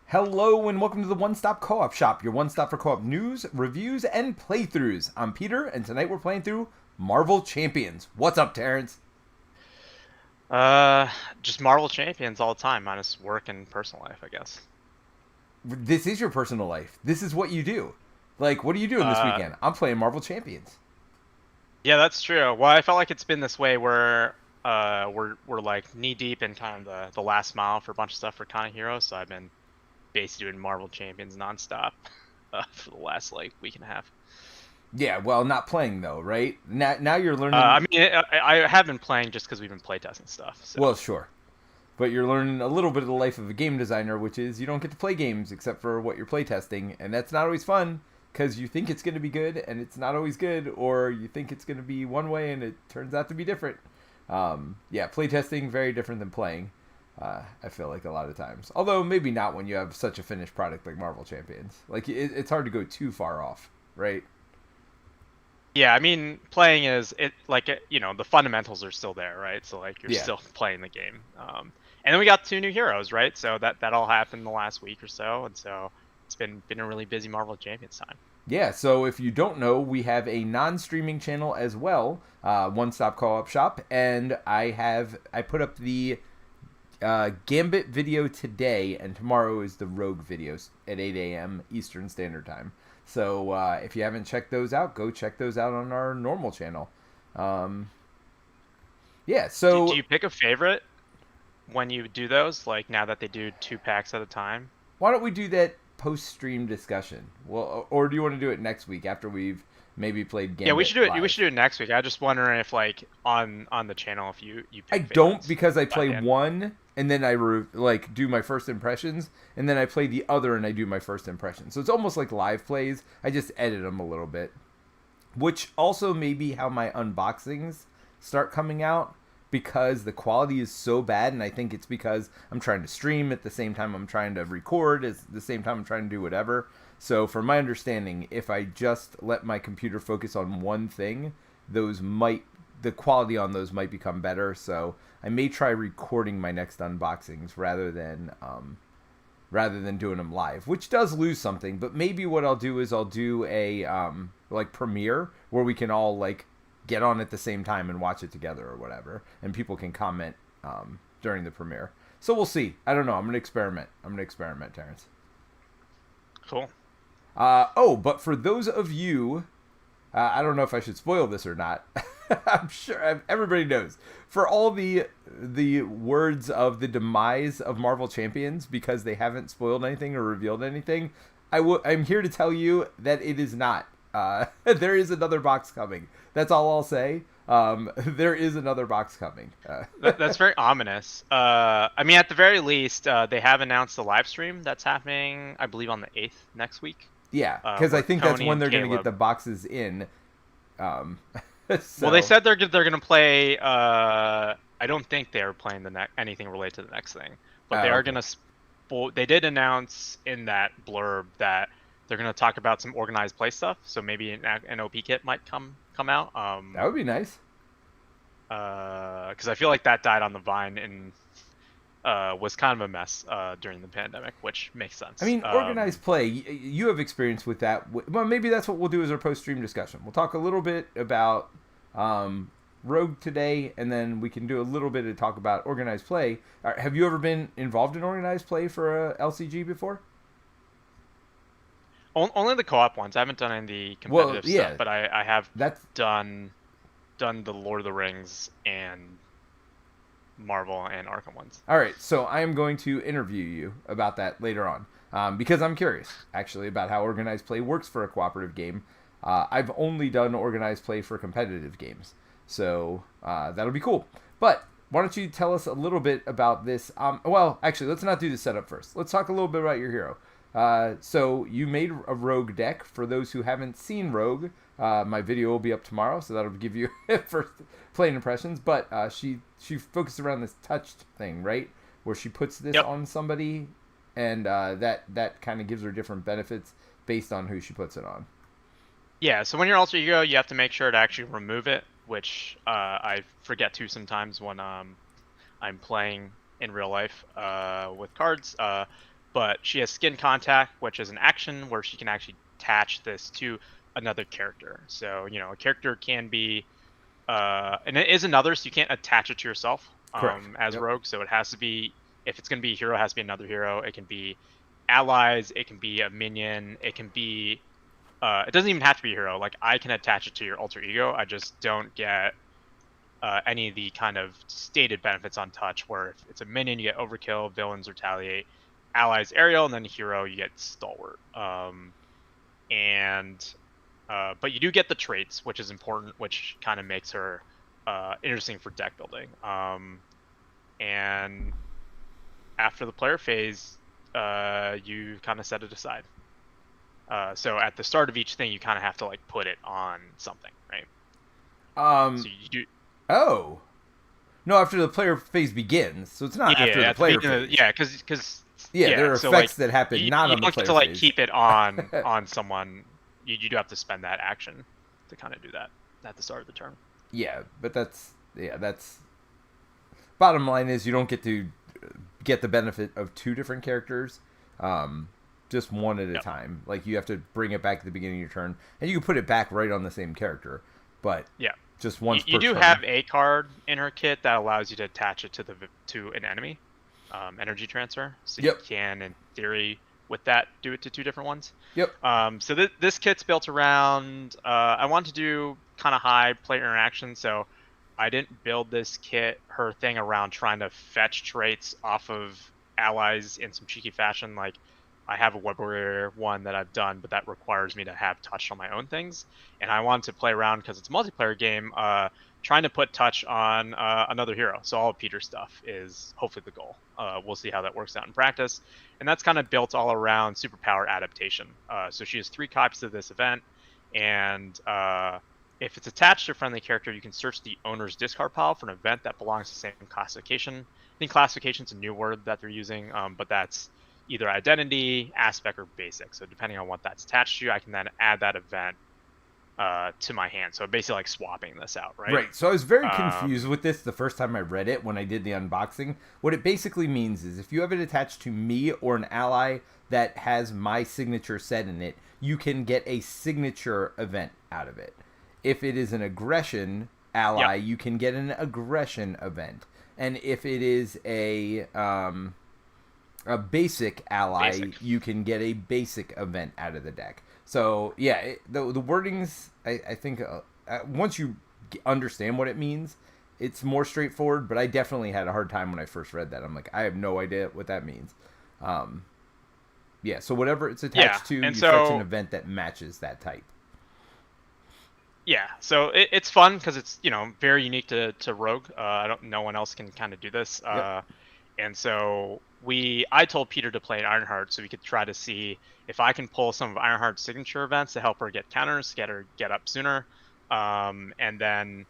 Hello and welcome to the One Stop Co-op Shop, your one stop for co-op news, reviews, and playthroughs. I'm Peter, and tonight we're playing through Marvel Champions. What's up, Terence? Uh, just Marvel Champions all the time, minus work and personal life, I guess. This is your personal life. This is what you do. Like, what are you doing this Uh, weekend? I'm playing Marvel Champions. yeah, that's true. Well, I felt like it's been this way where we're like knee deep in kind of the last mile for a bunch of stuff for Kind of Heroes, so I've been basically doing Marvel Champions nonstop for the last like week and a half. Yeah, well, not playing though, right? Now you're I learning. mean, I have been playing just because we've been playtesting stuff. So, Well, sure, but you're learning a little bit of the life of a game designer, which is you don't get to play games except for what you're playtesting, and that's not always fun because you think it's going to be good and it's not always good, or you think it's going to be one way and it turns out to be different. Yeah, playtesting very different than playing. I feel like a lot of times, although maybe not when you have such a finished product like Marvel Champions. Like it's hard to go too far off, right? yeah, I mean, playing is it like the fundamentals are still there, right? So like you're Yeah, still playing the game. And then we got two new heroes, right? So that all happened in the last week or so, and so it's been a really busy Marvel Champions time. yeah. So if you don't know, we have a non-streaming channel as well, One Stop Co-op Shop, and I put up the Gambit video today, and tomorrow is the Rogue videos at 8 a.m. Eastern Standard Time. So if you haven't checked those out, go check those out on our normal channel. Um, yeah, Do so you pick a favorite when you do those? Like now that they do 2 packs at a time? why don't we do that post-stream discussion? Well, or do you want to do it next week after we've maybe played Yeah, we Gambit should do it. We live? should do it next week. I was just wondering if like on the channel if you I pick don't favorites because I by play hand. one and then like do my first impressions, and then I play the other and I do my first impression. So it's almost like live plays. I just edit them a little bit, which also may be how my unboxings start coming out because the quality is so bad, and I think it's because I'm trying to stream at the same time I'm trying to record, at the same time I'm trying to do whatever. So from my understanding, if I just let my computer focus on one thing, those might the quality on those might become better. So I may try recording my next unboxings rather than doing them live, which does lose something. But maybe what I'll do is I'll do a like premiere where we can all like get on at the same time and watch it together or whatever, and people can comment during the premiere. So we'll see. I don't know. I'm gonna experiment. Terrence. Cool. Oh, but for those of you, I don't know if I should spoil this or not. I'm sure everybody knows. For all the words of the demise of Marvel Champions because they haven't spoiled anything or revealed anything, I'm here to tell you that it is not. There is another box coming. That's all I'll say. There is another box coming. That's very ominous. I mean, at the very least, they have announced the live stream that's happening, I believe, on the 8th next week, Yeah, because I with think that's Tony when and they're going to get Caleb. the boxes in. Um, Well, they so said they're gonna play. I don't think they are playing anything related to the next thing, but they are okay. gonna. They did announce in that blurb that they're gonna talk about some organized play stuff. So maybe an OP kit might come out. That would be nice. Because I feel like that died on the vine and was kind of a mess during the pandemic, which makes I sense. mean, organized play. You have experience with that. Well, maybe that's what we'll do as our post-stream discussion. We'll talk a little bit about Rogue today, and then we can do a little bit of talk about organized play. Have you ever been involved in organized play for a LCG before? Only the co-op ones. I haven't done any of the Well, competitive stuff, yeah, but I have that's done the Lord of the Rings and Marvel and Arkham ones. all right. So I am going to interview you about that later on because I'm curious, actually, about how organized play works for a cooperative game. I've only done organized play for competitive games, so that'll be cool. But why don't you tell us a little bit about this? Well, actually, let's not do the setup first. Let's talk a little bit about your hero. So you made a Rogue deck. For those who haven't seen Rogue, my video will be up tomorrow, so that'll give you first playing impressions. But she focused around this touched thing, right, where she puts this Yep. on somebody, and that kind of gives her different benefits based on who she puts it on. Yeah. So when you're alter ego, you have to make sure to actually remove it, which I forget to sometimes when I'm playing in real life with cards. but she has skin contact, which is an action where she can actually attach this to another character. So, a character can be, and it is another, so you can't attach it to yourself Correct. as Yep. rogue. So it has to be, if it's going to be a hero, it has to be another hero. It can be allies, it can be a minion, it can be, it doesn't even have to be a hero. Like, I can attach it to your alter ego. I just don't get any of the kind of stated benefits on touch, where if it's a minion, you get overkill, villains retaliate, allies aerial, and then hero, you get stalwart. And but you do get the traits, which is important, which kind of makes her interesting for deck building. And after the player phase, you kind of set it aside. So at the start of each thing, you kind of have to like put it on something, right? So you do. Oh. No, after the player phase begins, so it's not after the At player beginning phase. because There are so effects like that happen you not on the don't get player to like phase. keep it on someone. You do have to spend that action to kind of do that at the start of the turn. But that's bottom line is you don't get to get the benefit of two different characters, just one at a time. Like you have to bring it back at the beginning of your turn, and you can put it back right on the same character, but just once You per do turn. have a card in her kit that allows you to attach it to an enemy, energy transfer. So you can, in theory, with that, do it to two different ones. So this kit's built around. I want to do kind of high player interaction, so I didn't build this kit, her thing, around trying to fetch traits off of allies in some cheeky fashion. Like, I have a web warrior one that I've done, but that requires me to have touch on my own things. And I wanted to play around, because it's a multiplayer game, trying to put touch on another hero. So all of Peter's stuff is hopefully the goal. We'll see how that works out in practice. And that's kind of built all around superpower adaptation. So she has 3 copies of this event, and if it's attached to a friendly character, you can search the owner's discard pile for an event that belongs to the same classification. I think classification is a new word that they're using, but that's either identity, aspect, or basic. So depending on what that's attached to, I can then add that event to my hand. So basically like swapping this out, right? Right. So I was very confused with this the first time I read it when I did the unboxing. What it basically means is if you have it attached to me or an ally that has my signature set in it, you can get a signature event out of it. If it is an aggression ally, you can get an aggression event. And if it is a basic ally, you can get a basic event out of the deck. So the wordings, I think once you understand what it means, it's more straightforward. But I definitely had a hard time when I first read that. I'm like, I have no idea what that means. So whatever it's attached to, you fetch an event that matches that type. Yeah, so it's fun because it's very unique to Rogue. No one else can kind of do this. And so I told Peter to play an Ironheart so we could try to see if I can pull some of Ironheart's signature events to help her get counters, get her get up sooner. And then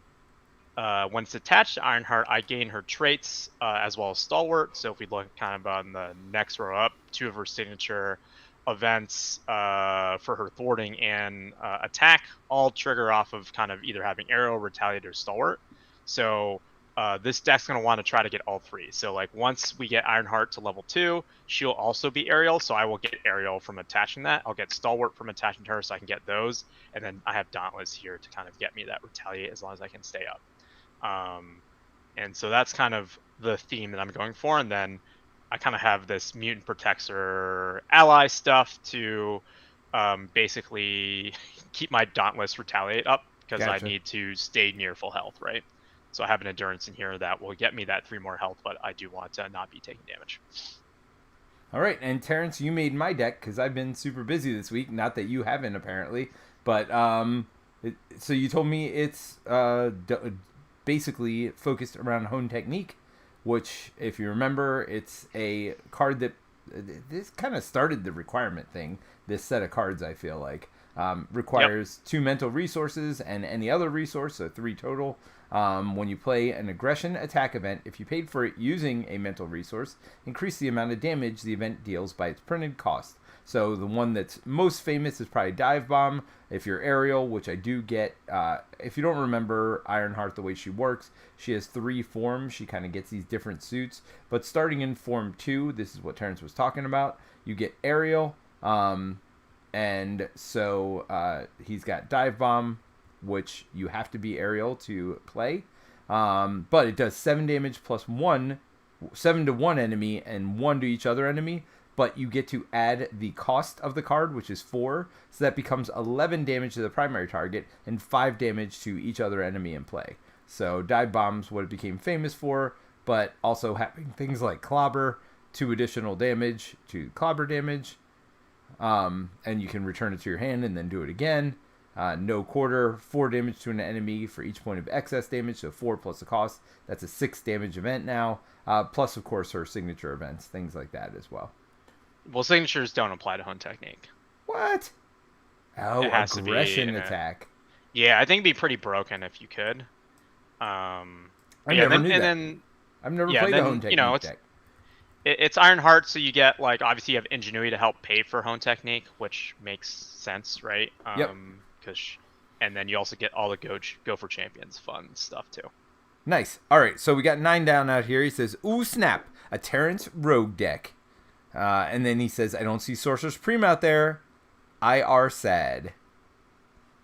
when it's attached to Ironheart, I gain her traits as well as Stalwart. So if we look kind of on the next row up, 2 of her signature events for her thwarting and attack all trigger off of kind of either having aerial, retaliate, or Stalwart. So this deck's going to want to try to get all 3. So like once we get Ironheart to level 2, she'll also be aerial, so I will get aerial from attaching that. I'll get Stalwart from attaching to her, so I can get those, and then I have Dauntless here to kind of get me that retaliate as long as I can stay up. And so that's kind of the theme that I'm going for, and then I kind of have this Mutant Protector ally stuff to basically keep my Dauntless retaliate up, because I need to stay near full health, right? So I have an endurance in here that will get me that 3 more health, but I do want to not be taking damage. All right, and Terence, you made my deck because I've been super busy this week. Not that you haven't, apparently, but so you told me it's basically focused around Hone Technique, which, if you remember, it's a card that this kind of started the requirement thing. This set of cards, I feel like, requires 2 mental resources and any other resource, so 3 total. When you play an aggression attack event, if you paid for it using a mental resource, increase the amount of damage the event deals by its printed cost. So the one that's most famous is probably Dive Bomb. If you're aerial, which I do get, if you don't remember Ironheart, the way she works, she has 3 forms. She kind of gets these different suits. But starting in Form 2, this is what Terence was talking about, you get aerial. And so he's got dive bomb, which you have to be aerial to play. But it does 7 damage plus 1, 7 to one enemy and 1 to each other enemy. But you get to add the cost of the card, which is 4. So that becomes 11 damage to the primary target and 5 damage to each other enemy in play. So dive bomb's what it became famous for, but also having things like clobber, 2 additional damage to clobber damage. And you can return it to your hand and then do it again. No quarter, 4 damage to an enemy for each point of excess damage, so 4 plus the cost. That's a 6 damage event now. Plus, of course, her signature events, things like that as well. Well, signatures don't apply to Hunt Technique. What? Oh, It has aggression to be attack. Yeah, I think it'd be pretty broken if you could. I never knew that. Then, I've never played the Hone Technique deck. It's Ironheart, so you get, like, obviously you have Ingenuity to help pay for Hone Technique, which makes sense, right? Yep. And then you also get all the Go for Champions fun stuff, too. Nice. All right, so we got 9 down out here. He says, ooh, snap, a Terence rogue deck. And then he says, I don't see Sorcerer's Supreme out there. I are sad.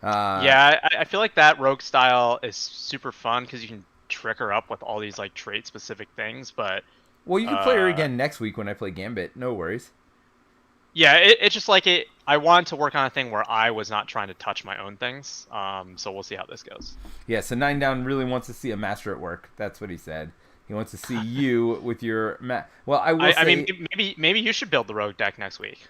Yeah, I feel like that rogue style is super fun because you can trick her up with all these, like, trait-specific things, but... Well, you can play her again next week when I play Gambit. No worries. Yeah, it's just like it. I wanted to work on a thing where I was not trying to touch my own things. So we'll see how this goes. Yeah, so 9 down really wants to see a master at work. That's what he said. He wants to see you with your Well, I will say... I mean, maybe you should build the rogue deck next week.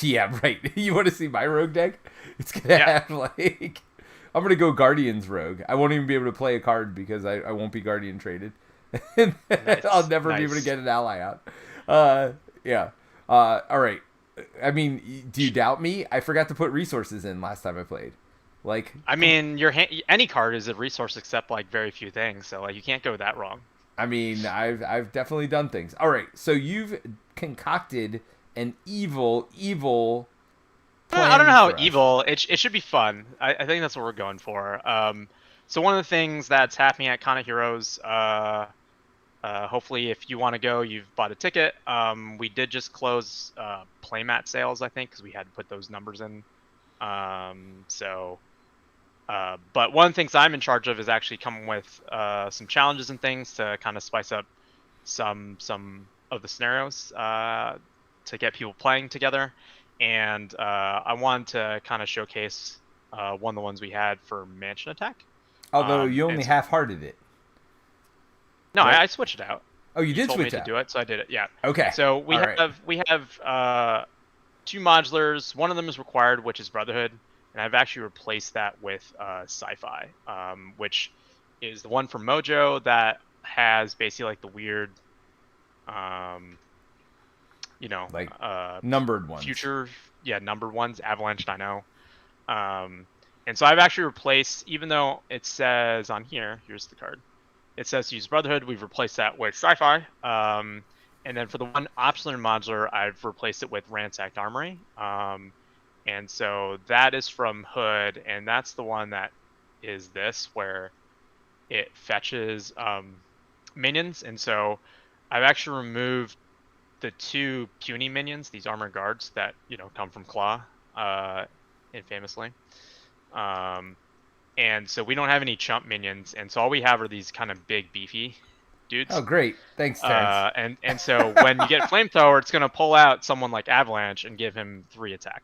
Yeah, right. You want to see my rogue deck? It's gonna have like... I'm gonna go Guardian's rogue. I won't even be able to play a card because I won't be Guardian traded. Nice. I'll never be able to get an ally out. Yeah. All right. I mean, do you doubt me? I forgot to put resources in last time I played. Like, I mean, any card is a resource except like very few things, so like you can't go that wrong. I mean, I've definitely done things. All right, so you've concocted an evil plan. I don't know how for us. evil. It should be fun. I think that's what we're going for. So one of the things that's happening at Con of Heroes, hopefully if you want to go, you've bought a ticket. We did just close playmat sales, I think, because we had to put those numbers in. But one of the things I'm in charge of is actually coming with some challenges and things to kind of spice up some of the scenarios to get people playing together. And I wanted to kind of showcase one of the ones we had for Mansion Attack. Although you only half-hearted it. No, right? I switched it out. Oh, you did told switch me out. to do it, so I did it. Yeah. Okay. So we All have right. 2 modulars. One of them is required, which is Brotherhood, and I've actually replaced that with Sci-Fi, which is the one from Mojo that has basically like the weird, like numbered ones. Numbered ones. Avalanche, I know. And so I've actually replaced, even though it says on here's the card. It says to use Brotherhood. We've replaced that with Sci-Fi. And then for the one optional modular, I've replaced it with Ransacked Armory. And so that is from Hood, and that's the one that is this, where it fetches minions. And so I've actually removed the 2 puny minions, these armored guards that come from Claw, infamously. And so we don't have any chump minions, and so all we have are these kind of big, beefy dudes. Oh, great. Thanks, Terence. And so when you get Flamethrower, it's going to pull out someone like Avalanche and give him 3 attack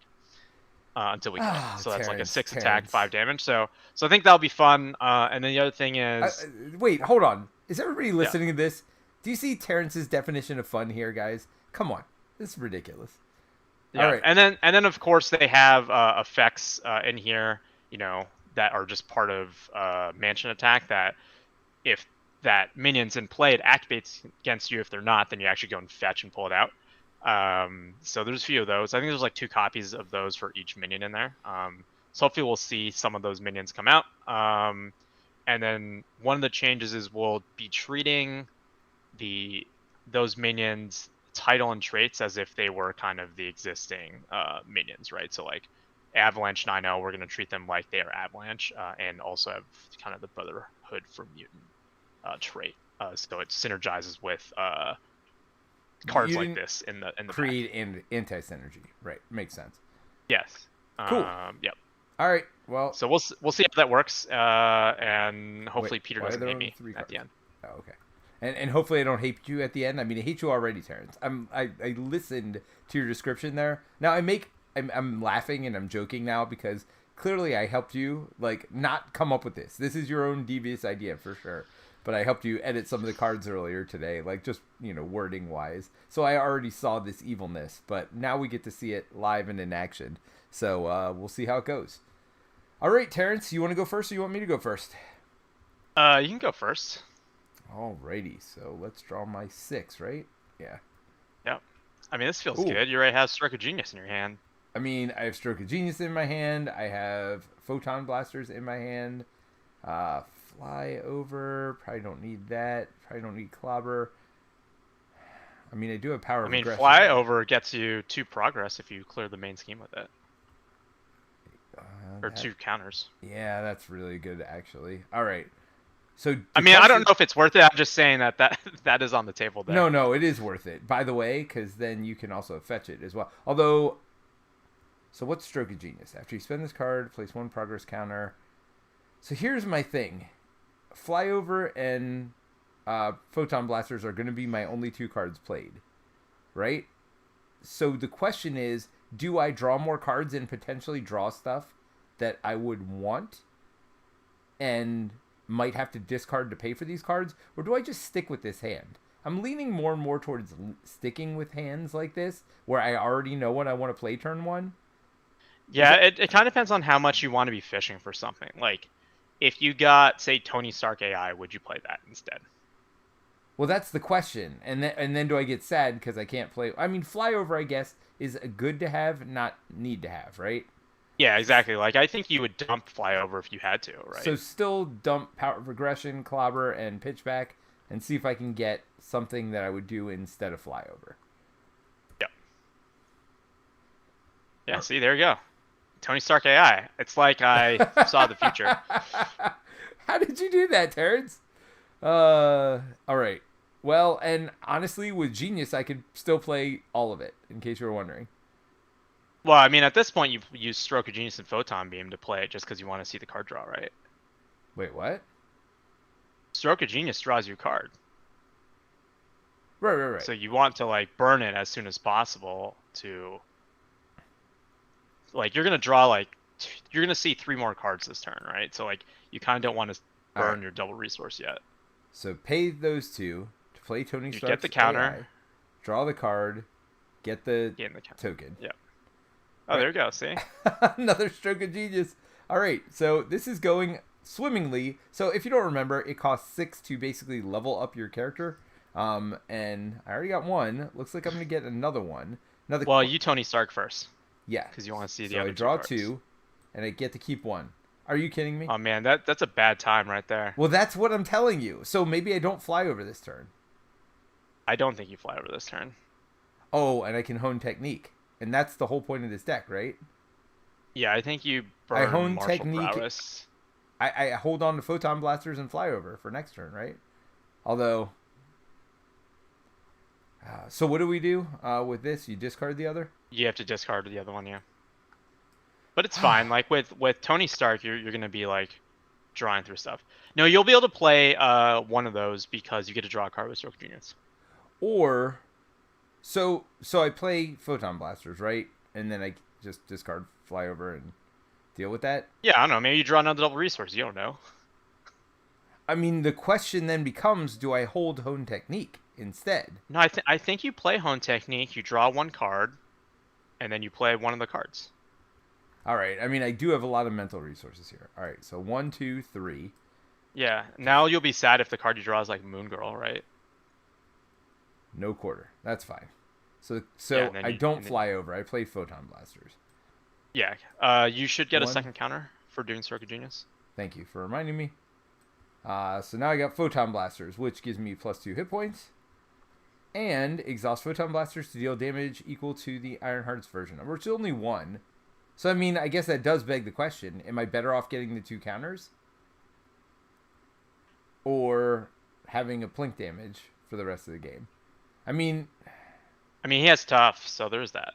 until we kill him. So that's like a 6 attack, 5 damage. So I think that'll be fun. And then the other thing is... wait, hold on. Is everybody listening to this? Do you see Terrence's definition of fun here, guys? Come on. This is ridiculous. Yeah. All right. And then of course they have effects in here, that are just part of Mansion Attack, that if that minion's in play, it activates against you. If they're not, then you actually go and fetch and pull it out. So there's a few of those. I think there's like 2 copies of those for each minion in there. So hopefully we'll see some of those minions come out. And then one of the changes is we'll be treating those minions title and traits as if they were kind of the existing minions, right? So like Avalanche and I know we're going to treat them like they are Avalanche, and also have kind of the Brotherhood for Mutant trait. So it synergizes with cards You like didn't this in the create back. and anti-synergy. Right. Makes sense. Yes. Cool. Yep. All right. Well, So we'll see how that works, and wait. hopefully Peter Why are doesn't there hate only me 3 at the cards? end. Oh, okay. And hopefully I don't hate you at the end. I mean, I hate you already, Terrence. I listened to your description there. Now I'm laughing and I'm joking now because clearly I helped you like not come up with this. This is your own devious idea for sure. But I helped you edit some of the cards earlier today, like just, wording wise. So I already saw this evilness, but now we get to see it live and in action. So we'll see how it goes. All right, Terrence, you want to go first or you want me to go first? You can go first. Alrighty, so let's draw my 6, right? Yeah. Yep. I mean, this feels Ooh. good. You already have Stroke of Genius in your hand. I mean, I have Stroke of Genius in my hand. I have Photon Blasters in my hand. Fly over. Probably don't need that. Probably don't need Clobber. I mean, I do have Power I of mean, Aggression. Fly over gets you 2 progress if you clear the main scheme with it, or 2 counters. Yeah, that's really good, actually. All right. So I mean, I don't know if it's worth it. I'm just saying that that is on the table there. No, it is worth it. By the way, because then you can also fetch it as well. Although, so what's Stroke of Genius? After you spend this card, place 1 progress counter. So here's my thing. Flyover and Photon Blasters are going to be my only 2 cards played. Right? So the question is, do I draw more cards and potentially draw stuff that I would want and might have to discard to pay for these cards? Or do I just stick with this hand? I'm leaning more and more towards sticking with hands like this, where I already know what I want to play turn 1. Yeah, it kind of depends on how much you want to be fishing for something. Like, if you got, say, Tony Stark AI, would you play that instead? Well, that's the question. And then do I get sad because I can't play? I mean, Flyover, I guess, is a good to have, not need to have, right? Yeah, exactly. Like, I think you would dump Flyover if you had to, right? So still dump Power of Aggression, Clobber, and Pitchback, and see if I can get something that I would do instead of Flyover. Yep. Yeah, see, there you go. Tony Stark AI. It's like I saw the future. How did you do that, Terrence? All right. Well, and honestly, with Genius, I could still play all of it, in case you were wondering. Well, I mean, at this point, you've used Stroke of Genius and Photon Beam to play it just because you want to see the card draw, right? Wait, what? Stroke of Genius draws you a card. Right. So you want to, like, burn it as soon as possible to... Like, you're going to draw, like... You're going to see 3 more cards this turn, right? So, like, you kind of don't want to burn your double resource yet. So pay those 2 to play Tony Stark's get the counter. AI, draw the card, get the token. Yeah. Oh, there you go. See? Another Stroke of Genius. All right, so this is going swimmingly. So if you don't remember, it costs 6 to basically level up your character. And I already got 1. Looks like I'm going to get another one. Well, you Tony Stark first. Yeah. Because you want to see the so other I draw 2 cards. 2, and I get to keep 1. Are you kidding me? Oh, man, that's a bad time right there. Well, that's what I'm telling you. So maybe I don't fly over this turn. I don't think you fly over this turn. Oh, and I can hone technique. And that's the whole point of this deck, right? Yeah, I think you burn I hone Martial technique. Prowess. I hold on to Photon Blasters and fly over for next turn, right? Although... so what do we do with this? You discard the other? You have to discard the other one, yeah. But it's fine. Like, with Tony Stark, you're going to be, like, drawing through stuff. No, you'll be able to play one of those because you get to draw a card with Stroke of Genius. Or... So I play Photon Blasters, right? And then I just discard Flyover and deal with that? Yeah, I don't know. Maybe you draw another double resource. You don't know. I mean, the question then becomes, do I hold Hone Technique instead? No, I think you play Hone Technique, you draw 1 card, and then you play one of the cards. All right. I mean, I do have a lot of mental resources here. All right. So 1, 2, 3. Yeah. Now you'll be sad if the card you draw is like Moon Girl, right? No quarter. That's fine. So Yeah, I don't fly over. I play Photon Blasters. Yeah. You should get 1. a second counter for doing Stroke of Genius. Thank you for reminding me. So now I got Photon Blasters, which gives me +2 hit points. And exhaust Photon Blasters to deal damage equal to the Ironheart's version, which is only 1. So, I mean, I guess that does beg the question. Am I better off getting the 2 counters? Or having a plink damage for the rest of the game? I mean, I mean, he has tough, so there's that.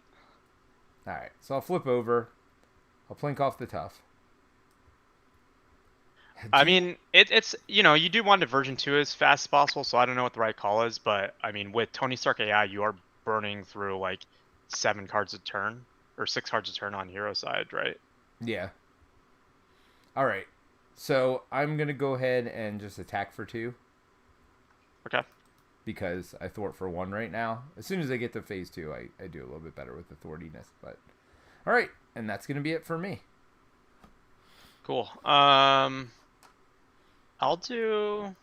All right, so I'll flip over. I'll plink off the tough. I mean, it's you do want diversion to as fast as possible, so I don't know what the right call is, but I mean, with Tony Stark AI, you are burning through like 7 cards a turn or 6 cards a turn on hero side, right? Yeah. All right. So I'm gonna go ahead and just attack for 2 Okay. because I thwart for 1 right now. As soon as I get to phase 2, I do a little bit better with the thwartiness. But all right, and that's gonna be it for me. Cool. I'll do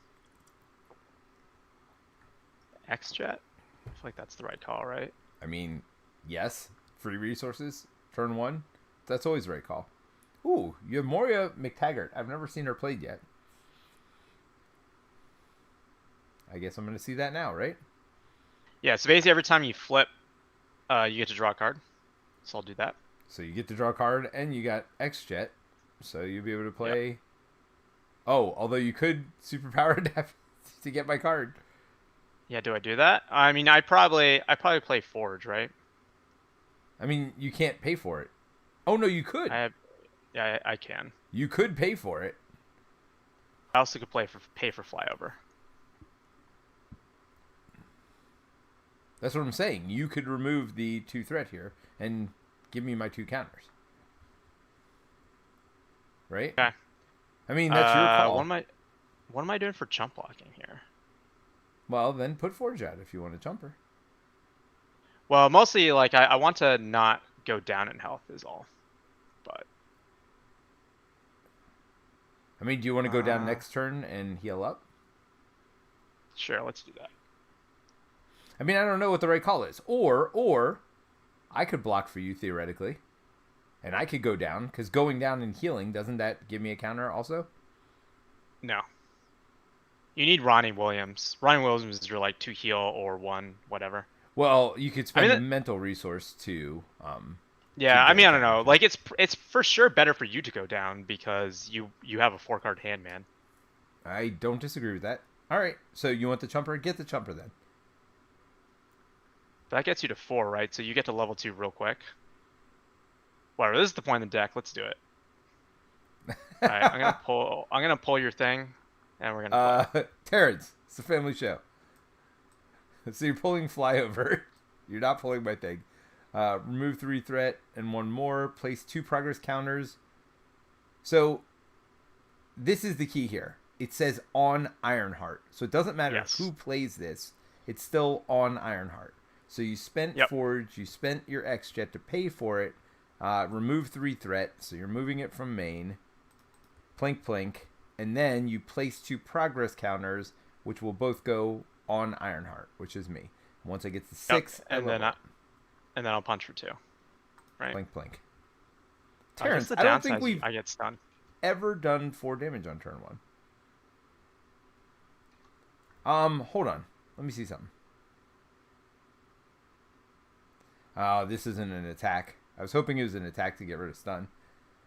X-Jet. I feel like that's the right call, right? I mean, yes, free resources, turn 1. That's always the right call. Ooh, you have Moria McTaggart. I've never seen her played yet. I guess I'm going to see that now, right? Yeah, so basically every time you flip, you get to draw a card. So I'll do that. So you get to draw a card, and you got X-Jet, so you'll be able to play... Yep. Oh, although you could superpower to get my card. Yeah, do I do that? I mean, I probably play Forge, right? I mean, you can't pay for it. Oh, no, you could. Yeah, I can. You could pay for it. I also could pay for flyover. That's what I'm saying. You could remove the 2 threat here and give me my 2 counters. Right? Okay. I mean, that's your call. What am I doing for chump blocking here? Well, then put Forge out if you want a jumper. Well, mostly like I want to not go down in health is all. But I mean, do you want to go down next turn and heal up? Sure, let's do that. I mean, I don't know what the right call is. Or I could block for you theoretically. And I could go down, because going down and healing, doesn't that give me a counter also? No. You need Ronnie Williams. Ronnie Williams is your like 2 heal or 1, whatever. Well, you could spend a mental resource to... yeah, I mean, I don't know. Like, it's for sure better for you to go down, because you have a 4-card hand, man. I don't disagree with that. All right, so you want the chumper? Get the chumper then. That gets you to 4, right? So you get to level 2 real quick. Whatever, this is the point of the deck. Let's do it. All right, I'm gonna pull your thing, and we're gonna play. Terence, it's a family show. So you're pulling flyover. You're not pulling my thing. Remove 3 threat and 1 more. Place 2 progress counters. So this is the key here. It says on Ironheart. So it doesn't matter who plays this. It's still on Ironheart. So you spent Forge, you spent your X-Jet to pay for it. Remove 3 threat, so you're moving it from main. Plink, plink. And then you place 2 progress counters, which will both go on Ironheart, which is me. Once I get to 6, and then I'll punch for 2. Right. Plink, plink. Terence, I don't think we've I get stunned. ever done 4 damage on turn 1. Hold on. Let me see something. This isn't an attack. I was hoping it was an attack to get rid of stun.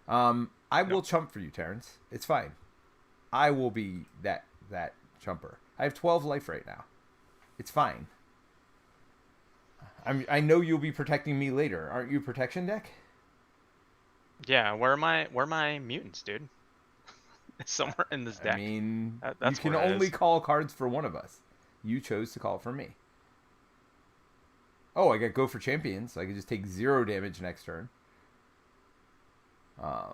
I will chump for you, Terence. It's fine. I will be that chumper. I have 12 life right now. It's fine. I know you'll be protecting me later. Aren't you protection deck? Yeah, where are my mutants, dude? Somewhere in this deck. I mean, that's you can only call cards for one of us. You chose to call for me. Oh, I got go for champions. So I can just take 0 damage next turn. Yeah,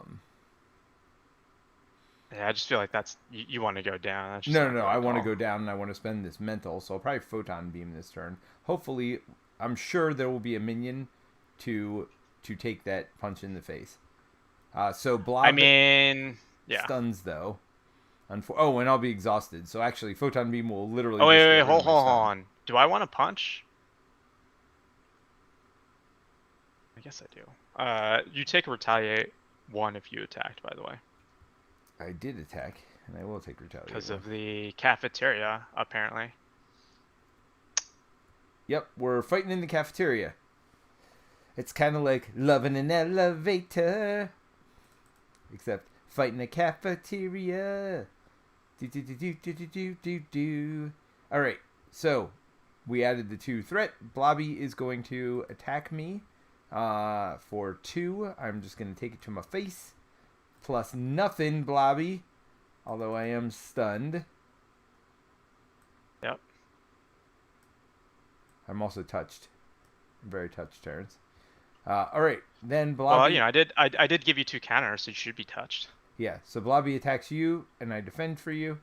I just feel like that's you want to go down. That's just no. I want to go down and I want to spend this mental. So I'll probably photon beam this turn. Hopefully, I'm sure there will be a minion to take that punch in the face. So blob. I mean, yeah. Stuns though. And I'll be exhausted. So actually, photon beam will literally. Oh wait, hold on. Do I want to punch? I guess I do. You take a retaliate 1 if you attacked, by the way. I did attack, and I will take retaliate. Because of the cafeteria, apparently. Yep, we're fighting in the cafeteria. It's kind of like loving an elevator. Except fighting a cafeteria. Do. Alright, so we added the 2 threat. Blobby is going to attack me for 2. I'm just going to take it to my face. Plus nothing, Blobby. Although I am stunned. Yep. I'm also touched. I'm very touched, Terence. All right, then Blobby. Well, you know, I did give you 2 counters, so you should be touched. Yeah, so Blobby attacks you, and I defend for you.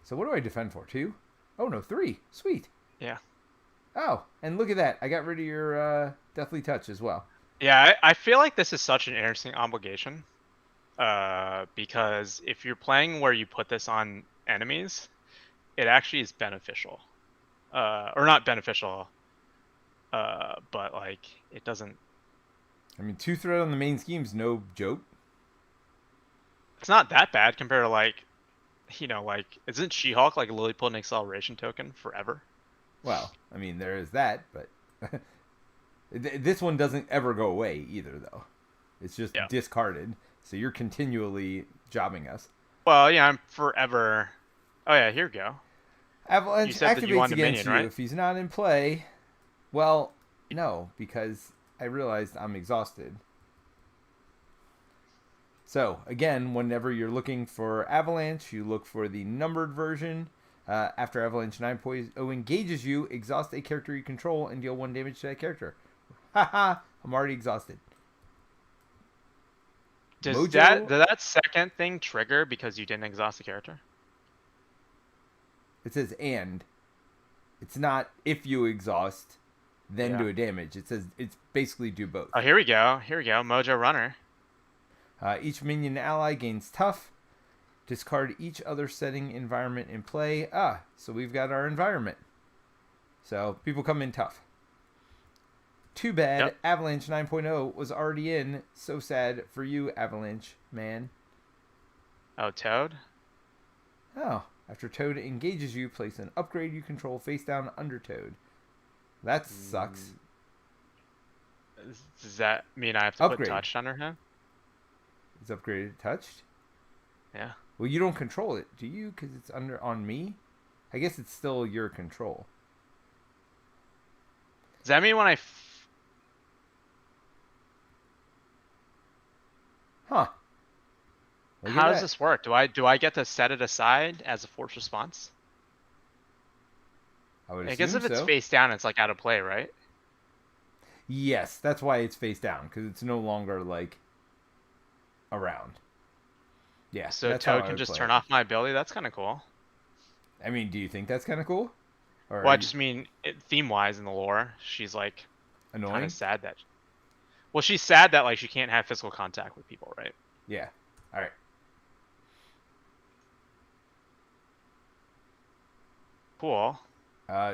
So what do I defend for? 2? Oh, no, 3. Sweet. Yeah. Oh, and look at that. I got rid of your Deathly Touch as well. Yeah, I feel like this is such an interesting obligation. Because if you're playing where you put this on enemies, it actually is beneficial. Or not beneficial, but like it doesn't. I mean, 2 threat on the main scheme's no joke. It's not that bad compared to like, you know, like isn't She-Hulk like literally put an acceleration token forever? Well, I mean, there is that, but this one doesn't ever go away either, though. It's just discarded, so you're continually jobbing us. Well, yeah, I'm forever. Oh yeah, here we go. Avalanche activates against minion, you right? if he's not in play. Well, no, because I realized I'm exhausted. So, again, whenever you're looking for Avalanche, you look for the numbered version. After Avalanche 9.0 engages you, exhaust a character you control and deal 1 damage to that character. Haha, I'm already exhausted. Does that second thing trigger because you didn't exhaust the character? It says and. It's not if you exhaust, then do a damage. It says it's basically do both. Oh, here we go. Here we go. Mojo Runner. Each minion ally gains tough. Discard each other setting environment in play. So we've got our environment. So people come in tough. Too bad Avalanche 9.0 was already in. So sad for you, Avalanche man. Oh, Toad? Oh, after Toad engages you, place an upgrade you control face down under Toad. That sucks. Does that mean I have to put touched under him? It's upgraded touched? Yeah. Well, you don't control it, do you? Because it's on me? I guess it's still your control. Does that mean when I... Huh. How does this work? Do I get to set it aside as a force response? I guess if it's face down, it's like out of play, right? Yes, that's why it's face down, because it's no longer like around. Yeah. So Toad can just turn off my ability. That's kind of cool. I mean, do you think that's kind of cool? Or well, I just mean theme-wise in the lore, she's like annoying. Kind of sad that. Well, she's sad that like she can't have physical contact with people, right? Yeah. All right. Cool.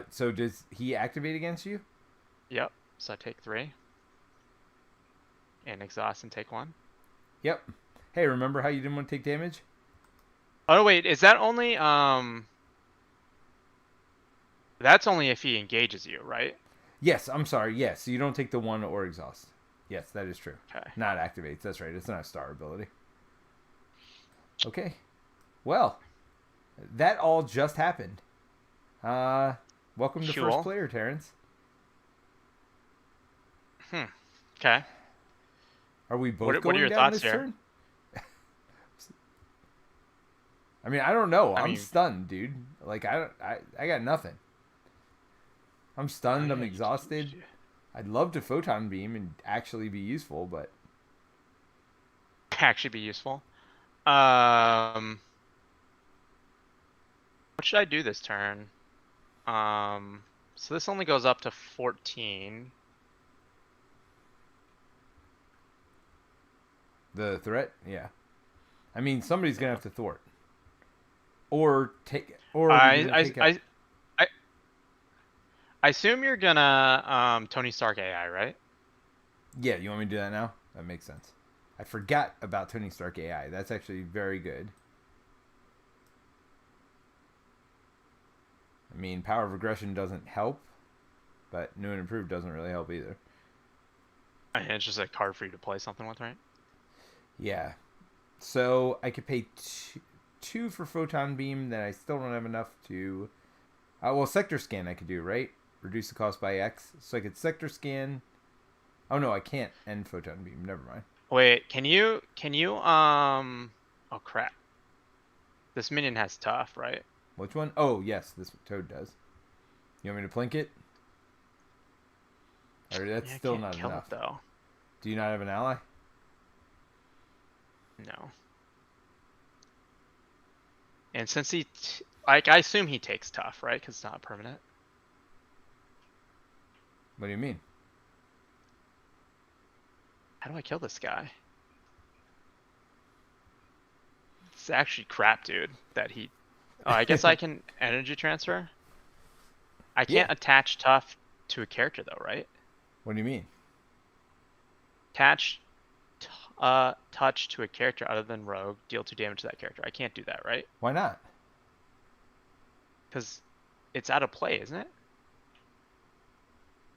So does he activate against you? Yep. So I take 3. And exhaust and take 1. Yep. Hey, remember how you didn't want to take damage? Oh wait, is that only that's only if he engages you, right? Yes, I'm sorry. Yes, so you don't take the 1 or exhaust. Yes, that is true. Okay. Not activates. That's right. It's not a star ability. Okay. Well, that all just happened. Welcome to First Player, Terence. Okay. Are we both going what are your down thoughts this here? turn? I mean, I don't know. I'm stunned, dude. Like I got nothing. I'm stunned. I'm exhausted. I'd love to photon beam and actually be useful, but actually be useful. What should I do this turn? So this only goes up to 14. The threat, yeah. I mean, somebody's gonna have to thwart, or take, or I assume you're gonna Tony Stark AI, right? Yeah, you want me to do that now? That makes sense. I forgot about Tony Stark AI. That's actually very good. I mean, Power of Aggression doesn't help, but New and Improved doesn't really help either. And it's just a card for you to play something with, right? Yeah. So I could pay 2 for Photon Beam, then I still don't have enough to Well, sector scan I could do, right? Reduce the cost by X. So I could sector scan. Oh no, I can't end photon beam. Never mind. Wait, can you oh crap. This minion has tough, right? Which one? Oh yes, this Toad does. You want me to plink it? Or that's Yeah, I still can't not kill enough. it though. Do you not have an ally? No. And since like, I assume he takes tough, right? Because it's not permanent. What do you mean? How do I kill this guy? It's actually crap, dude. That he. Oh, I guess I can energy transfer. I can't attach tough to a character though, right? What do you mean? Attach touch to a character other than rogue, deal 2 damage to that character. I can't do that, right? Why not? Because it's out of play, isn't it?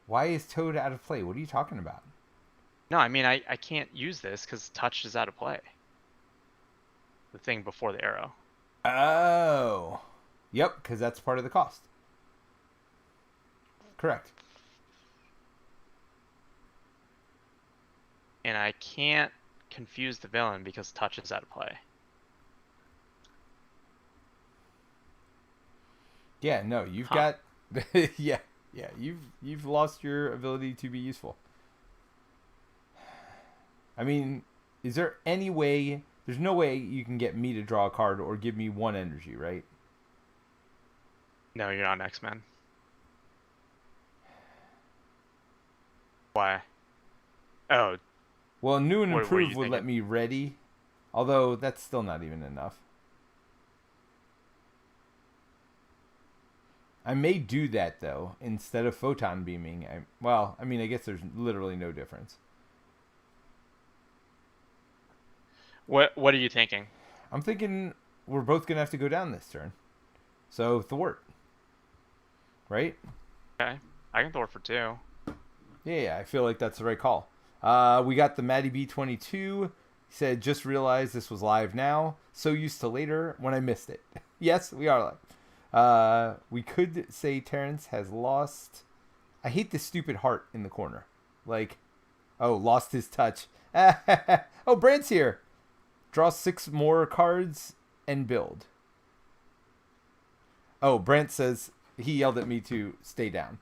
Why is Toad out of play? What are you talking about? No, I mean, I can't use this because touch is out of play. The thing before the arrow. Oh. Yep, because that's part of the cost. Correct. And I can't confuse the villain because touch is out of play. Yeah, no, you've got yeah, you've lost your ability to be useful. I mean, is there any way? There's no way you can get me to draw a card or give me 1 energy, right? No, you're not an X-Men. Why? Oh. Well, new and What are you improved would let thinking? me ready, although that's still not even enough. I may do that though instead of photon beaming. I mean, I guess there's literally no difference. What are you thinking? I'm thinking we're both gonna have to go down this turn, so thwart, right? Okay, I can throw it for 2. Yeah, I feel like that's the right call. We got the Matty B22. He said, just realized this was live now. So used to later when I missed it. Yes, we are live. We could say Terence has lost. I hate this stupid heart in the corner. Like, oh, lost his touch. Oh, Brant's here. Draw 6 more cards and build. Oh, Brant says he yelled at me to stay down.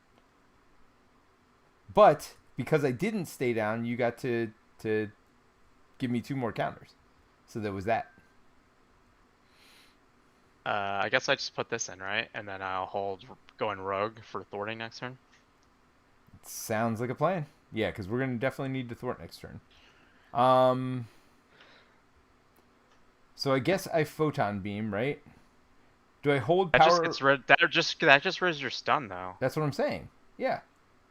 But because I didn't stay down, you got to give me 2 more counters. So there was that. I guess I just put this in, right? And then I'll hold going rogue for thwarting next turn. Sounds like a plan. Yeah, because we're gonna definitely need to thwart next turn. So I guess I photon beam, right? Do I hold power? That just raises your stun though. That's what I'm saying. Yeah.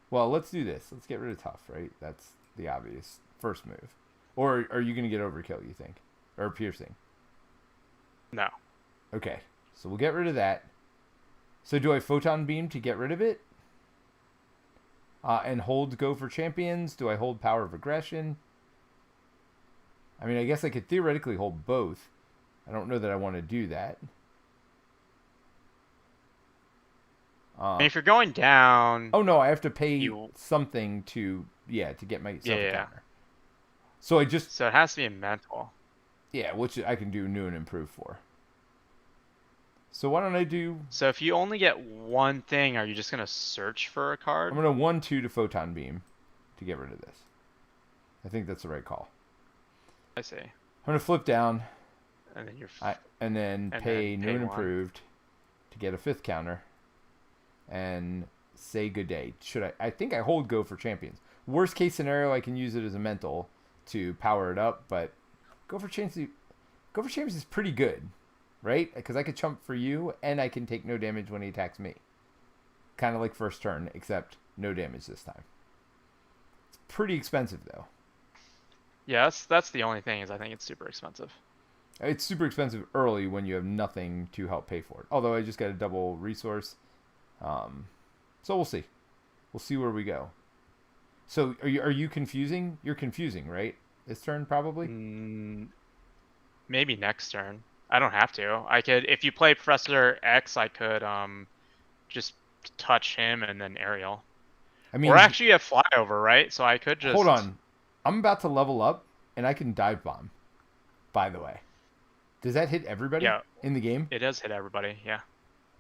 Well, let's do this. Let's get rid of tough, right? That's the obvious first move. Or are you gonna get overkill? You think, or piercing? No. Okay, so we'll get rid of that. So do I photon beam to get rid of it? And hold go for champions? Do I hold power of aggression? I mean, I guess I could theoretically hold both. I don't know that I want to do that. And if you're going down... Oh no, I have to pay something to get myself a counter. So I just... So it has to be a mental. Yeah, which I can do new and improve for. So why don't I do... So if you only get 1 thing, are you just going to search for a card? I'm going to 1/2 to photon beam to get rid of this. I think that's the right call. I see. I'm going to flip down. And then pay new and 1. improved to get a 5th counter. And say good day. I think I hold go for champions. Worst case scenario, I can use it as a mental to power it up, but go for champions is pretty good, right? Because I could chump for you and I can take no damage when he attacks me. Kind of like first turn, except no damage this time. It's pretty expensive though. Yeah, that's the only thing, is I think it's super expensive. It's super expensive early when you have nothing to help pay for it. Although I just got a double resource. So we'll see. We'll see where we go. So are you confusing? You're confusing, right? This turn probably? Maybe next turn. I don't have to. I could, if you play Professor X, I could just touch him and then aerial. I Or mean, actually, you have flyover, right? So I could hold just. on. I'm about to level up, and I can dive bomb. By the way, does that hit everybody Yeah, in the game? it does hit everybody. Yeah,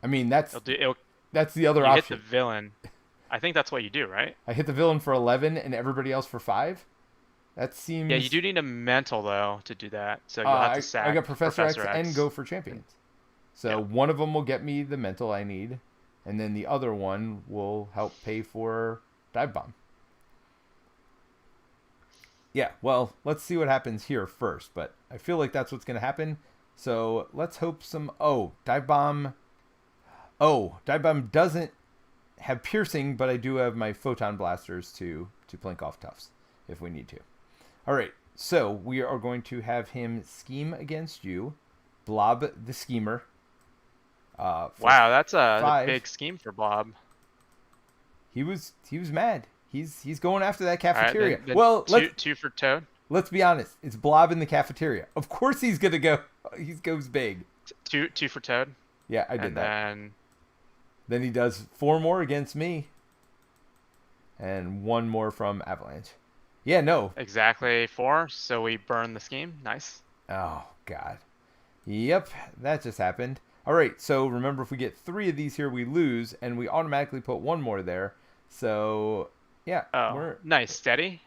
I mean, that's it'll do. It'll. that's the other You hit the option. villain. I think that's what you do, right? I hit the villain for 11 and everybody else for 5. That Yeah, you seems. do need a mental though to do that. So you'll have to I sack got Professor X Professor and X. go for champions. So Yeah. one of them will get me the mental I need, and then the other one will help pay for dive bomb. Yeah, well, let's see what happens here first, but I feel like that's what's going to happen. So let's hope some. Oh, dive bomb. Oh, dive bomb doesn't have piercing, but I do have my photon blasters to plink off Tufts if we need to. All right, so we are going to have him scheme against you, Blob the schemer. Wow, that's a 5. big scheme for Bob. He was mad. He's going after that All right, cafeteria. then Well, two for Toad. let's be honest. It's Blob in the cafeteria. Of course he's gonna go. He goes big. Two for Toad. Yeah, I did And that. then Then he does 4 more against me, and 1 more from Avalanche. Yeah, no. exactly 4. So we burn the scheme. Nice. Oh God. Yep, that just happened. All right, so remember if we get 3 of these here, we lose, and we automatically put 1 more there. So yeah, Oh, nice. Steady.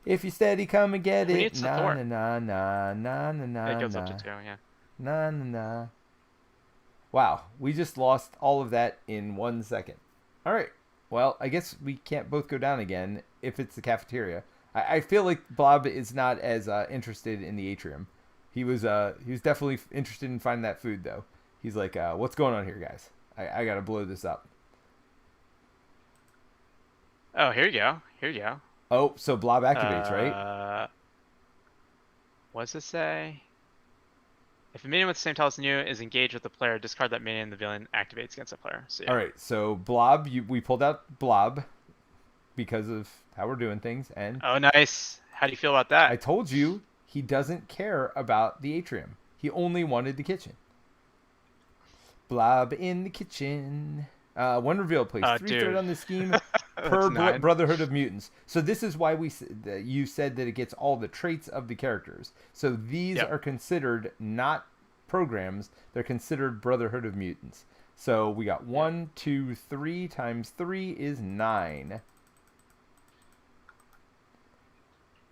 if you steady, come and get Who it. needs Na support? na na na na na na. It goes up to na. 2. Yeah. Na na na. Wow, we just lost all of that in 1 second. All right, well, I guess we can't both go down again if it's the cafeteria. I feel like Blob is not as interested in the atrium. He was definitely interested in finding that food though. He's like, what's going on here, guys? I gotta blow this up. Oh, here you go. Here you go. Oh, so Blob activates, right? What does it say? If a minion with the same tile as you is engaged with the player, discard that minion. The villain activates against the player. So, yeah. All right, so Blob, we pulled out Blob because of how we're doing things, and Oh, nice. How do you feel about that? I told you he doesn't care about the atrium. He only wanted the kitchen. Blob in the kitchen. 1 reveal, please. 3 dude. thread on the scheme per Brotherhood of Mutants. So this is why you said that it gets all the traits of the characters. So these Yep. are considered not programs. They're considered Brotherhood of Mutants. So we got 1, 2, 3 times 3 is 9.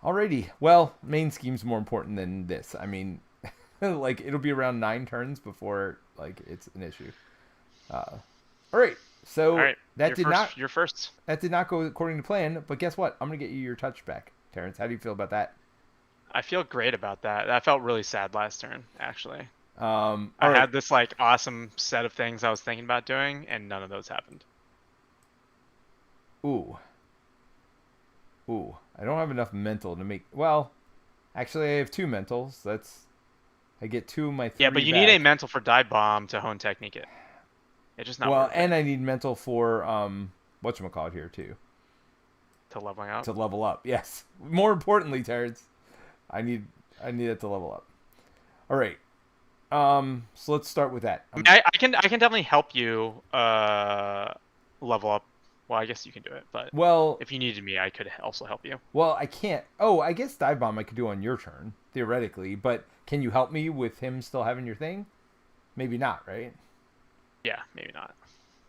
Alrighty. Well, main scheme's more important than this. I mean, like it'll be around 9 turns before like it's an issue. All right. So All right. that You're first. that did not go according to plan. But guess what? I'm gonna get you your touch back, Terence. How do you feel about that? I feel great about that. That felt really sad last turn, actually. All I right. had this like awesome set of things I was thinking about doing, and none of those happened. Ooh. I don't have enough mental to make. Well, actually, I have 2 mentals. I get 2 of my 3. Yeah, but you need a mental for dive bomb to hone technique it. It's just not Well, worth it and I need mental for whatchamacallit here too. to leveling up. To level up. Yes. More importantly, Terrence, I need it to level up. All right. So let's start with that. I mean, I can definitely help you level up. Well, I guess you can do it, but Well, if you needed me, I could also help you. well, I can't. Oh, I guess dive bomb I could do on your turn theoretically, but can you help me with him still having your thing? Maybe not, right? Yeah, maybe not.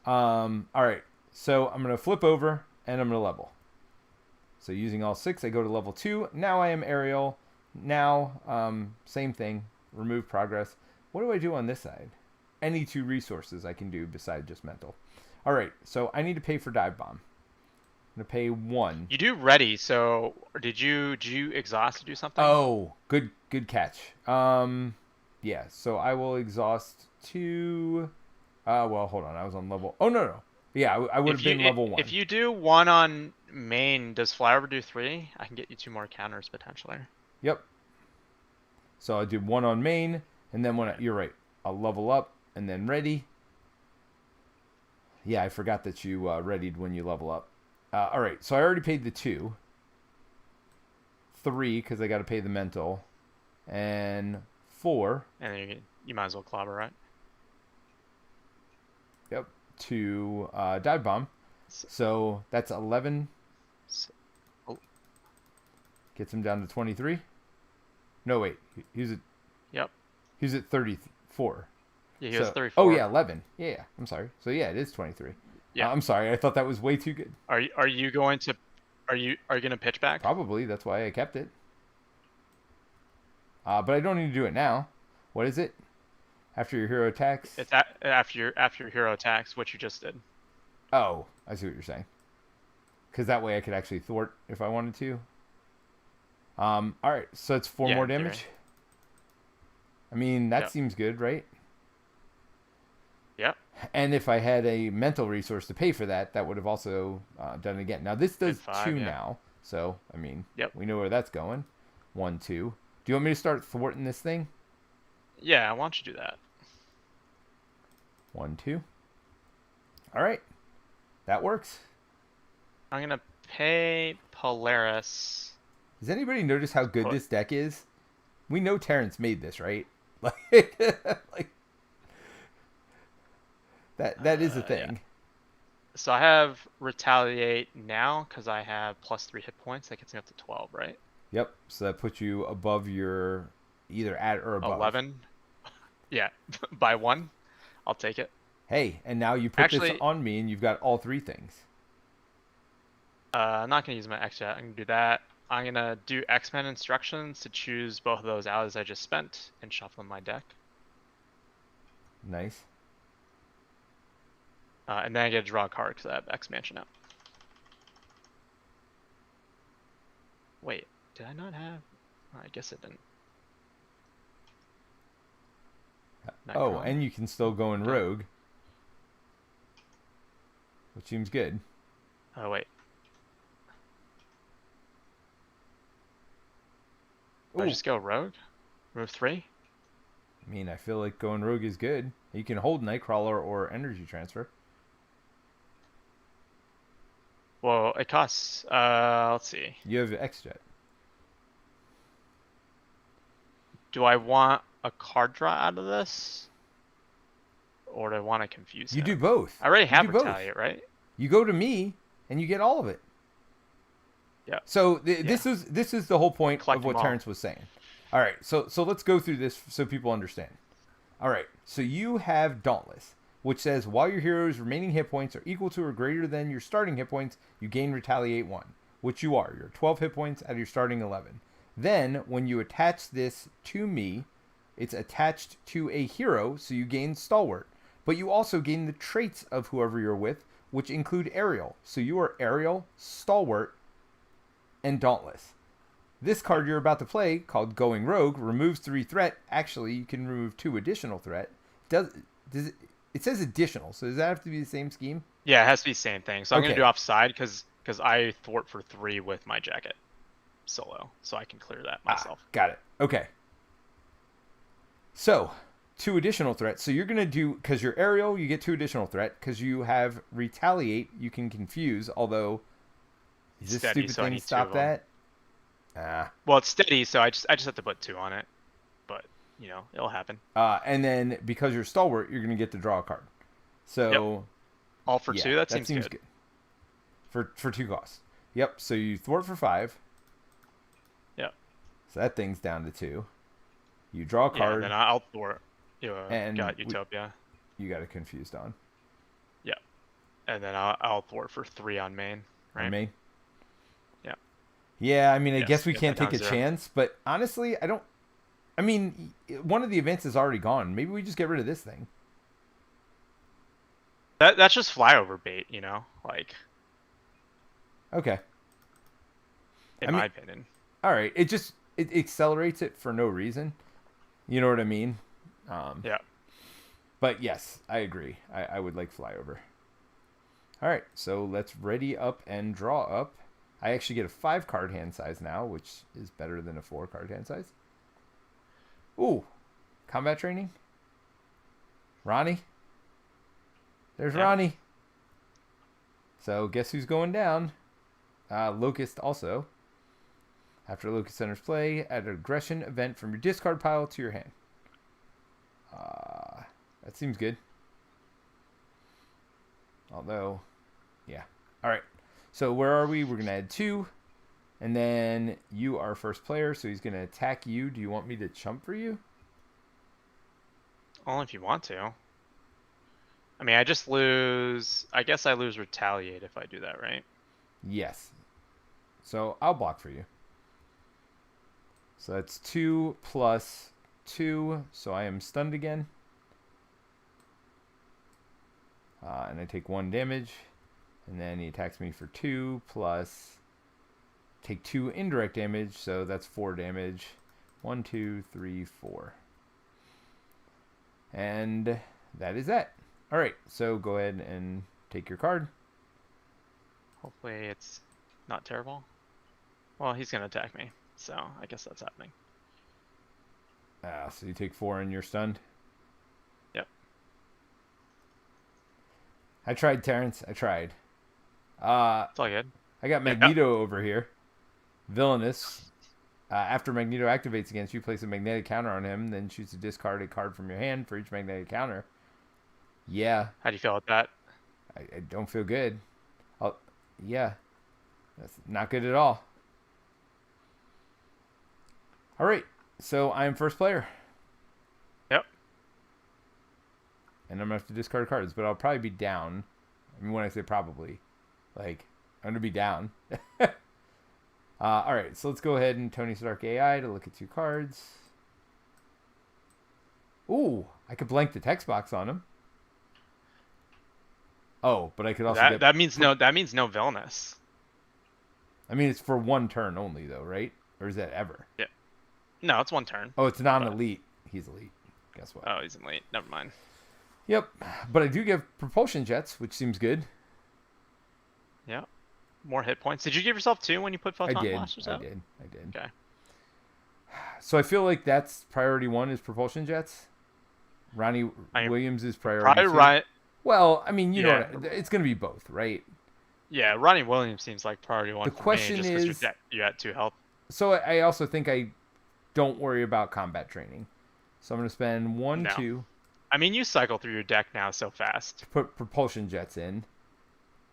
All right. So I'm gonna flip over and I'm gonna level. So using all 6, I go to level 2. Now I am aerial. Now, same thing. Remove progress. What do I do on this side? Any 2 resources I can do beside just mental. All right. So I need to pay for dive bomb. I'm gonna pay 1. You do ready. So did you exhaust to do something? Oh, good catch. Yeah. So I will exhaust 2. Well, hold on. I was on level. Oh no. Yeah, I would have been level 1. If you do 1 on main, does flyover do 3? I can get you 2 more counters potentially. Yep. So I did 1 on main, and then you're right. I'll level up and then ready. Yeah, I forgot that you readied when you level up. All right. So I already paid the 2. 3 because I got to pay the mental, and 4. And then you might as well clobber, right? Yep. To dive bomb. So, So that's 11. oh, Gets him down to 23. No, wait. He's at yep. 34. Yeah, he was So, oh 34. yeah, 11. Yeah. I'm sorry. So yeah, it is 23. Yeah. I'm sorry. I thought that was way too good. Are you going to are you gonna pitch back? Probably that's why I kept it. But I don't need to do it now. What is it? After your hero attacks? It's after your hero attacks, which you just did. Oh, I see what you're saying. Because that way I could actually thwart if I wanted to. All right, so it's 4 Yeah, more in theory. damage. I mean, that Yep. seems good, right? Yep. And if I had a mental resource to pay for that, that would have also done it again. Now this does Did 5, 2 yeah. now, so I mean, Yep. we know where that's going. 1, 2. Do you want me to start thwarting this thing? Yeah, why don't you do that? 1, 2. All right, that works. I'm gonna pay Polaris. Does anybody notice how good What? this deck is? We know Terence made this, right? Like that is a thing. Yeah. So I have retaliate now because I have +3 hit points. That gets me up to 12, right? Yep. So that puts you above your either at or above. 11. Yeah, by 1. I'll take it. Hey, and now you put this Actually, on me, and you've got all 3 things. I'm not gonna use my X yet. I'm gonna do that. I'm gonna do X-Men instructions to choose both of those allies I just spent and shuffle in my deck. Nice. And then I get to draw a card because I have X Mansion out. Wait, did I not have? Oh, I guess it didn't. Oh, Nightcrawler. and you can still go in rogue, which seems good. Oh wait. Do I Ooh. just go rogue? Remove 3? I mean, I feel like going rogue is good. You can hold Nightcrawler or energy transfer. Well, it costs. Let's see. You have X-Jet. Do I want a card draw out of this, or do I want to confuse You him? do both. I already You have do both. retaliate, right? You go to me, and you get all of it. Yeah. So this is the whole point Collect of what them all. Terence was saying. All right, so let's go through this so people understand. All right, so you have Dauntless, which says while your hero's remaining hit points are equal to or greater than your starting hit points, you gain Retaliate 1, which you are. You're 12 hit points out of your starting 11. Then when you attach this to me, it's attached to a hero, so you gain Stalwart. But you also gain the traits of whoever you're with, which include Aerial. So you are Aerial, Stalwart, and Dauntless. This card you're about to play, called Going Rogue, removes 3 threat. Actually, you can remove 2 additional threat. It says additional, so does that have to be the same scheme? Yeah, it has to be the same thing. So I'm Okay. gonna do offside because I thwart for 3 with my jacket solo, so I can clear that myself. Got it. Okay. So, 2 additional threats. So you're going to do, because you're Aerial, you get 2 additional threat. Because you have Retaliate, you can confuse, although, does this Steady, stupid so I thing need 2 stop of them. that? Well, it's steady, so I just have to put 2 on it. But you know, it'll happen. And then, because you're Stalwart, you're going to get to draw a card. So, All for yeah, 2. That seems good. For 2 costs. Yep, so you thwart for 5. Yep. So that thing's down to 2. You draw a Yeah, card. and then I'll thwart. And Got Utopia. You got it confused on. Yeah. And then I'll thwart for 3 on main. Right. On me? Yeah. Yeah, I mean, I Yes, guess we get can't that take a down 0. chance, but honestly, I don't. I mean, one of the events is already gone. Maybe we just get rid of this thing. That's just flyover bait, you know, like Okay. in my opinion. All right. It accelerates it for no reason. You know what I mean? Yeah. But yes, I agree. I would like flyover. All right. So let's ready up and draw up. I actually get a 5 card hand size now, which is better than a 4 card hand size. Ooh, combat training. Ronnie. There's Ronnie. So guess who's going down? Locust also. After Locust enters play, add an aggression event from your discard pile to your hand. That seems good. Although, yeah. All right. So where are we? We're going to add 2. And then you are first player, so he's going to attack you. Do you want me to chump for you? Only if you want to. I mean, I just lose. I guess I lose retaliate if I do that, right? Yes. So I'll block for you. So that's 2 plus 2. So I am stunned again. And I take 1 damage. And then he attacks me for 2 plus... Take 2 indirect damage, so that's 4 damage. 1, 2, 3, 4. And that is that. All right, so go ahead and take your card. Hopefully it's not terrible. Well, he's going to attack me, so I guess that's happening. So you take 4 and you're stunned? Yep. I tried, Terence. I tried. It's all good. I got Magneto over here. Villainous. After Magneto activates against you, place a magnetic counter on him, then choose to discard a card from your hand for each magnetic counter. Yeah. How do you feel with that? I don't feel good. Yeah. That's not good at all. All right. So I am first player. Yep. And I'm going to have to discard cards, but I'll probably be down. I mean, when I say probably, like, I'm going to be down. All right, so let's go ahead and Tony Stark AI to look at 2 cards. Ooh, I could blank the text box on him. Oh, but I could also get... That means no villainous. I mean, it's for 1 turn only, though, right? Or is that ever? Yeah. No, it's 1 turn. Oh, it's non-elite. He's elite. Guess what? Oh, he's elite. Never mind. Yep, but I do give propulsion jets, which seems good. Yeah. More hit points. Did you give yourself 2 when you put photon I blasters out? did. Okay. So I feel like that's priority 1 is propulsion jets. Ronnie Williams is priority 2. Probably right. Well, I mean, you know, it's going to be both, right? Yeah, Ronnie Williams seems like priority 1 The for question me, just because you had 2 health. So I also think I don't worry about combat training. So I'm going to spend 1, 2. I mean, you cycle through your deck now so fast. To put propulsion jets in.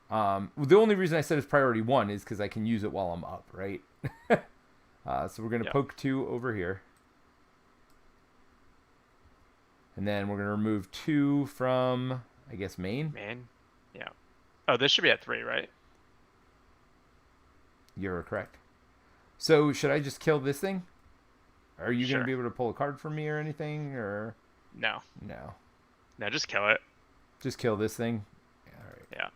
The only reason I said it's priority 1 is because I can use it while I'm up, right? So we're going to poke 2 over here. And then we're going to remove 2 from, I guess, main. Main? Yeah. Oh, this should be at 3, right? You're correct. So should I just kill this thing? Are you going to be able to pull a card for me or anything? Or No. No. No, just kill it. Just kill this thing? All right. Yeah.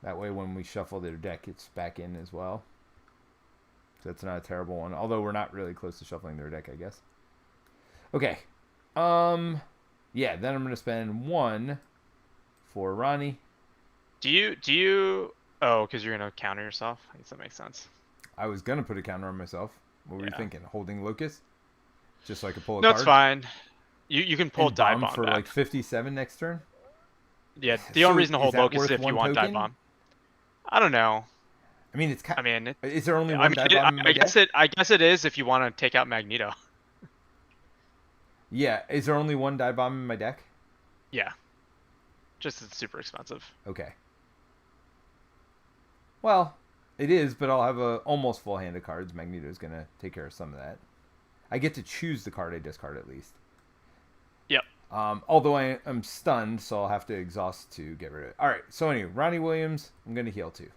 That way when we shuffle their deck, it's back in as well. So that's not a terrible one. Although we're not really close to shuffling their deck, I guess. Okay. Yeah, then I'm going to spend 1 for Ronnie. Do you... Oh, because you're going to counter yourself? I guess that makes sense. I was going to put a counter on myself. What were you thinking? Holding Locust? Just so I could pull a no, card? No, it's fine. You can pull Die Bomb for back. like 57 next turn? Yeah, the only reason to hold Locust is if you want Die Bomb. I don't know. I mean, it's kind of... I mean... Is there only one Die Bomb in my deck? I guess it is if you want to take out Magneto. Yeah, is there only 1 Die Bomb in my deck? Yeah. Just it's super expensive. Okay. Well, it is, but I'll have a almost full hand of cards. Magneto's going to take care of some of that. I get to choose the card I discard at least. Yep. Although I am stunned, so I'll have to exhaust to get rid of it. All right, so anyway, Ronnie Williams, I'm going to heal too.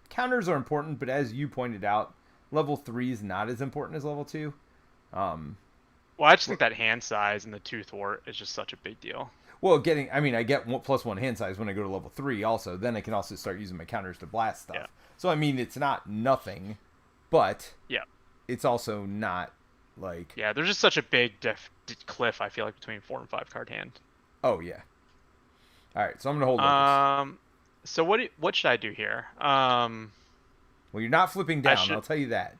Counters are important, but as you pointed out, level 3 is not as important as level 2. Well, I just think that hand size and the 2 thwart is just such a big deal. Well, I get +1 hand size when I go to level 3 also. Then I can also start using my counters to blast stuff. Yeah. So, I mean, it's not nothing, but it's also not like... Yeah, there's just such a big cliff, I feel like, between 4 and 5 card hand. Oh, yeah. All right, so I'm going to hold Lucas. So what should I do here? Well, you're not flipping down, I'll tell you that.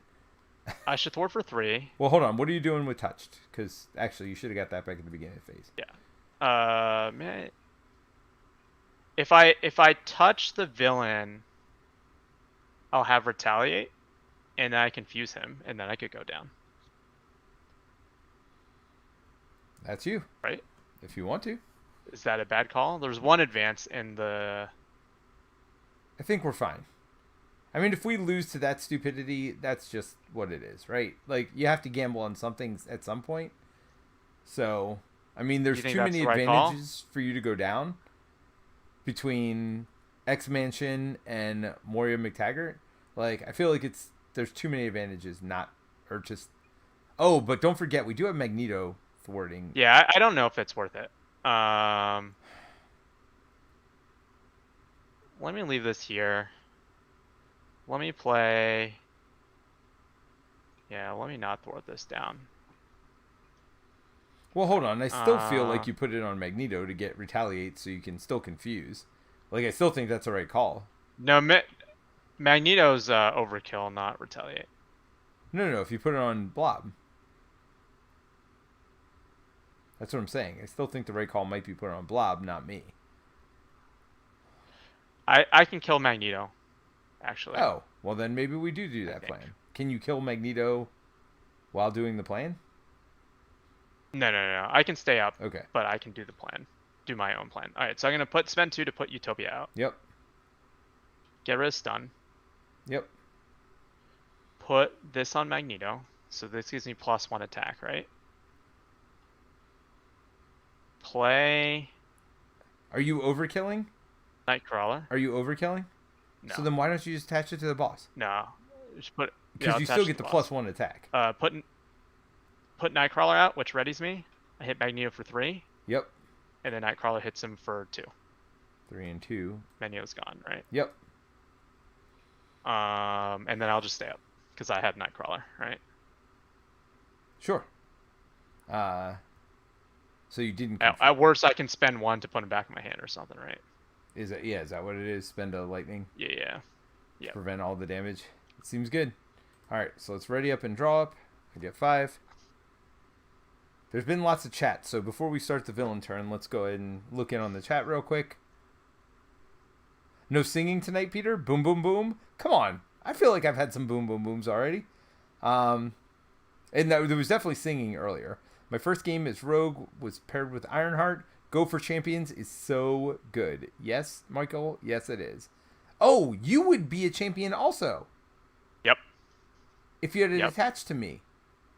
I should thwart for 3. Well, hold on. What are you doing with touched? Because, actually, you should have got that back at the beginning of the phase. Yeah. Man, if I touch the villain, I'll have retaliate, and then I confuse him, and then I could go down. That's you. Right? if you want to. Is that a bad call? There's one advance in the. I think we're fine. I mean, if we lose to that stupidity, that's just what it is, right? Like, you have to gamble on something at some point. So, I mean, You there's think too that's many the right call? advantages for you to go down between X Mansion and Moria McTaggart. Like, I feel like there's too many advantages not, or just. Oh, but don't forget, we do have Magneto thwarting. Yeah, I don't know if it's worth it. Let me leave this here. Let me play. Yeah, let me not thwart this down. Well, hold on. I still feel like Uh, you put it on Magneto to get retaliate, so you can still confuse. Like, I still think that's the right call. no, Magneto's overkill, not retaliate. No. If you put it on Blob, that's what I'm saying. I still think the right call might be put on Blob, not me. I can kill Magneto, actually. Oh, well then maybe we do I that think. plan. Can you kill Magneto while doing the plan? No. I can stay up, Okay. but I can do the plan. Do my own plan. All right, so I'm gonna spend 2 to put Utopia out. Yep. Get rid of stun. Yep. Put this on Magneto, so this gives me +1 attack, right? Play Are you overkilling? Nightcrawler. Are you overkilling? No, So then why don't you just attach it to the boss? no. Just put. Because I'll you attach still to get the the boss. +1 attack. Put Nightcrawler out, which readies me. I hit Magneto for 3, Yep. and then Nightcrawler hits him for 2. 3 and 2. Magneto's gone, right? Yep. And then I'll just stay up because I have Nightcrawler, right? Sure. So you didn't. At worst, I can spend 1 to put him back in my hand or something, right? Is that what it is? Spend a lightning Yeah. to prevent all the damage. It seems good. All right, so let's ready up and draw up. I get 5. There's been lots of chat, so before we start the villain turn, let's go ahead and look in on the chat real quick. No singing tonight, Peter? Boom, boom, boom. Come on. I feel like I've had some boom, boom, booms already. And there was definitely singing earlier. My first game as Rogue was paired with Ironheart. Go for Champions is so good. Yes, Michael? Yes, it is. Oh, you would be a champion also. Yep. If you had it Yep. attached to me.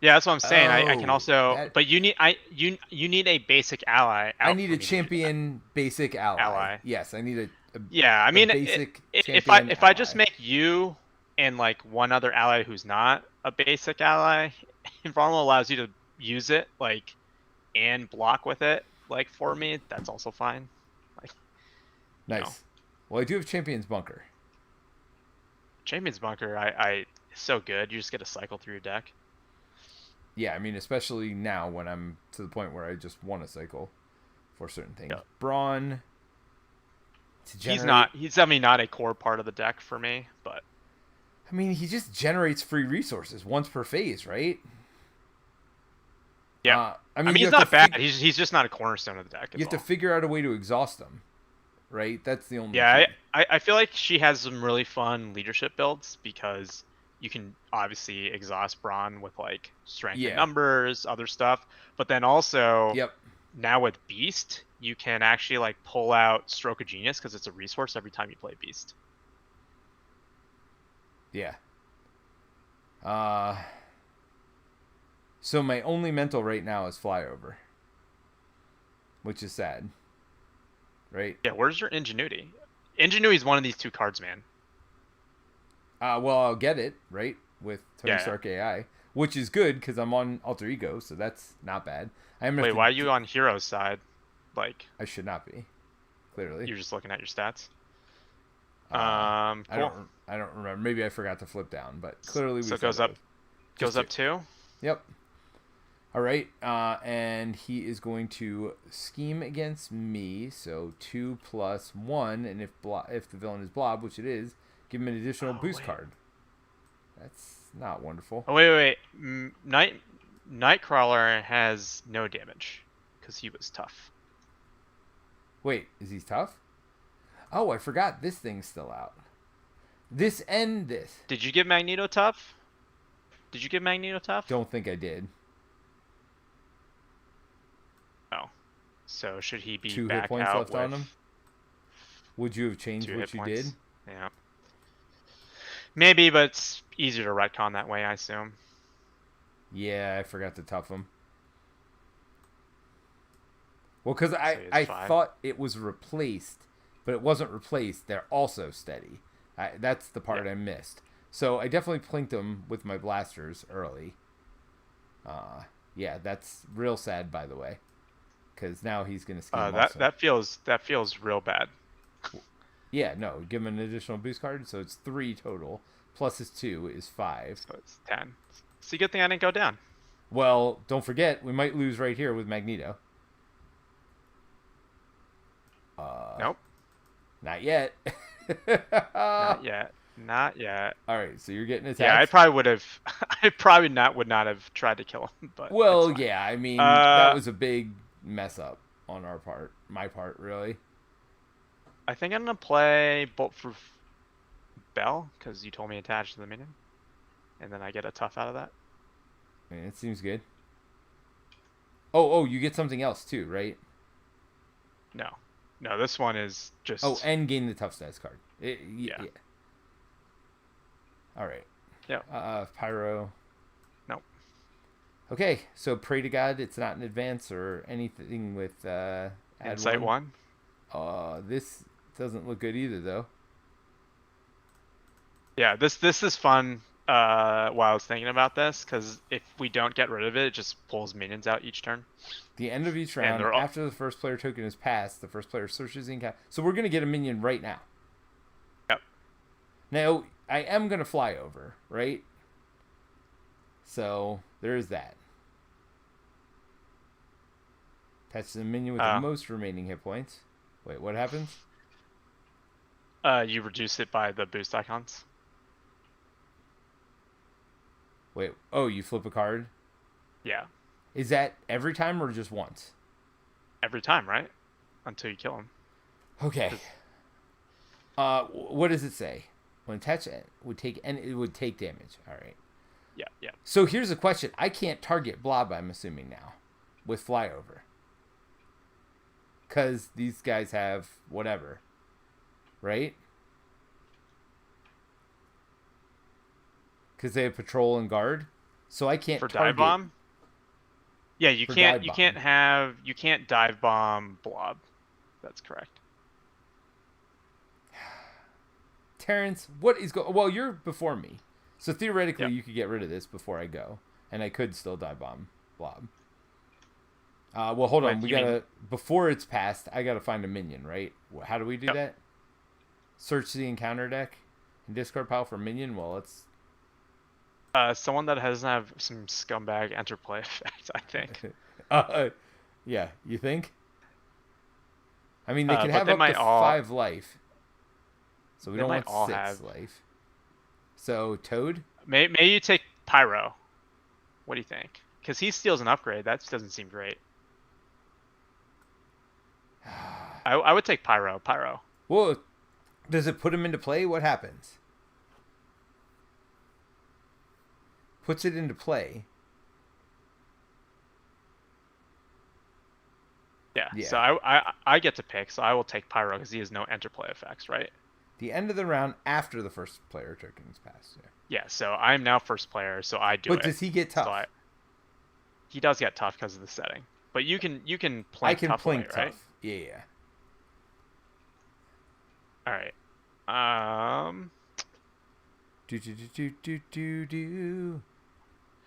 Yeah, that's what I'm saying. I can Oh, also, but you need you need a basic ally. I out need for a me to do champion basic ally. Ally. Yes, I need a Yeah, I mean, basic if champion I just ally. make you and like one other ally who's not a basic ally, Invulnerable allows you to use it like and block with it like for me. That's also fine. Like, you know, Nice. Well, I do have Champion's Bunker. Champion's Bunker, I so good. You just get to cycle through your deck. Yeah, I mean, especially now when I'm to the point where I just want to cycle for certain things. Yeah. Brawn. He's definitely not a core part of the deck for me, but I mean, he just generates free resources once per phase, right? yeah. I I mean, you he's have not to bad. He's just not a cornerstone of the deck. You have to figure out a way to exhaust them, right? That's the only. Yeah, key. I feel like she has some really fun leadership builds because you can obviously exhaust Brawn with like strength Yeah. and numbers, other stuff, but then also Yep. now with Beast, you can actually like pull out Stroke of Genius because it's a resource every time you play Beast. Yeah. So my only mental right now is Flyover, which is sad, right? Yeah, where's your Ingenuity? Ingenuity is one of these 2 cards, man. Well, I'll get it, right, with Tony Yeah. Stark AI, which is good because I'm on Alter Ego, so that's not bad. Wait, why are you on Hero's side? Like, I should not be, clearly. you're just looking at your stats. Cool. I don't remember. Maybe I forgot to flip down, but clearly we So it said goes up. Just Goes up 2. Yep. All right, and he is going to scheme against me, so 2 + 1, and if the villain is Blob, which it is, give him an additional boost card. That's not wonderful. Oh wait. Nightcrawler has no damage because he was tough. Wait, is he tough? Oh, I forgot this thing's still out. This and this. Did you give Magneto tough? Did you give Magneto tough? Don't think I did. Oh. So should he be 2 hit back points out left with on him. Would you have changed 2 what hit you points? did? Yeah. Maybe, but it's easier to retcon that way, I assume. Yeah, I forgot to tough him. Well, because So he has I 5. thought it was replaced, but it wasn't replaced. They're also steady. That's the part Yeah. I missed. So I definitely plinked him with my blasters early. Yeah, that's real sad, by the way, because now he's gonna scheme That also. that feels real bad. Yeah, no, give him an additional boost card, so it's 3 total. Plus his 2 is 5. So it's 10. It's a good thing I didn't go down. Well, don't forget, we might lose right here with Magneto. Nope. Not yet. Not yet. Not yet. All right, so you're getting attacked. Yeah, I probably would have. I probably would not have tried to kill him, but Well, it's fine. yeah, I mean that was a big mess up on our part, my part, really. I think I'm gonna play Bulletproof Bell because you told me attached to the minion, and then I get a tough out of that. I mean, it seems good. Oh, you get something else too, right? No, this one is just. Oh, and gain the tough stats card. Yeah. All right. Yeah. Pyro. Nope. Okay, so pray to God it's not an advance or anything with add Insight 1. This doesn't look good either, though. Yeah, this is fun. While I was thinking about this, because if we don't get rid of it, it just pulls minions out each turn. The end of each round, after the first player token is passed, the first player searches the encounter. So we're going to get a minion right now. Yep. Now, I am going to fly over, right? So, there is that. Attach the minion with the most remaining hit points. Wait, what happens? You reduce it by the boost icons. Wait, oh, you flip a card? Yeah. Is that every time or just once? Every time, right? Until you kill him. Okay. What does it say? When attached, it would take damage. All right. Yeah. So here's a question: I can't target Blob, I'm assuming now, with flyover, because these guys have whatever, right? Because they have patrol and guard, so I can't for target. Dive Bomb. Yeah, you can't. You can't dive bomb Blob. That's correct. Terence, what is going? Well, you're before me, so theoretically you could get rid of this before I go, and I could still dive bomb Blob. Well, hold on. We gotta before it's passed. I gotta find a minion, right? How do we do that? Search the encounter deck and discard pile for minion. Well, let's. Someone that doesn't have some scumbag interplay effect, I think. Yeah, you think? I mean, they could have up to 5 life. So we don't want 6 life. So, Toad? Maybe you take Pyro. What do you think? Because he steals an upgrade. That doesn't seem great. I would take Pyro. Well, does it put him into play? What happens? Puts it into play. Yeah. So I get to pick, so I will take Pyro because he has no interplay effects, right? The end of the round after the first player token is passed. Yeah, so I'm now first player, so I do it. But does he get tough? So he does get tough because of the setting. But you can plink I can tough plink away, tough. Right? Yeah. All right.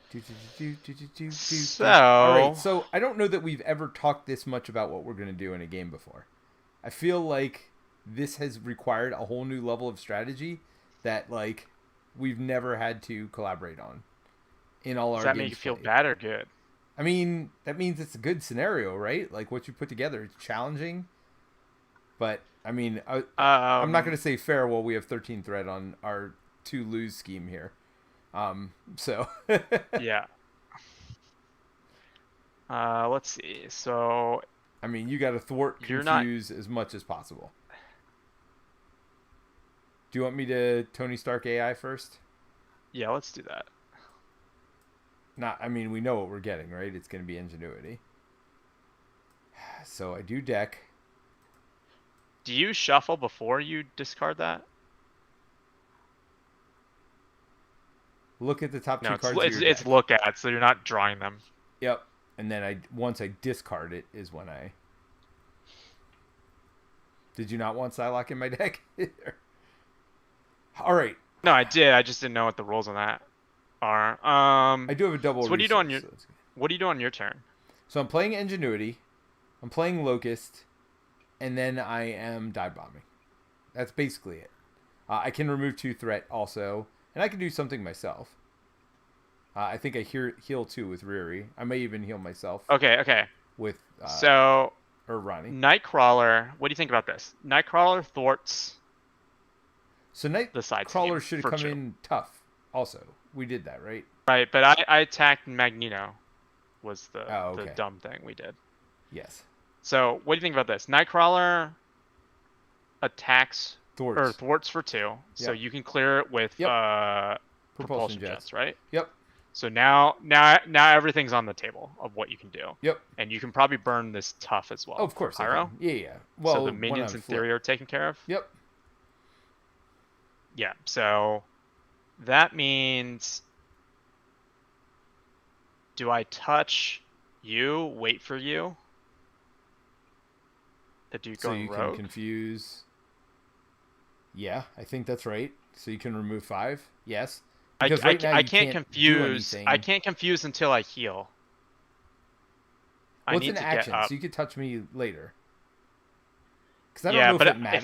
So, all right, so I don't know that we've ever talked this much about what we're going to do in a game before. I feel like this has required a whole new level of strategy that like we've never had to collaborate on in all our games. Does that make you feel bad or good? I mean, that means it's a good scenario, right? Like what you put together, it's challenging. But I mean, I'm not going to say fair while we have 13 threat on our 2 lose scheme here. So yeah. Let's see. So I mean, you got to thwart, confuse as much as possible. Do you want me to Tony Stark AI first? Yeah, let's do that. I mean, we know what we're getting, right? It's going to be ingenuity. So I do deck. Do you shuffle before you discard that? Look at the top No, two it's cards of it's your it's deck. look at, so you're not drawing them. Yep. And then once I discard it is when I. Did you not want Psylocke in my deck? All right. No, I did. I just didn't know what the rules on that are. I do have a double So what do you do on research. your what do you do on your turn? So I'm playing Ingenuity, I'm playing Locust, and then I am dive bombing. That's basically it. I can remove 2 threat also, and I can do something myself. I think I heal 2 with Riri. I may even heal myself Okay. with So or Ronnie. Nightcrawler, what do you think about this? Nightcrawler thwarts So the side Nightcrawler scheme should for have come 2. in tough. Also, we did that, right? Right, but I attacked Magneto was the Okay. dumb thing we did. Yes. So what do you think about this? Nightcrawler attacks Thwarts. or thwarts for 2, so Yep. you can clear it with propulsion jets, right? Yep. So now everything's on the table of what you can do. Yep. And you can probably burn this tough as well. Oh, of course. Pyro? Yeah. Well, so the minions in theory are taken care of? Yep. Yeah, so that means, do I touch you, wait for you? That you So going you rogue? can confuse. Yeah, I think that's right. So you can remove 5. Yes. Because right now I you can't do confuse. anything. I can't confuse until I heal. I Well, it's need an to action, get up. so you could touch me later. Because I don't Yeah, know but if it matters.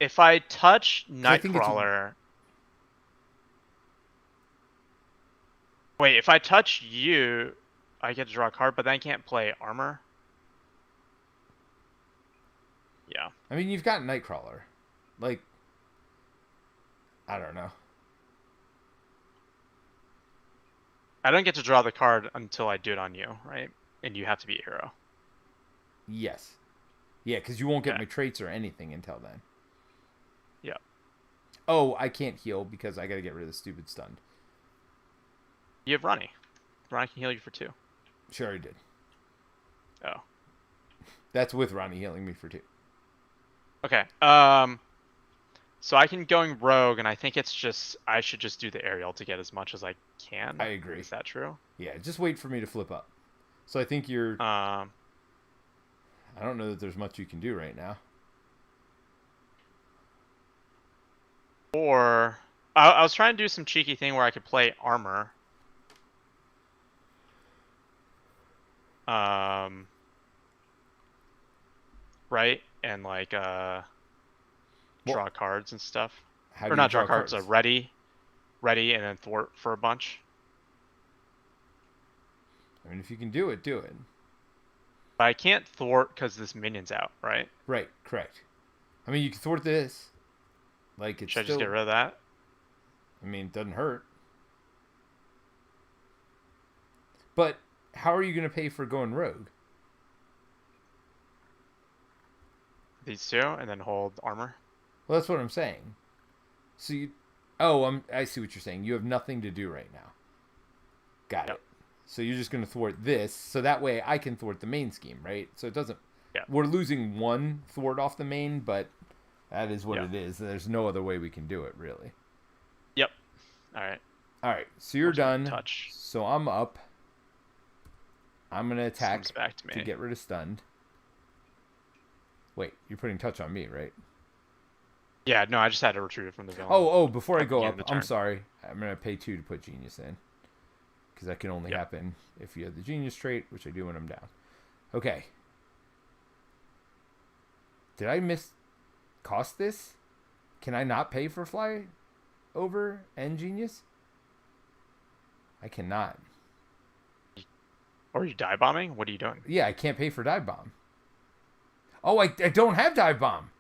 if I touch I think it's- Nightcrawler. Wait, if I touch you, I get to draw a card, but then I can't play armor. Yeah. I mean, you've got Nightcrawler. Like, I don't know. I don't get to draw the card until I do it on you, right? And you have to be a hero. Yes. Yeah, because you won't get Okay. my traits or anything until then. Yeah. Oh, I can't heal because I got to get rid of the stupid stunned. You have Ronnie. Ronnie can heal you for 2. Sure, I did. Oh. That's with Ronnie healing me for 2. Okay. So I can going rogue, and I think I should just do the aerial to get as much as I can. I agree. Is that true? Yeah, just wait for me to flip up. So I think you're. I don't know that there's much you can do right now. Or I was trying to do some cheeky thing where I could play armor. Right, and like draw cards and stuff. How Or do you not draw cards. cards? Ready, and then thwart for a bunch. I mean, if you can do it, do it. But I can't thwart because this minion's out, right? Right, correct. I mean, you can thwart this. Like, it's Should I still... just get rid of that? I mean, it doesn't hurt. But how are you going to pay for going rogue? These 2, and then hold armor. Well, that's what I'm saying. So you... Oh, I see what you're saying. You have nothing to do right now. Got it. So you're just going to thwart this, so that way I can thwart the main scheme, right? So it doesn't... Yeah. We're losing 1 thwart off the main, but that is what Yeah. it is. There's no other way we can do it, really. Yep. All right. So you're done. Touch. So I'm up. I'm going to attack Comes back to me. to get rid of stunned. Wait, you're putting touch on me, right? Yeah, no, I just had to retrieve it from the villain. Oh, before I go Yeah, up, the I'm turn. sorry. I'm going to pay 2 to put Genius in. Because that can only happen if you have the Genius trait, which I do when I'm down. Okay. Did I cost this? Can I not pay for Fly Over and Genius? I cannot. Or are you dive bombing? What are you doing? Yeah, I can't pay for Dive Bomb. Oh, I don't have Dive Bomb.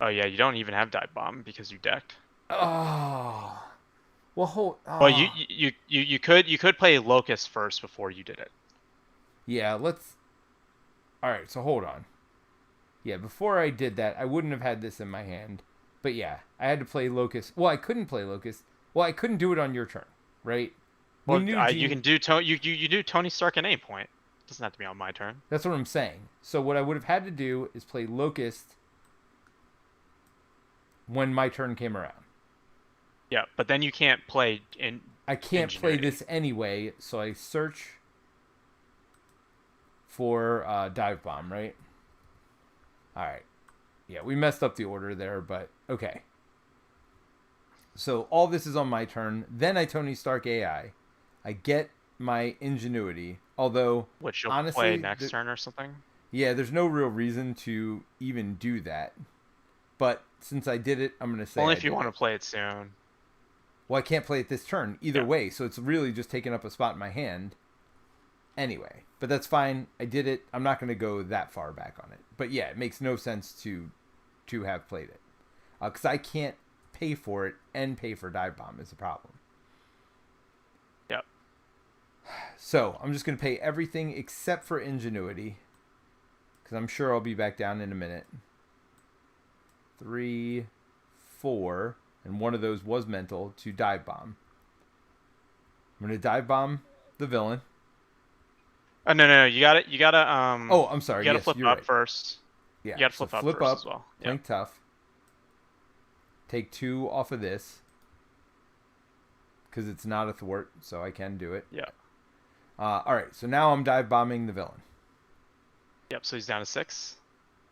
Oh yeah, you don't even have dive bomb because you decked. Oh. Well, hold. Oh. Well, you could play Locust first before you did it. Yeah, let's. All right, so hold on. Yeah, before I did that, I wouldn't have had this in my hand. But yeah, I had to play Locust. Well, I couldn't play Locust. Well, I couldn't do it on your turn, right? Well, you can do you do Tony Stark at any point. Doesn't have to be on my turn. That's what I'm saying. So what I would have had to do is play Locust when my turn came around. Yeah, but then you can't play in. I can't play Ingenuity. this anyway, so I search for Dive Bomb, right? All right. Yeah, we messed up the order there, but okay. So all this is on my turn. Then I Tony Stark AI. I get my Ingenuity, although Which you'll play honestly, next turn or something. yeah, there's no real reason to even do that. But since I did it, I'm going to say Only I if you did want it. to play it soon. Well, I can't play it this turn either Yeah. way, so it's really just taking up a spot in my hand anyway. But that's fine. I did it. I'm not going to go that far back on it. But yeah, it makes no sense to have played it. Because I can't pay for it and pay for Dive Bomb is the problem. Yep. So I'm just going to pay everything except for Ingenuity. Because I'm sure I'll be back down in a minute. 3, 4, and one of those was mental to Dive Bomb. I'm going to Dive Bomb the villain. Oh no, you got it. You gotta Oh, I'm sorry. You gotta Yes, flip you're up right. first. Yeah. You gotta So flip up flip first up, as well. Yeah. Plank Tough. Take 2 off of this. Because it's not a thwart, so I can do it. Yeah. Alright, so now I'm Dive Bombing the villain. Yep. So he's down to 6.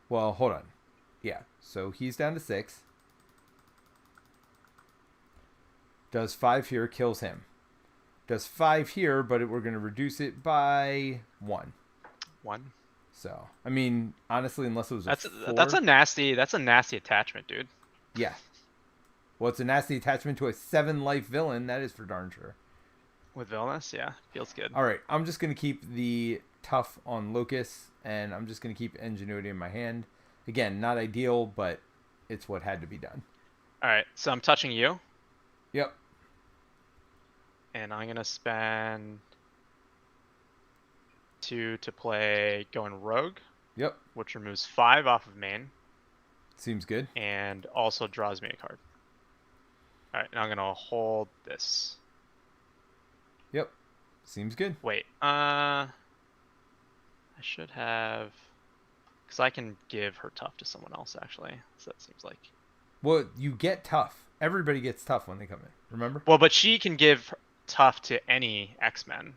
Well, hold on. Yeah, so he's down to 6. Does 5 here, kills him. Does 5 here, but we're going to reduce it by 1. 1. So, I mean, honestly, unless it was a 4. That's a nasty attachment, dude. Yeah. Well, it's a nasty attachment to a 7 life villain. That is for darn sure. With villainous, yeah, feels good. All right, I'm just going to keep the tough on Locust, and I'm just going to keep Ingenuity in my hand. Again, not ideal, but it's what had to be done. All right, so I'm touching you. Yep. And I'm gonna spend 2 to play going rogue. Yep. Which removes 5 off of main. Seems good. And also draws me a card. All right, now I'm gonna hold this. Yep. Seems good. Wait, I should have, because I can give her tough to someone else actually. So that seems like. Well, you get tough. Everybody gets tough when they come in. Remember? Well, but she can give tough to any X-Men.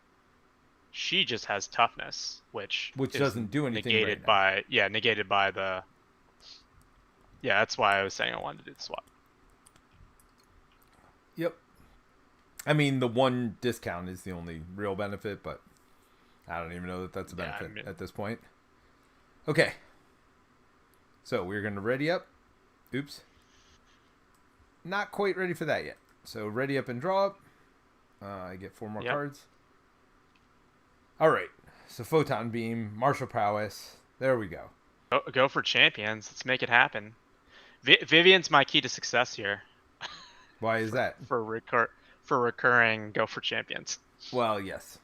She just has toughness, which doesn't do anything negated right now. negated by the. Yeah, that's why I was saying I wanted to do the swap. Yep. I mean, the 1 discount is the only real benefit, but I don't even know that that's a benefit at this point. Okay. So we're going to ready up. Oops. Not quite ready for that yet. So ready up and draw up. I get 4 more cards. All right. So Photon Beam, Martial Prowess. There we go. Go for champions. Let's make it happen. Vivian's my key to success here. Why is that? For recurring, go for champions. Well, yes.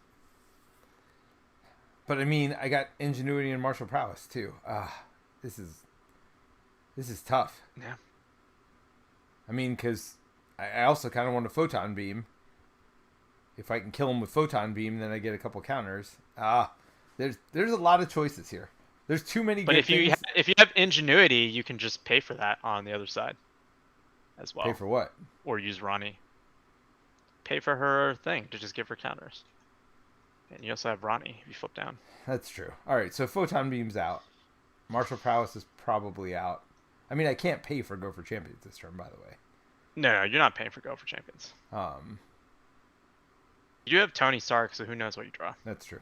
But I mean, I got Ingenuity and Martial Prowess too. This is tough. Yeah. I mean, because I also kind of want a Photon Beam. If I can kill him with Photon Beam, then I get a couple counters. There's a lot of choices here. There's too many. But if you have Ingenuity, you can just pay for that on the other side, as well. Pay for what? Or use Ronnie. Pay for her thing to just give her counters. And you also have Ronnie if you flip down. That's true. All right, so Photon Beam's out. Martial Prowess is probably out. I mean, I can't pay for Go for Champions this turn, by the way. No, you're not paying for Go for Champions. You have Tony Stark, so who knows what you draw. That's true.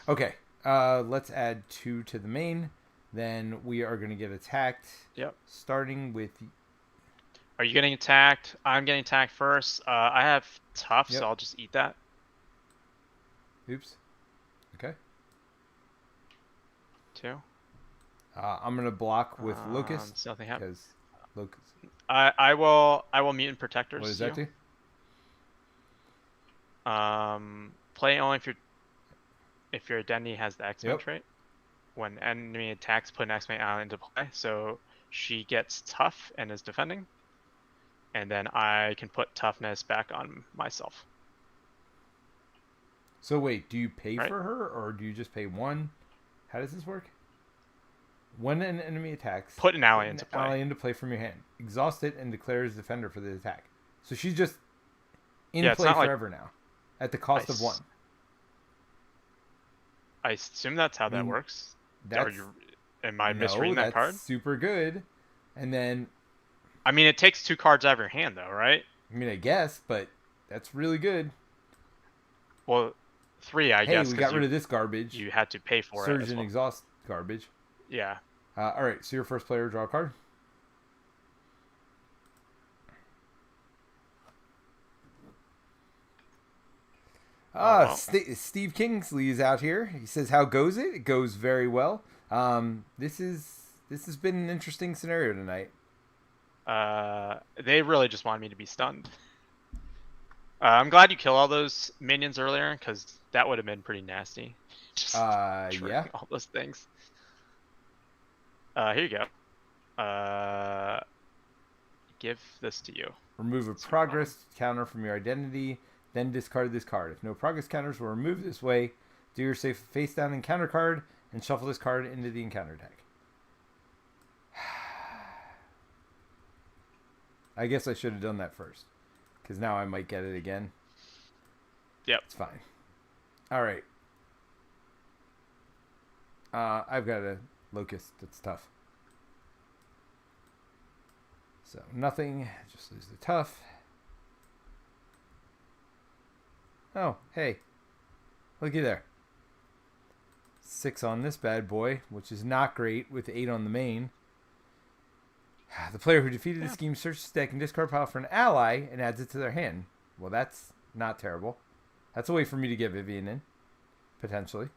Okay, let's add 2 to the main. Then we are going to get attacked. Yep. Starting with... Are you getting attacked? I'm getting attacked first. I have tough, so I'll just eat that. Oops. Okay. 2. I'm going to block with Locust. So nothing happens. Locust. I will mutant protectors. What does that do? Play only if your identity has the X-Men trait. When enemy attacks, put an X-Men into play. So she gets tough and is defending. And then I can put toughness back on myself. So wait, do you pay right? for her, or do you just pay one? How does this work? When an enemy attacks, Put an put ally an into play. ally into play from your hand. Exhaust it and declare as defender for the attack. So she's just in Yeah, it's play not like forever now, at the I, cost of one. s- I assume that's how I that mean, works. Are that's you? Am I no, misreading that that's card? super good. And then, I mean, it takes 2 cards out of your hand, though, right? I mean, I guess, but that's really good. Well, 3, I Hey, guess, we because got rid you of this garbage. you had to pay for it Surge as and well. exhaust garbage. Yeah. All right, so your first player, draw a card. Well, Steve Kingsley is out here. He says, "How goes it? It goes very well. This has been an interesting scenario tonight. they really just wanted me to be stunned. I'm glad you killed all those minions earlier, because that would have been pretty nasty. Just Yeah. triggering all those things. Here you go. Give this to you. Remove a It's no problem. progress counter from your identity, then discard this card. If no progress counters were removed this way, do your safe face down encounter card and shuffle this card into the encounter deck." I guess I should have done that first, because now I might get it again. Yep. It's fine. All right. I've got a locust. That's tough. So nothing. Just lose the tough. Oh, hey. Looky there. 6 on this bad boy, which is not great, with 8 on the main. The player who defeated the scheme searches the deck and discard pile for an ally and adds it to their hand. Well, that's not terrible. That's a way for me to get Vivian in, potentially.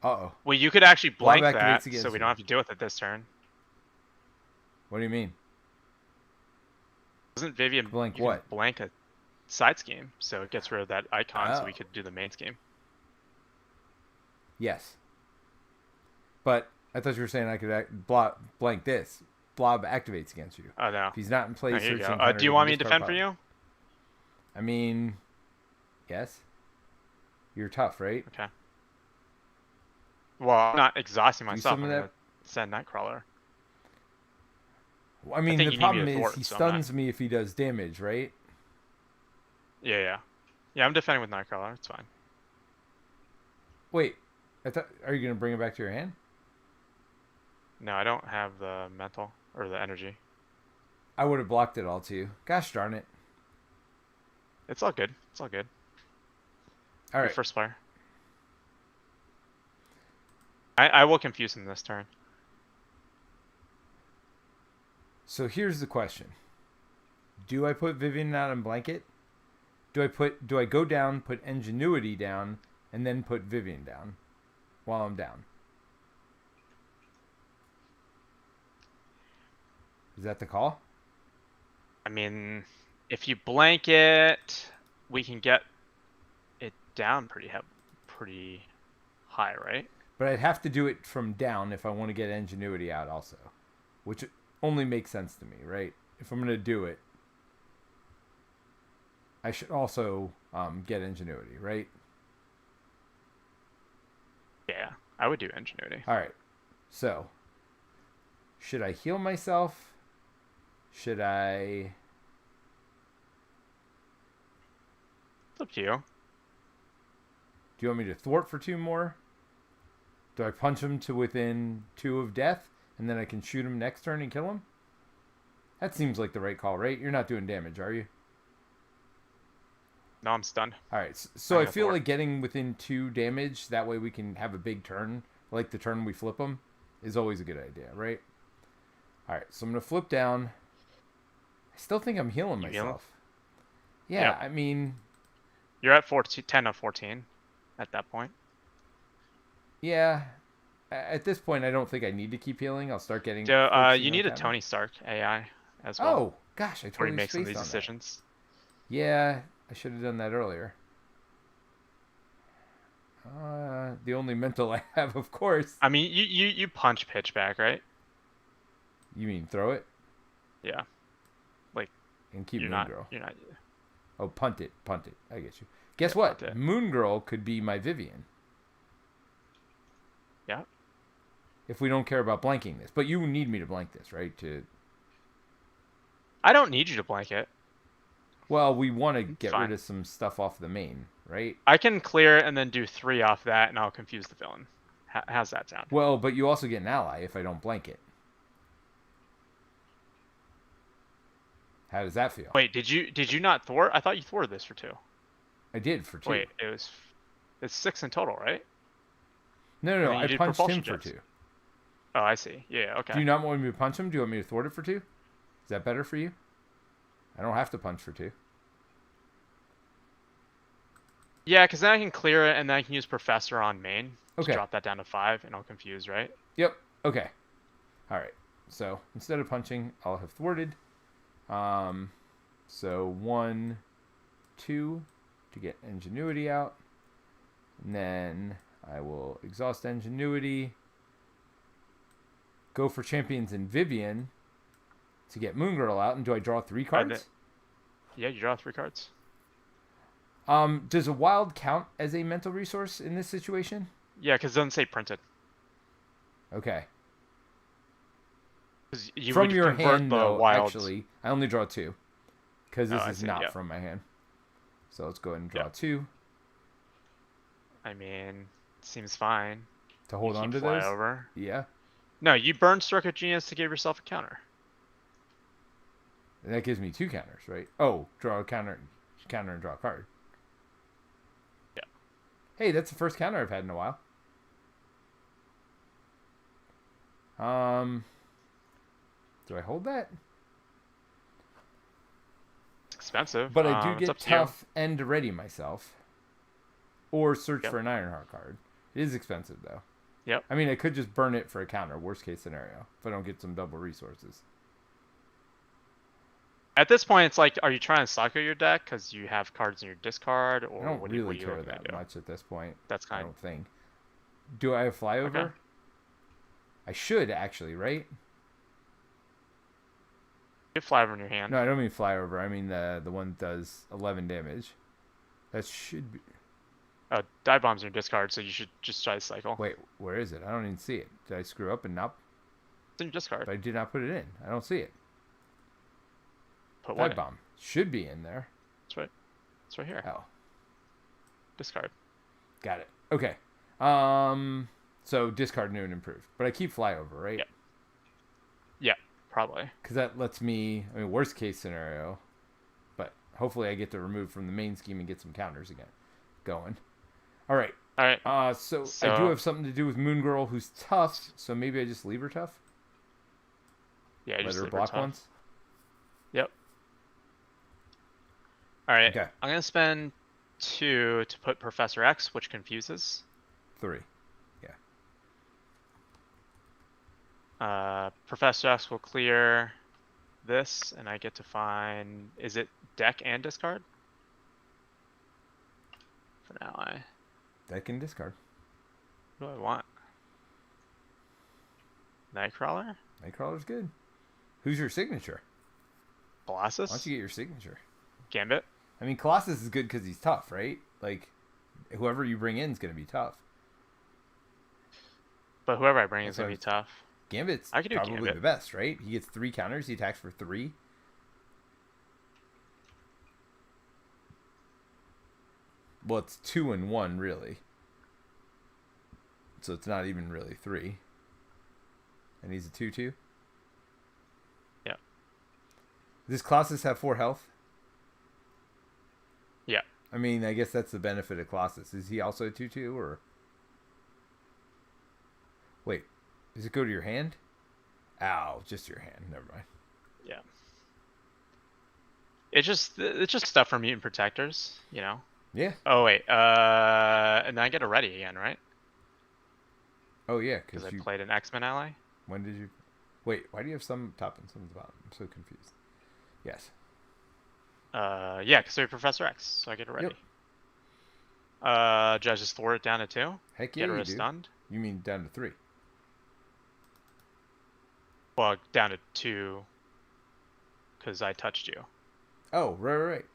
Uh-oh. Well, you could actually Blob blank that, activates against so we you. don't have to deal with it this turn. What do you mean? Doesn't Vivian Blank you what? can blank a side scheme, so it gets rid of that icon, so Oh. we could do the main scheme. Yes. But I thought you were saying I could blank this. Blob activates against you. Oh no. If he's not in play, Oh, here you search go. encounter, Do you want me to defend for pile. you? I mean, yes. You're tough, right? Okay. Well, I'm not exhausting Do myself. some I'm of gonna send Nightcrawler. Well, I mean, think the you need me problem to is thwart, he so I'm not- stuns me if he does damage, right? Yeah. I'm defending with Nightcrawler. It's fine. Wait, are you gonna bring it back to your hand? No, I don't have the mental or the energy. I would have blocked it all too. Gosh darn it! It's all good. It's all good. All Your right, first player. I will confuse him this turn. so here's the question: do I put Vivian out and blanket? Do I go down, put Ingenuity down, and then put Vivian down while I'm down? Is that the call? I mean, if you blank it, we can get it down pretty high, right? But I'd have to do it from down if I want to get Ingenuity out also, which only makes sense to me, right? If I'm going to do it, I should also get Ingenuity, right? Yeah, I would do Ingenuity. All right. So, should I heal myself? Should I... It's up to you. Do you want me to thwart for 2 more? Do I punch him to within 2 of death, and then I can shoot him next turn and kill him? That seems like the right call, right? You're not doing damage, are you? No, I'm stunned. All right. So I gonna feel thwart. like getting within 2 damage, that way we can have a big turn, like the turn we flip them, is always a good idea, right? All right. So I'm going to flip down. I still think I'm healing You healing? myself. Yeah, Yep. I mean... You're at 10 of 14 at that point. Yeah. At this point, I don't think I need to keep healing. I'll start getting... You need a Tony Stark AI as well. Oh, gosh, I before you totally make some of spaced these on that. decisions. Yeah, I should have done that earlier. The only mental I have, of course. I mean, you punch pitch back, right? You mean throw it Yeah. Like and keep you're Moon not. Girl? You're not. Oh, punt it. I get you. Guess Yeah, what? fucked it. Moon Girl could be my Vivian. Yeah. If we don't care about blanking this. But you need me to blank this, right? I don't need you to blanket. Well, we want to It's get rid fine. of some stuff off the main, right? I can clear it and then do 3 off that, and I'll confuse the villain. How's that sound? Well, but you also get an ally if I don't blank it. How does that feel? Wait, did you not thwart? I thought you thwarted this for 2. I did for 2. Wait, it's 6 in total, right? No, And then you I did punched propulsion him for jets. 2. Oh, I see. Yeah, okay. Do you not want me to punch him? Do you want me to thwart it for 2? Is that better for you? I don't have to punch for 2. Yeah, because then I can clear it, and then I can use Professor on main. Just Okay. drop that down to 5, and I'll confuse, right? Yep. Okay. All right. So instead of punching, I'll have thwarted. So 1, 2 to get ingenuity out. And then I will exhaust ingenuity. Go for champions in Vivian to get Moon Girl out. And do I draw 3 cards? Yeah, you draw 3 cards. Does a wild count as a mental resource in this situation? Yeah, because it doesn't say printed. Okay. 'Cause you From would your convert hand, the though, wilds. actually, I only draw 2. Because this Oh, I is see, not yeah. from my hand. So let's go ahead and draw Yeah. 2 I mean, seems fine. to hold You on keep to fly those. over. Yeah. No, you burn Stroke of Genius to give yourself a counter. And that gives me 2 counters, right? Oh, draw a counter and draw a card. Yeah. Hey, that's the first counter I've had in a while. Do I hold that? It's expensive. But I do It's get up to you. tough and to ready myself. Or search Yep. for an Ironheart card. It is expensive, though. Yep. I mean, I could just burn it for a counter, worst case scenario, if I don't get some double resources. At this point, it's like, are you trying to sucker your deck because you have cards in your discard, or I don't what really are you care looking to that do? much at this point. That's I kind don't think. Do I have flyover? Okay. I should, actually, right? You have Flyover in your hand. No, I don't mean flyover. I mean the one that does 11 damage. That should be... Die Bomb's in your discard, so you should just try to cycle. Wait, where is it? I don't even see it. Did I screw up and not... It's in your discard. I did not put it in. I don't see it. Put one Dive in. bomb should be in there. It's right. It's right here. Oh, Discard. got it. Okay. So discard new and improved, but I keep flyover, right? Yep. Yeah, probably. Because that lets me. I mean, worst case scenario, but hopefully I get to remove from the main scheme and get some counters again going. All right. All right. So I do have something to do with Moon Girl, who's tough. So maybe I just leave her tough. Yeah, you Let just her leave her block tough. once. Yep. All right. Okay. I'm gonna spend 2 to put Professor X, which confuses. 3. Professor X will clear this, and I get to find. Is it deck and discard? For now, Deck and discard. what do I want? Nightcrawler? Nightcrawler's good. Who's your signature? Colossus? Why don't you get your signature? Gambit? I mean, Colossus is good because he's tough, right? Like, whoever you bring in is going to be tough. But whoever I bring is That's gonna be tough. Gambit's I could do probably Gambit. the best, right? He gets 3 counters. He attacks for 3. Well, it's 2 and 1, really. So it's not even really 3. And he's a 2/2. Yeah. Does Colossus have 4 health? Yeah. I mean, I guess that's the benefit of Colossus. Is he also a 2/2 or? Wait, does it go to your hand? Ow, just your hand. Never mind. Yeah. It's just stuff for mutant protectors, you know. Yeah. Oh wait, and then I get a ready again, right? Oh yeah, Because because I you. played an X-Men ally. When did you? Wait, why do you have some top and some at the bottom? I'm so confused. Yes. Yeah, because they're Professor X, so I get a ready. Yep. Do I just thwart it down to 2? Heck yeah, Get her you a do. stunned? You mean down to 3? Well, down to 2, because I touched you. Oh, right.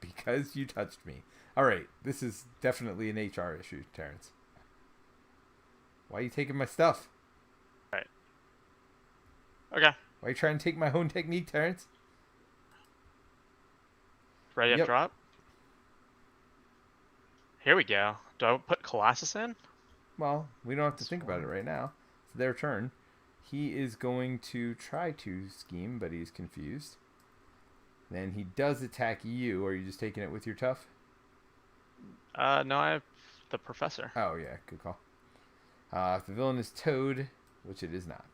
Because you touched me. All right, this is definitely an HR issue, Terrence. Why are you taking my stuff? All right. Okay. Why are you trying to take my own technique, Terrence? Ready up Yep. drop. Here we go. Do I put Colossus in? Well, we don't have to think about it right now. It's their turn. He is going to try to scheme, but he's confused. Then he does attack you. Are you just taking it with your tough? No, I have the professor. Oh, yeah. Good call. If the villain is Toad, which it is not.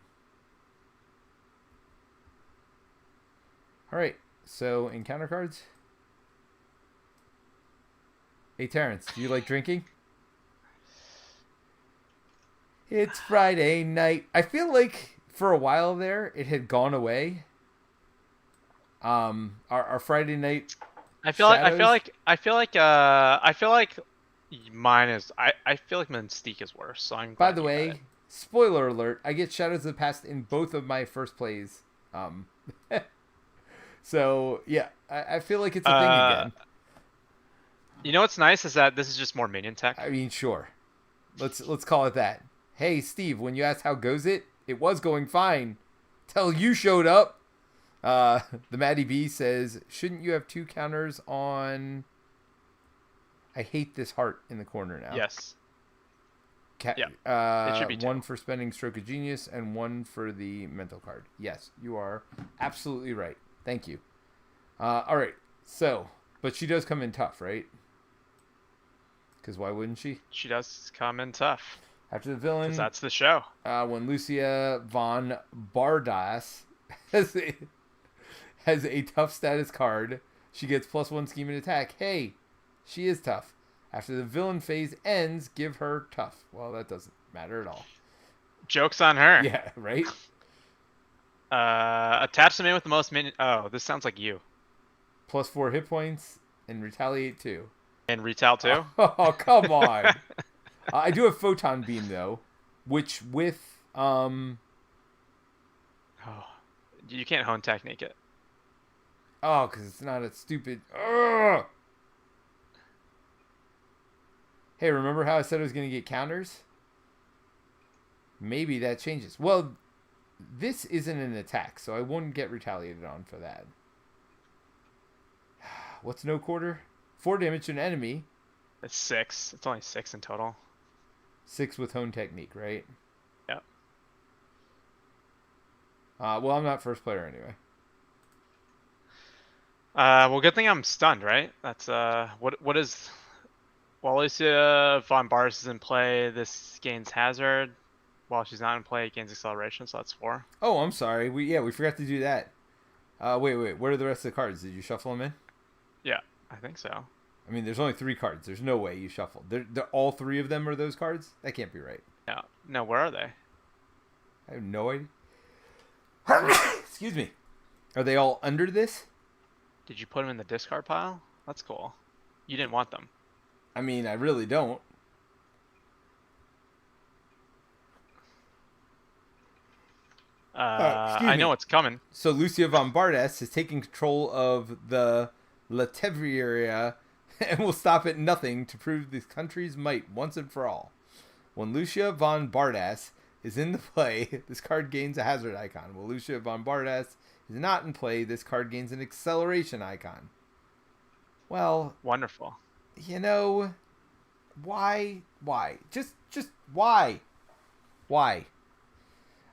All right. So, encounter cards. Hey, Terrence, do you like drinking? It's Friday night. I feel like for a while there, it had gone away. Our Friday night I feel shadows. like mine is. I feel like Mystique is worse. So I'm By glad the you got way, it. spoiler alert, I get Shadows of the Past in both of my first plays. So yeah, I feel like it's a thing again. You know what's nice is that this is just more minion tech. I mean, sure. Let's call it that. Hey, Steve, when you asked how goes it, it was going fine. Till you showed up. The Maddie B says, shouldn't you have 2 counters on... I hate this heart in the corner now. Yes. Yeah. It should be 2. 1 for spending Stroke of Genius and 1 for the mental card. Yes, you are absolutely right. Thank you. All right. So, but she does come in tough, right? Because why wouldn't she? She does come in tough. After the villain, Because that's the show. when Lucia von Bardas has a tough status card, she gets +1 scheme and attack. Hey, she is tough. After the villain phase ends, give her tough. Well, that doesn't matter at all. Joke's on her. Yeah, right? Attach them in with the most minion. Oh, this sounds like you. +4 hit points and retaliate 2. And retail too. Oh, come on. I do have Photon Beam, though, which with... Oh, you can't hone technique it. Oh, because it's not a stupid... Ugh! Hey, remember how I said I was going to get counters? Maybe that changes. Well, this isn't an attack, so I wouldn't get retaliated on for that. What's no quarter? 4 damage to an enemy. It's 6. It's only 6 in total. 6 with hone technique, right? Yep. Well, I'm not first player anyway. Well, good thing I'm stunned, right? That's what is? While Lucia von Bars is in play, this gains hazard. While she's not in play, it gains acceleration, so that's 4. Oh, I'm sorry. We forgot to do that. Wait. What are the rest of the cards? Did you shuffle them in? Yeah, I think so. I mean, there's only 3 cards. There's no way you shuffled. They're all 3 of them are those cards? That can't be right. No, where are they? I have no idea. Excuse me. Are they all under this? Did you put them in the discard pile? That's cool. You didn't want them. I mean, I really don't. I know what's coming. So Lucia von Bardas is taking control of the Latveria and will stop at nothing to prove this country's might once and for all. When Lucia von Bardas is in the play, this card gains a hazard icon. When Lucia von Bardas is not in play, this card gains an acceleration icon. Well, Wonderful. you know, why? Just why? Why?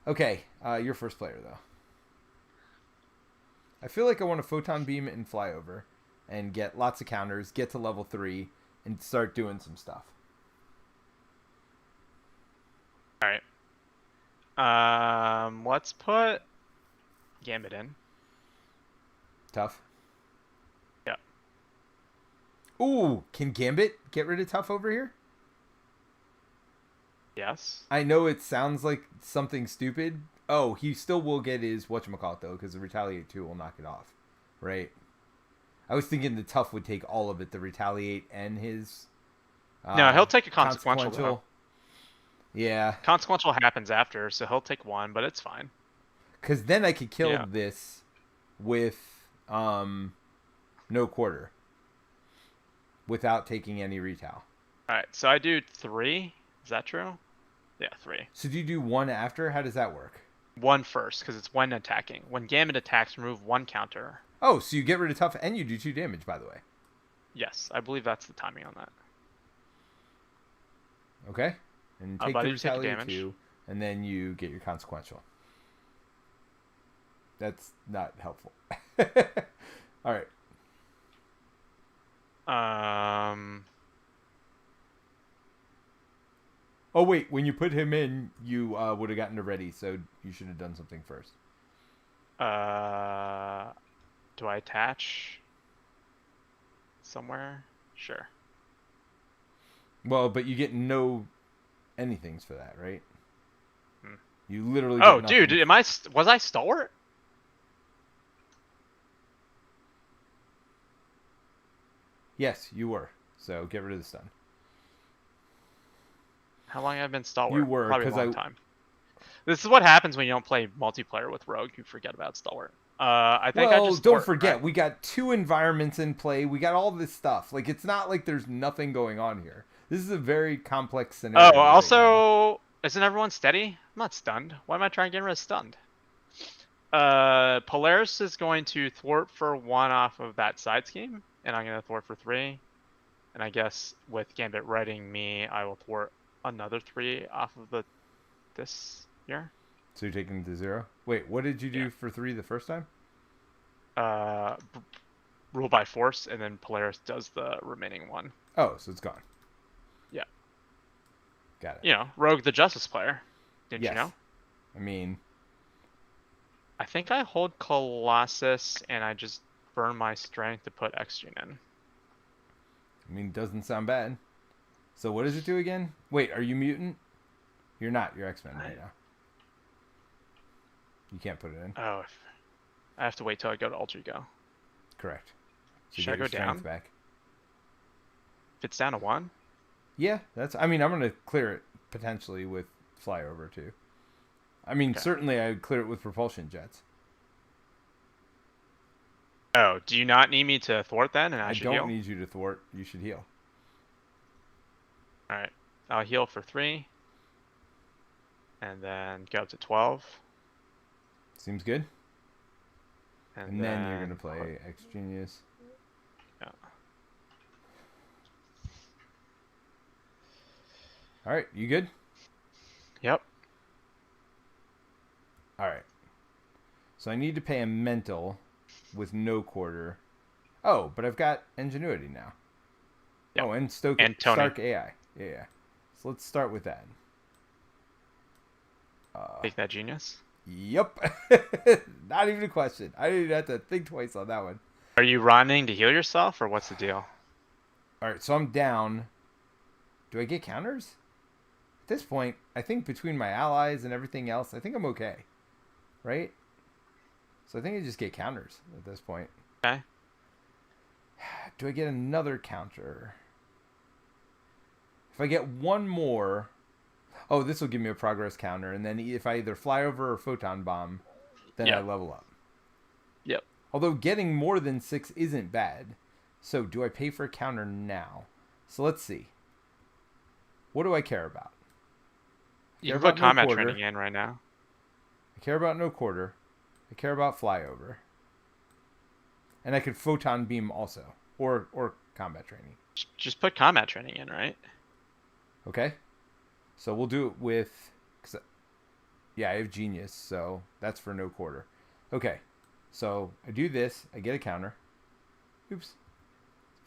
Okay, you're first player, though. I feel like I want to Photon Beam and fly over and get lots of counters, get to level 3, and start doing some stuff. Alright. Let's put Gambit in. Tough. Yeah. Ooh, can Gambit get rid of Tough over here? Yes. I know it sounds like something stupid. Oh, he still will get his whatchamacallit, though, because the Retaliate 2 will knock it off. Right? I was thinking the Tough would take all of it, the Retaliate and his... No, he'll take a consequential. Though. Yeah. Consequential happens after, so he'll take 1, but it's fine. Because then I could kill this with no quarter. without taking any retail. All right, so I do 3. Is that true? Yeah, 3. So do you do 1 after? How does that work? 1 first, because it's when attacking. When Gambit attacks, remove 1 counter. Oh, so you get rid of tough and you do 2 damage, by the way. Yes, I believe that's the timing on that. Okay. And take but the you take the retaliate damage. 2, and then you get your consequential. That's not helpful. All right. Oh, wait. When you put him in, you would have gotten to ready, so you should have done something first. Do I attach somewhere? Sure. Well, but you get no anythings for that, right? Hmm. You literally Oh, get nothing. dude, was I stalwart? Yes, you were. So get rid of the stun. How long have I been stalwart? You were, Probably a 'cause long time. This is what happens when you don't play multiplayer with Rogue. You forget about stalwart. I think I just don't thwart, forget, right? we got 2 environments in play. We got all this stuff. Like, it's not like there's nothing going on here. This is a very complex scenario. Oh, right now. also, isn't everyone steady? I'm not stunned. Why am I trying to get rid of stunned? Polaris is going to thwart for 1 off of that side scheme, and I'm going to thwart for 3. And I guess with Gambit writing me, I will thwart another 3 off of this here. So you're taking it to 0? Wait, what did you do Yeah. for 3 the first time? Rule by force, and then Polaris does the remaining 1. Oh, so it's gone. Yeah. Got it. You know, Rogue the Justice player. Didn't Yes. you know? I mean, I think I hold Colossus, and I just burn my strength to put X-Gene in. it doesn't sound bad. So what does it do again? Wait, are you mutant? You're not. You're X-Men right now. You can't put it in. Oh, I have to wait till I go to Alter Ego. Correct. So Should you I get your go strength down? back. If it's down to 1? Yeah, I'm going to clear it potentially with flyover too. Okay. Certainly I would clear it with propulsion jets. Oh, do you not need me to thwart then, and I should don't heal? need you to thwart. You should heal. All right, I'll heal for 3, and then go up to 12. Seems good. And then you're gonna play X Genius. Yeah. All right, you good? Yep. All right. So I need to pay a mental with no quarter. Oh, but I've got ingenuity now. Yep. Oh, and Tony. Stark AI. Yeah. So let's start with that. Take that genius. Yep. Not even a question. I didn't even have to think twice on that one. Are you running to heal yourself, or what's the deal? All right, so I'm down. Do I get counters? At this point, I think between my allies and everything else, I think I'm okay. Right? So I think I just get counters at this point. Okay. Do I get another counter? If I get one more... Oh, this will give me a progress counter. And then if I either fly over or photon bomb, then I level up. Yep. Although getting more than 6 isn't bad. So do I pay for a counter now? So let's see. What do I care about? You can put combat training in right now. I care about no quarter. I care about flyover. And I could photon beam also. Or combat training. Just put combat training in, right? Okay. So we'll do it with... Yeah, I have genius, so that's for no quarter. Okay. So I do this. I get a counter. Oops.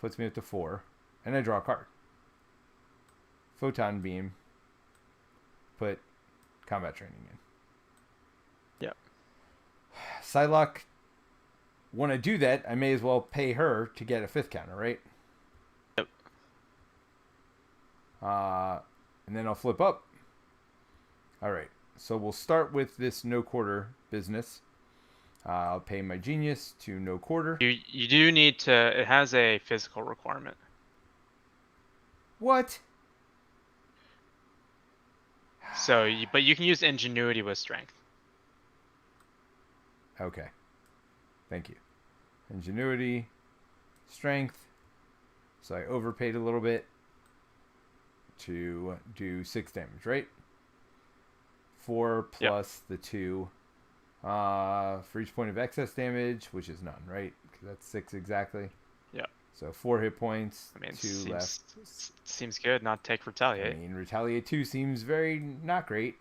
Puts me up to 4. And I draw a card. Photon beam. Put combat training in. Yep. Psylocke, when I do that, I may as well pay her to get a 5th counter, right? Yep. And then I'll flip up. All right. So we'll start with this no quarter business. I'll pay my genius to no quarter. You do need to... It has a physical requirement. What? So, but you can use ingenuity with strength. Okay. Thank you. Ingenuity, strength. So I overpaid a little bit to do 6 damage, right? 4 plus the 2 for each point of excess damage, which is none, right? Because that's 6 exactly. Yep. So 4 hit points, I mean, 2 left. Seems good. Not take retaliate. I mean, retaliate 2 seems very not great.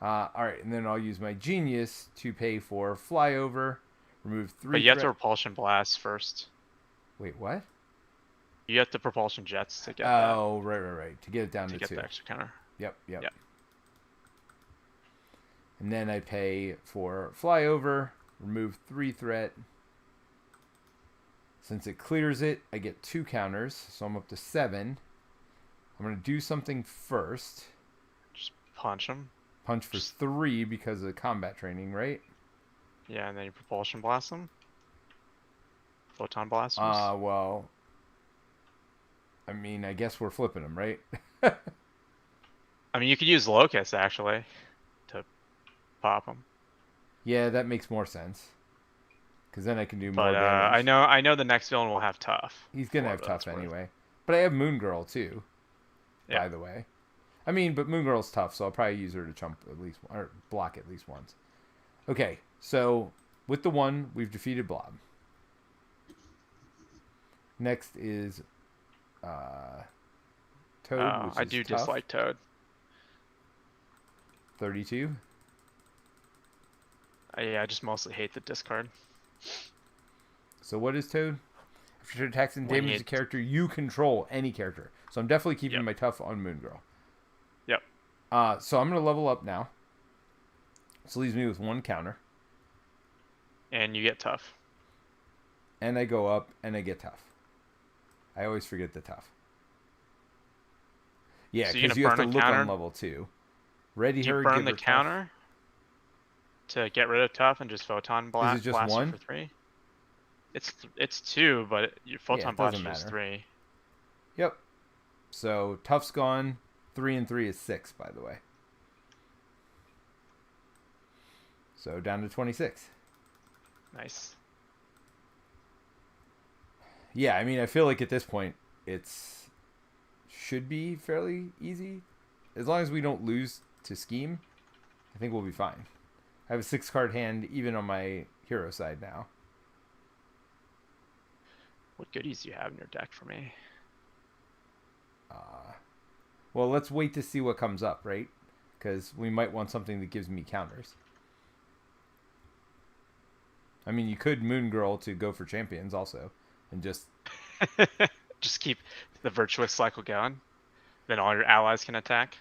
All right, and then I'll use my genius to pay for flyover, remove 3. But you have to repulsion blast first. Wait, what? You have to propulsion jets to get that. Oh, right. To get it down to 2. To get the extra counter. Yep. Yep. And then I pay for flyover, remove 3 threat. Since it clears it, I get 2 counters, so I'm up to 7. I'm going to do something first. Just punch them. Punch for 3 because of combat training, right? Yeah, and then you propulsion blast them. Photon blasters. Well, I mean, I guess we're flipping them, right? I mean, you could use Locust, actually, to pop them. Yeah, that makes more sense. Because then I can do more But damage. I know the next villain will have tough. He's going to have tough anyway. But I have Moon Girl, too, by the way. I mean, but Moon Girl's tough, so I'll probably use her to jump at least, or block at least once. Okay, so with the 1, we've defeated Blob. Next is Toad, which I is do tough. dislike Toad. 32. Yeah, I just mostly hate the discard. So what is Toad? After attacks and When damage the character, you control any character. So I'm definitely keeping my tough on Moon Girl. Yep. So I'm going to level up now. This leaves me with 1 counter. And you get tough. And I go up and I get tough. I always forget the tough. Yeah, because you have to look on level 2. Ready her, you burn give the her counter tough. to get rid of tough and just photon blast? Is it just 1? For 3. It's 2, but your photon blast is 3. Yep. So tough's gone. 3 and 3 is 6, by the way. So down to 26. Nice. Yeah, I mean, I feel like at this point it's should be fairly easy. As long as we don't lose to Scheme, I think we'll be fine. I have a 6-card hand even on my hero side now. What goodies do you have in your deck for me? Well, let's wait to see what comes up, right? Because we might want something that gives me counters. I mean, you could Moon Girl to go for champions also, and just just keep the virtuous cycle going. Then all your allies can attack.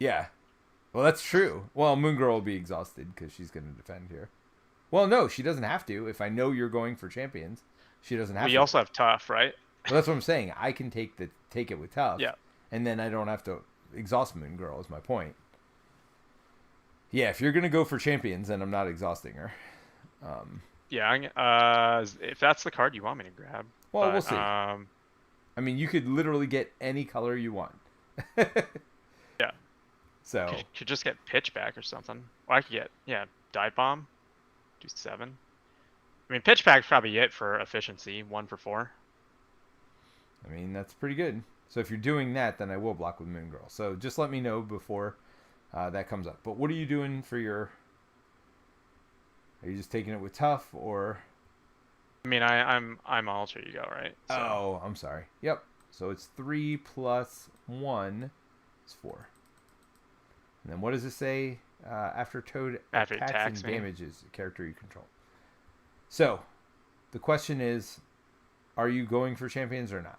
Yeah. Well, that's true. Well, Moon Girl will be exhausted because she's going to defend here. Well, no, she doesn't have to. If I know you're going for champions, she doesn't have to. We also have tough, right? Well, that's what I'm saying. I can take it with tough. Yeah. And then I don't have to exhaust Moon Girl is my point. Yeah, if you're going to go for champions, then I'm not exhausting her. Yeah, if that's the card you want me to grab. Well, we'll see. I mean, you could literally get any color you want. Yeah. So could just get pitch back or something. Or I could get dive bomb, do 7. I mean, pitch back's probably it for efficiency, 1 for 4. I mean, that's pretty good. So if you're doing that, then I will block with Moon Girl. So just let me know before that comes up. But what are you doing for your? Are you just taking it with tough or? I mean, I'm alter ego, right? So... Oh, I'm sorry. Yep. So it's 3 plus 1 is 4. And then what does it say? After Toad attacks and damages the character you control. So the question is, are you going for champions or not?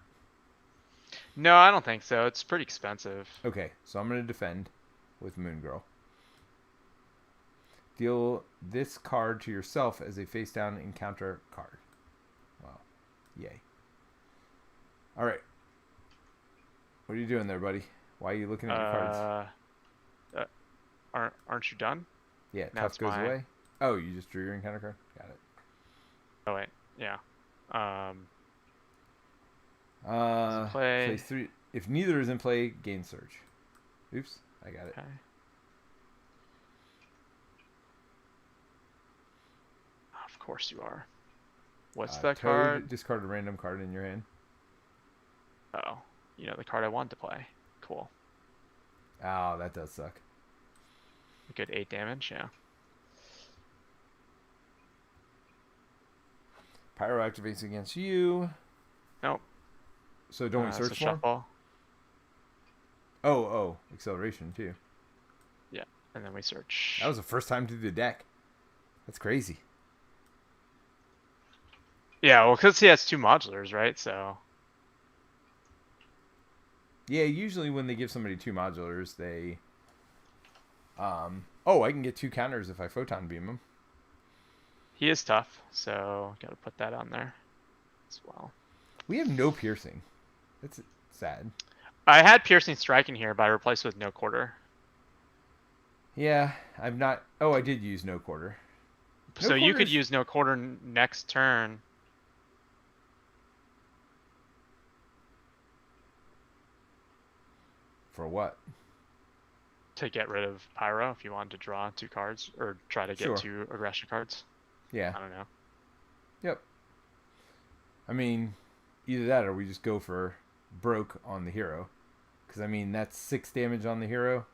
No, I don't think so. It's pretty expensive. Okay, so I'm going to defend with Moon Girl. Deal this card to yourself as a face-down encounter card. Wow. Yay. All right. What are you doing there, buddy? Why are you looking at your cards? Aren't you done? Yeah, tough goes away. Oh, you just drew your encounter card? Got it. Oh, wait. Yeah. Play 3. If neither is in play, gain surge. Oops, I got it. Okay. Of course you are. What's that card? Discard a random card in your hand. Oh, the card I wanted to play. Cool. Oh, that does suck. A good 8 damage, yeah. Pyro activates against you. Nope. So don't we So search for him? shuffle. Oh, acceleration too. Yeah, and then we search. That was the first time through the deck. That's crazy. Yeah, well, because he has 2 modulars, right? So. Yeah, usually when they give somebody 2 modulars, they... Oh, I can get 2 counters if I photon beam him. He is tough, so gotta put that on there as well. We have no piercing. That's sad. I had piercing strike in here, but I replaced with no quarter. Yeah, I've not... Oh, I did use no quarter. So you could use no quarter next turn. For what? To get rid of Pyro if you wanted to draw 2 cards or try to get 2 aggression cards. Yeah. I don't know. Yep. I mean, either that or we just go for broke on the hero. Because, I mean, that's 6 damage on the hero.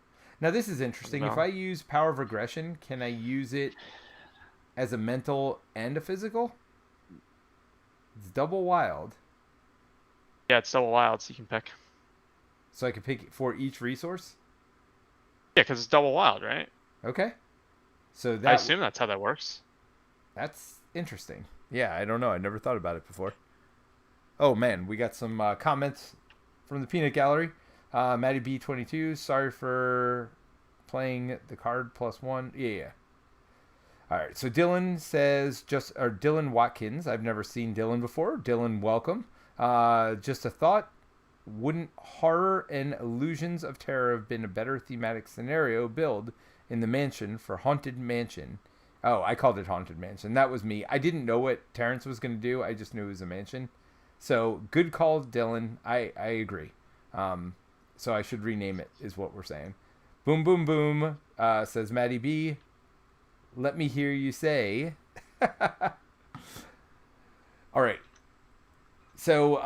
Now, this is interesting. If I use Power of Aggression, can I use it as a mental and a physical? It's double wild. Yeah, it's double wild, so you can pick. So I can pick for each resource? Yeah, because it's double wild, right? Okay. So that... I assume that's how that works. That's interesting. Yeah, I don't know. I never thought about it before. Oh, man. We got some comments from the Peanut Gallery. Maddie B22, sorry for playing the card +1. Yeah. All right. So Dylan says Dylan Watkins. I've never seen Dylan before. Dylan, welcome. Just a thought. Wouldn't horror and illusions of terror have been a better thematic scenario build in the mansion for Haunted Mansion? Oh, I called it Haunted Mansion. That was me. I didn't know what Terence was going to do. I just knew it was a mansion. So good call, Dylan. I agree. So I should rename it, is what we're saying. Boom, boom, boom, says Maddie B. Let me hear you say. All right. So,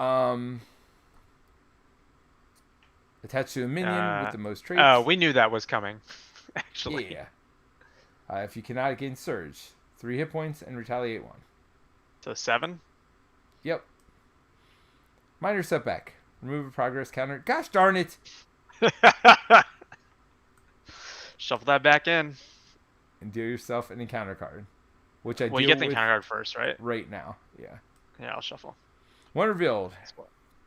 attached to a minion with the most traits. We knew that was coming, actually. Yeah. If you cannot gain Surge, 3 hit points and retaliate 1. So 7? Yep. Minor setback. Remove a progress counter. Gosh darn it! Shuffle that back in. And deal yourself an encounter card. Which I Well, you get the encounter card first, right? Right now, yeah. Yeah, I'll shuffle. One revealed.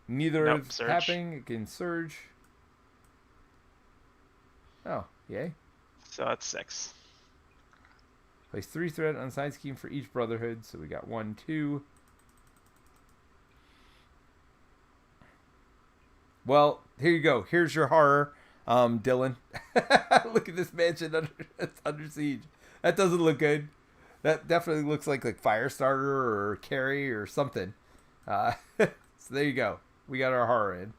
Neither Nope, of Surge. tapping against Surge. Oh, yay. So that's 6. Place 3 threat on side scheme for each Brotherhood. So we got 1, 2. Well, here you go. Here's your horror, Dylan. Look at this mansion under siege. That doesn't look good. That definitely looks like Firestarter or Carry or something. So there you go. We got our horror in.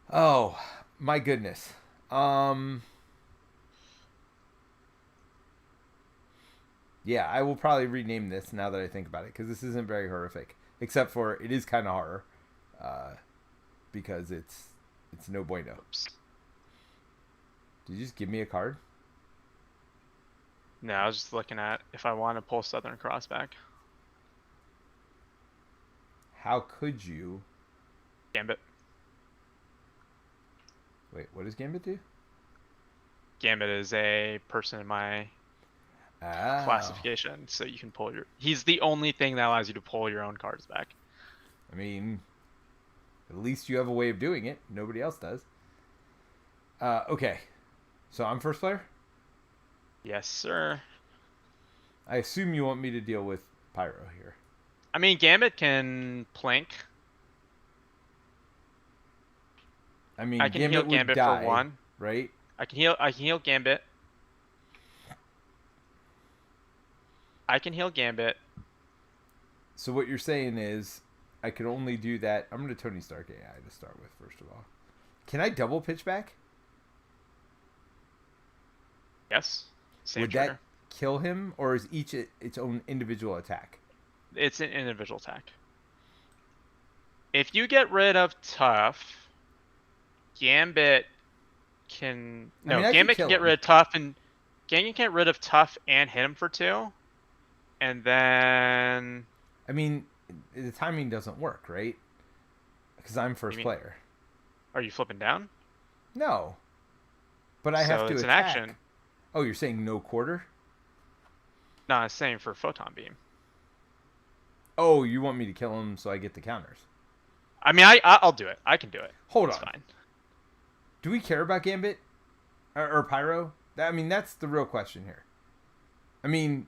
Oh, my goodness. Yeah, I will probably rename this now that I think about it, because this isn't very horrific. Except for it is kind of horror. Because it's no bueno. Oops. Did you just give me a card? No, I was just looking at if I want to pull Southern Cross back. How could you? Gambit. Wait, what does Gambit do? Gambit is a person in my classification, so you can pull your... He's the only thing that allows you to pull your own cards back. I mean, at least you have a way of doing it. Nobody else does. Okay. So I'm first player? Yes, sir. I assume you want me to deal with Pyro here. I mean, Gambit can plink. I mean, I can heal Gambit die, for 1. Right? I can heal Gambit. I can heal Gambit. So what you're saying is I can only do that. I'm going to Tony Stark AI to start with, first of all. Can I double pitch back? Yes. Same Would trigger. that kill him, or is each its own individual attack? It's an individual attack. if you get rid of tough, Gambit can I mean, no I could Gambit can kill get him. rid of tough and Gambit can get rid of tough and hit him for 2, and then I mean, the timing doesn't work, right? Because I'm you first mean player. are you flipping down? No, but I have So to it's an attack. action. Oh, you're saying no quarter? No, it's same for photon beam. Oh, you want me to kill him so I get the counters? I mean, I'll do it. I can do it. Hold It's on. fine. Do we care about Gambit or Pyro? I mean, that's the real question here. I mean,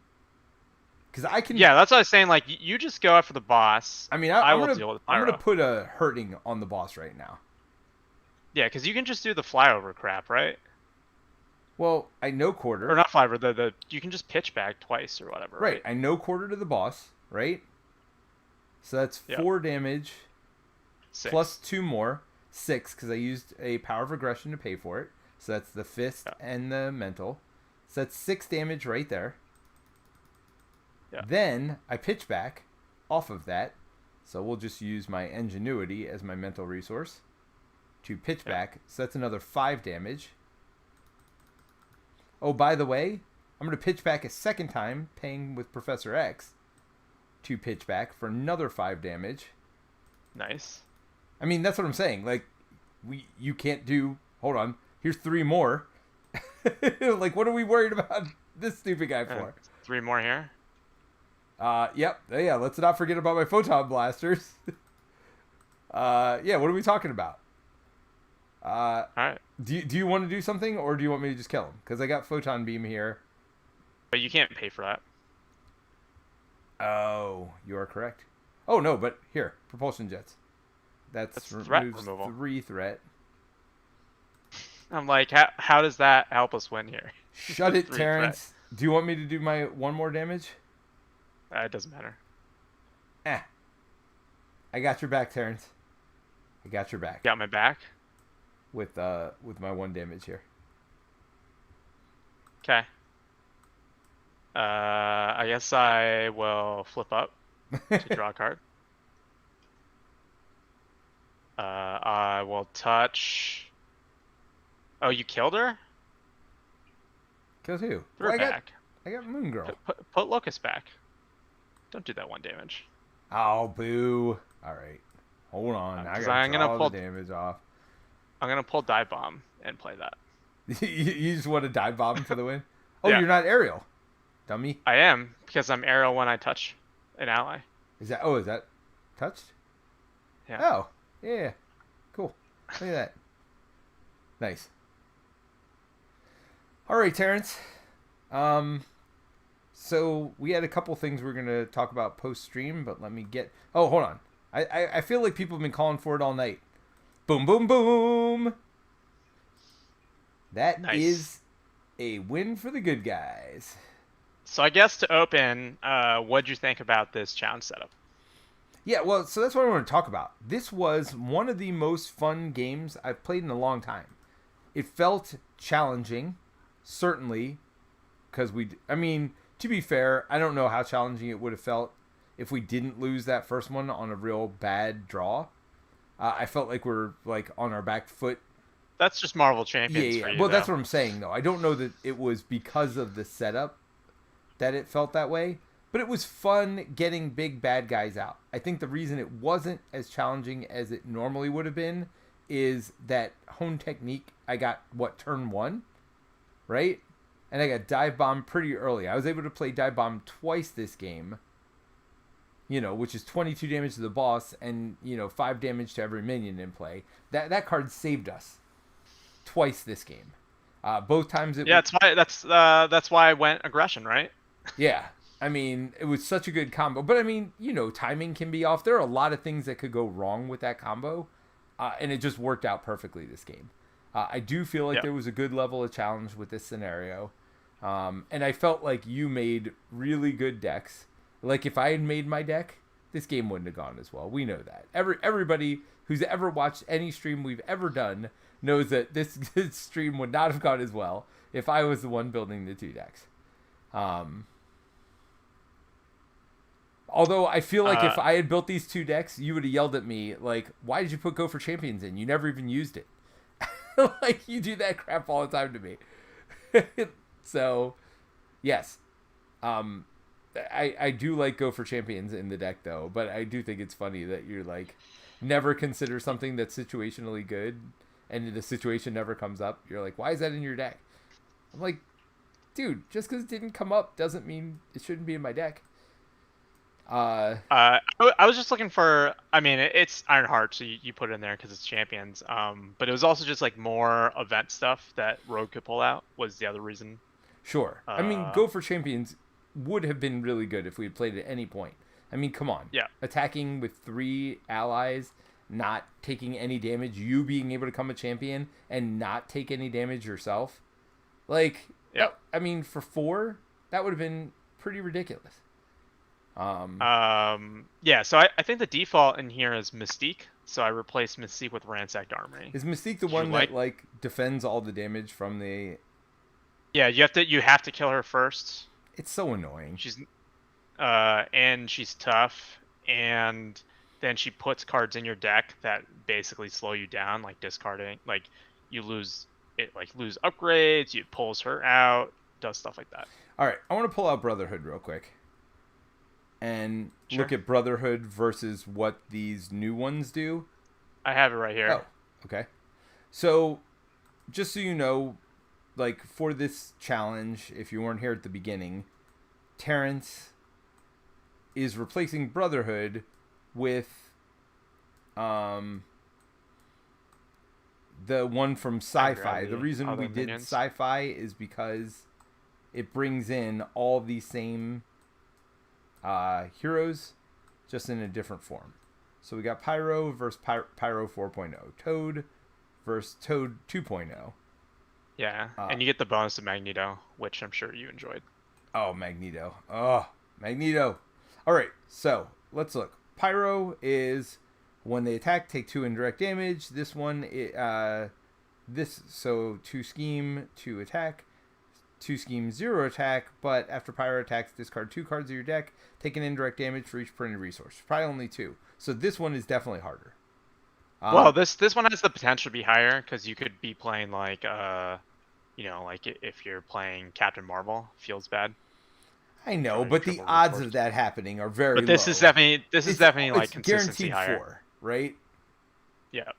because I can. Yeah, that's what I was saying. Like, you just go after the boss. I mean, I I'm will gonna deal with I'm gonna pyro. put a hurting on the boss right now. Yeah, because you can just do the flyover crap, right? Well, I know Or quarter. not flyover. The you can just pitch back twice or whatever, Right, right? I know quarter to the boss. Right. So that's Yep. 4 damage 6. plus 2 more, 6 because I used a power of aggression to pay for it. So that's the fist Yep. and the mental. So that's 6 damage right there. Yeah. Then I pitch back off of that. So we'll just use my ingenuity as my mental resource to pitch back. So that's another 5 damage. Oh, by the way, I'm going to pitch back a second time, paying with Professor X to pitch back for another 5 damage. Nice. I mean, that's what I'm saying. Like, you can't do. Hold on. Here's 3 more. Like, what are we worried about this stupid guy for? 3 more here. Yep. Yeah, let's not forget about my photon blasters. Yeah, what are we talking about? All right. Do you want to do something, or do you want me to just kill him? Because I got photon beam here. But you can't pay for that. Oh, you are correct. Oh no, but here, propulsion jets. That's threat removes removal. 3 threat. I'm like, how does that help us win here? Shut it, 3 Terence. Do you want me to do my 1 more damage? It doesn't matter. I got your back, Terence. I got your back. Got my back. With my 1 damage here. Okay. I guess I will flip up to draw a card. I will touch. Oh, you killed her? Kills who? Throw her Well, back. I got Moon Girl. Put Locust back. Don't do that 1 damage. Oh, boo. All right. Hold on. I got to draw the damage off. I'm going to pull Dive Bomb and play that. You just want to dive bomb for the win? Oh, Yeah. you're not aerial. Dummy. I am, because I'm arrow when I touch an ally. Is that touched? Yeah. Oh, yeah. Cool. Look at that. Nice. All right, Terrence. So we had a couple things we're gonna talk about post stream, but let me get. Oh, hold on. I feel like people have been calling for it all night. Boom, boom, boom. That Nice. is a win for the good guys. So I guess to open, what'd you think about this challenge setup? Yeah, well, so that's what I want to talk about. This was one of the most fun games I've played in a long time. It felt challenging, certainly, because I mean, to be fair, I don't know how challenging it would have felt if we didn't lose that first one on a real bad draw. I felt like we're like on our back foot. That's just Marvel Champions for you, Well, though. that's what I'm saying, though. I don't know that it was because of the setup that it felt that way, but it was fun getting big bad guys out. I think the reason it wasn't as challenging as it normally would have been is that hone technique. I got, turn 1, right? And I got dive bomb pretty early. I was able to play dive bomb twice this game, which is 22 damage to the boss and, 5 damage to every minion in play. That card saved us twice this game. Both times it. Yeah, that's why I went aggression, right? Yeah, I mean, it was such a good combo. But I mean, timing can be off. There are a lot of things that could go wrong with that combo, and it just worked out perfectly this game. I do feel like there was a good level of challenge with this scenario, and I felt like you made really good decks. Like if I had made my deck, this game wouldn't have gone as well. We know that. Everybody who's ever watched any stream we've ever done knows that this stream would not have gone as well if I was the one building the 2 decks. Although I feel like if Uh, I had built these two decks, you would have yelled at me like, "Why did you put Go for Champions in? You never even used it." Like you do that crap all the time to me. So, yes, um, I do like Go for Champions in the deck though, but I do think it's funny that you're like never consider something that's situationally good, and the situation never comes up. You're like, "Why is that in your deck?" I'm like, dude, just because it didn't come up doesn't mean it shouldn't be in my deck. I was just looking for. I mean, it's Ironheart, so you put it in there because it's champions. But it was also just like more event stuff that Rogue could pull out was the other reason. Sure. I mean, Uh, Go for Champions would have been really good if we had played at any point. I mean, come on. yeah, Attacking with 3 allies, not taking any damage, you being able to come a champion and not take any damage yourself. Like, yeah. I mean, for 4, that would have been pretty ridiculous. Yeah. So I think the default in here is Mystique. So I replaced Mystique with Ransacked Armory. Is Mystique the Did you one that, like, defends all the damage from the... Yeah, you have to kill her first. It's so annoying. And she's tough, and then she puts cards in your deck that basically slow you down, like discarding, like you lose it, like lose upgrades, you pulls her out, does stuff like that. All right, I want to pull out Brotherhood real quick and Sure. look at Brotherhood versus what these new ones do. I have it right here. Oh, okay. So, just so you know, like for this challenge, if you weren't here at the beginning, Terence is replacing Brotherhood with the one from Sci-Fi. The reason we did minions. Sci-Fi is because it brings in all the same heroes, just in a different form. So we got Pyro versus Pyro 4.0, Toad versus Toad 2.0. Yeah, and you get the bonus of Magneto, which I'm sure you enjoyed. Oh, Magneto. Oh, Magneto. All right, so let's look. Pyro is when they attack, take 2 indirect damage. This one, so 2 scheme, 2 attack, 2 scheme, 0 attack. But after Pyro attacks, discard 2 cards of your deck, take an indirect damage for each printed resource. Probably only 2. So this one is definitely harder. Well, this one has the potential to be higher because you could be playing like like if you're playing Captain Marvel, feels bad. I know, Trying to but the triple odds resource. of that happening are very But this low. is definitely like It's consistency guaranteed higher. 4, right? Yeah.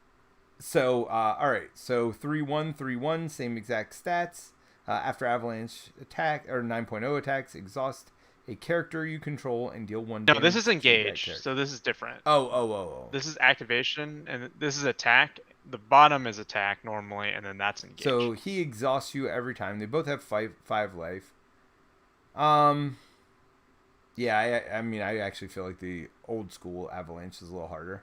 So, all right. So 3-1, 3-1, same exact stats. After Avalanche attack or 9.0 attacks, exhaust a character you control and deal 1 No, damage. this is to that engage, character. so this is different. Oh. This is activation, and this is attack. The bottom is attack normally, and then that's engage. So he exhausts you every time. They both have 5 life. Yeah, I mean, I actually feel like the old school Avalanche is a little harder.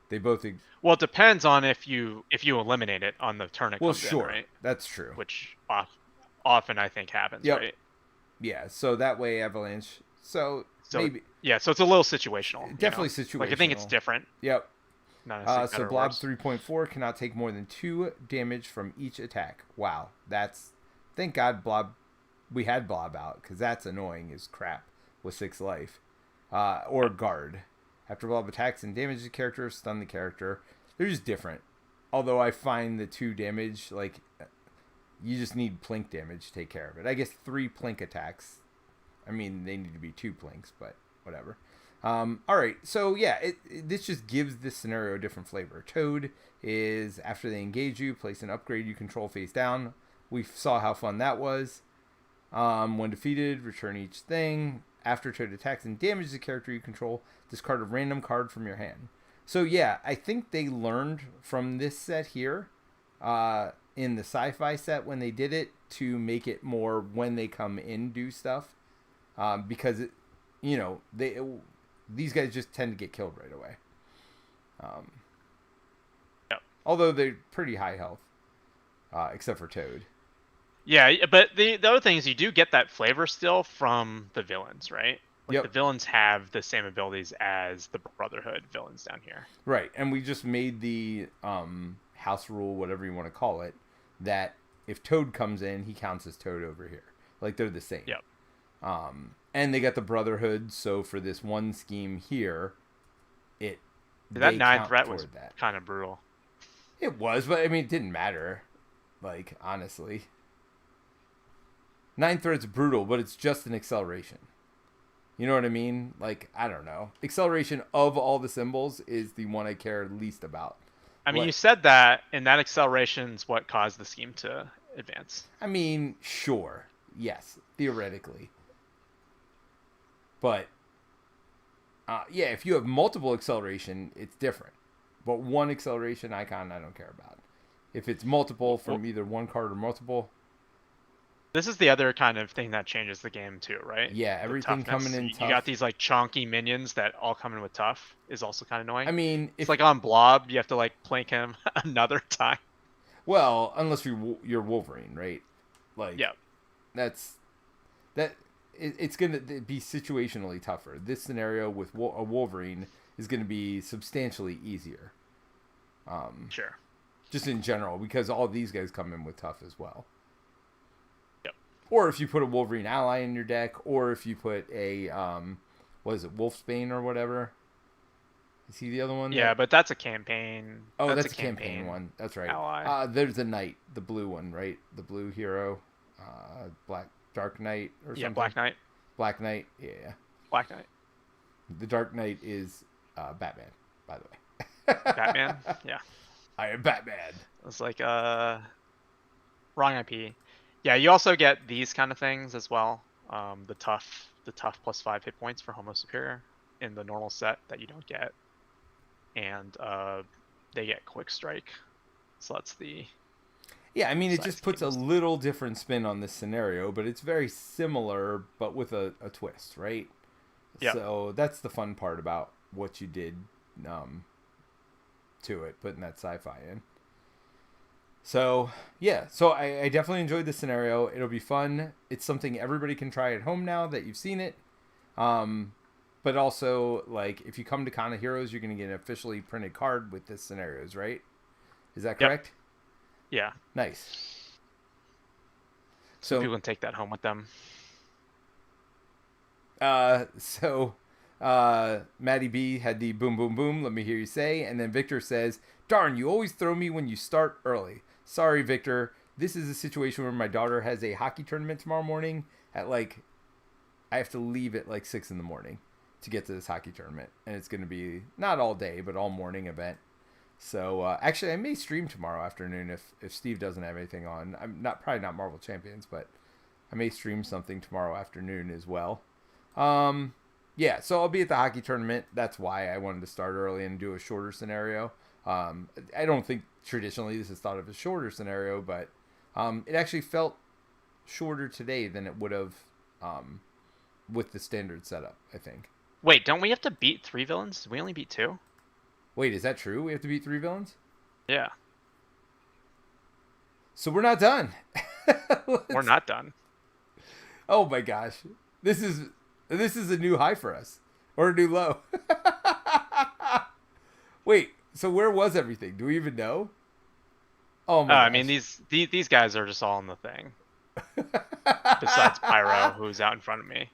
They both. Well, it depends on if you eliminate it on the turn it comes sure, in, right? That's true. Which often I think happens, Yep. right? Yeah, so that way Avalanche. So maybe. Yeah, so it's a little situational. Definitely situational. Like I think it's different. Yep. Not necessarily So better or Blob worse. 3.4 cannot take more than 2 damage from each attack. Wow, that's thank God Blob. We had Blob out because that's annoying as crap with 6 life. Or guard. After Blob attacks and damages the character, stun the character. They're just different. Although I find the 2 damage, like, you just need plink damage to take care of it. I guess 3 plink attacks. I mean, they need to be 2 plinks, but whatever. All right, so yeah, this just gives this scenario a different flavor. Toad is, after they engage you, place an upgrade you control face down. We saw how fun that was. When defeated, return each thing. After Toad attacks and damages the character you control, discard a random card from your hand. So yeah, I think they learned from this set here, in the Sci-Fi set when they did it, to make it more when they come in do stuff, because these guys just tend to get killed right away. Yep. Although they're pretty high health, except for Toad. Yeah, but the other thing is you do get that flavor still from the villains, right? Like Yep. the villains have the same abilities as the Brotherhood villains down here. Right, and we just made the house rule, whatever you want to call it, that if Toad comes in, he counts as Toad over here. Like they're the same. Yep. And they got the Brotherhood, so for this one scheme here, That they 9 count threat was toward that. kind of brutal. It was, but I mean, it didn't matter. Like, honestly. 9 threat's brutal, but it's just an acceleration. You know what I mean? Like, I don't know. Acceleration of all the symbols is the one I care least about. I mean, you said that, and that acceleration is what caused the scheme to advance. I mean, sure. Yes, theoretically. But, yeah, if you have multiple acceleration, it's different. But one acceleration icon, I don't care about. If it's multiple from either one card or multiple. This is the other kind of thing that changes the game too, right? Yeah, everything coming in tough. You got these like chunky minions that all come in with tough is also kind of annoying. I mean, it's like on Blob, you have to like plank him another time. Well, unless you're Wolverine, right? Like, yeah, it's gonna be situationally tougher. This scenario with a Wolverine is gonna be substantially easier. Sure. Just in general, because all these guys come in with tough as well. Yep. Or if you put a Wolverine ally in your deck, or if you put a what is it, Wolfsbane or whatever. Is he the other one? Yeah, but that's a campaign. Oh, that's a campaign one. That's right. Ally. There's a knight, the blue one, right? The blue hero, Dark Knight or something. Yeah, Black Knight. Black Knight, yeah. Black Knight. The Dark Knight is Batman, by the way. Batman? Yeah. I am Batman. It's like wrong IP. Yeah, you also get these kind of things as well. The tough +5 hit points for Homo Superior in the normal set that you don't get, and they get Quick Strike. So that's the. Yeah, I mean, it just puts a little different spin on this scenario, but it's very similar, but with a twist, right? Yeah. So that's the fun part about what you did to it, putting that sci-fi in. So, yeah. So I definitely enjoyed this scenario. It'll be fun. It's something everybody can try at home now that you've seen it. But also, like, if you come to Con of Heroes, you're going to get an officially printed card with this scenarios, right? Is that correct? Yep. Yeah. Nice. So people can take that home with them. Maddie B had the boom, boom, boom. Let me hear you say. And then Victor says, darn, you always throw me when you start early. Sorry, Victor. This is a situation where my daughter has a hockey tournament tomorrow morning at I have to leave at 6 in the morning to get to this hockey tournament. And it's going to be not all day, but all morning event. So actually, I may stream tomorrow afternoon if Steve doesn't have anything on. I'm probably not Marvel Champions, but I may stream something tomorrow afternoon as well. Yeah, so I'll be at the hockey tournament. That's why I wanted to start early and do a shorter scenario. I don't think traditionally this is thought of as a shorter scenario, but it actually felt shorter today than it would have with the standard setup, I think. Wait, don't we have to beat 3 villains? Did we only beat 2? Wait, is that true? We have to beat 3 villains? Yeah. So we're not done. We're not done. Oh my gosh. This is a new high for us. Or a new low. Wait, so where was everything? Do we even know? Oh my gosh. I mean, these guys are just all in the thing. Besides Pyro, who's out in front of me.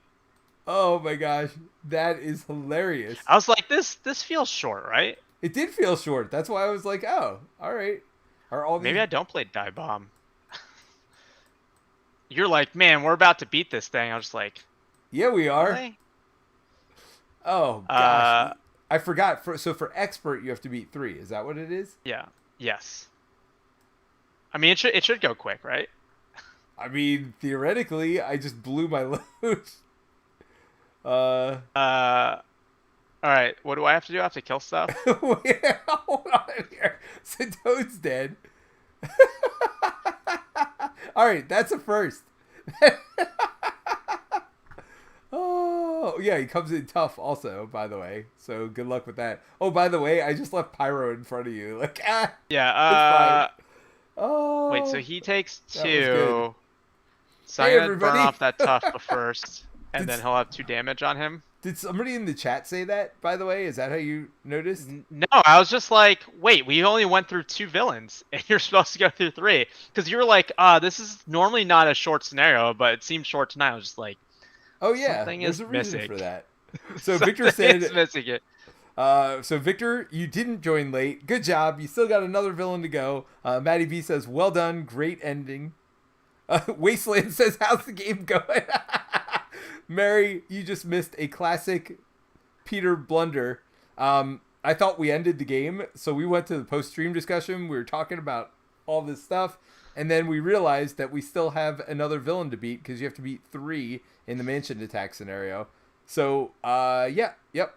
Oh my gosh. That is hilarious. I was like, this feels short, right? It did feel short. That's why I was like, oh, all right. Maybe I don't play Dive Bomb. You're like, man, we're about to beat this thing. I was just like, yeah, we are. Really? Oh gosh, I forgot. So for expert, you have to beat 3. Is that what it is? Yeah. Yes. I mean, it should go quick, right? I mean, theoretically, I just blew my load. All right. What do I have to do? I have to kill stuff. Wait, hold on here. So Toad's dead. All right, that's a first. Oh, yeah, he comes in tough also, by the way. So good luck with that. Oh, by the way, I just left Pyro in front of you. Yeah, oh. Wait, so he takes 2. So hey, I'm going to burn off that tough first, and then he'll have 2 damage on him. Did somebody in the chat say that, by the way? Is that how you noticed? No, I was just like, wait, we only went through 2 villains, and you're supposed to go through 3. Because you were like, this is normally not a short scenario, but it seemed short tonight. I was just like, Oh yeah, Something there's is a reason missing. for that. So Victor Something is said, missing it. so Victor, you didn't join late. Good job. You still got another villain to go. Maddie B says, well done. Great ending. Wasteland says, how's the game going? Mary, you just missed a classic Peter blunder. I thought we ended the game, so we went to the post-stream discussion. We were talking about all this stuff, and then we realized that we still have another villain to beat because you have to beat 3 in the mansion attack scenario. So,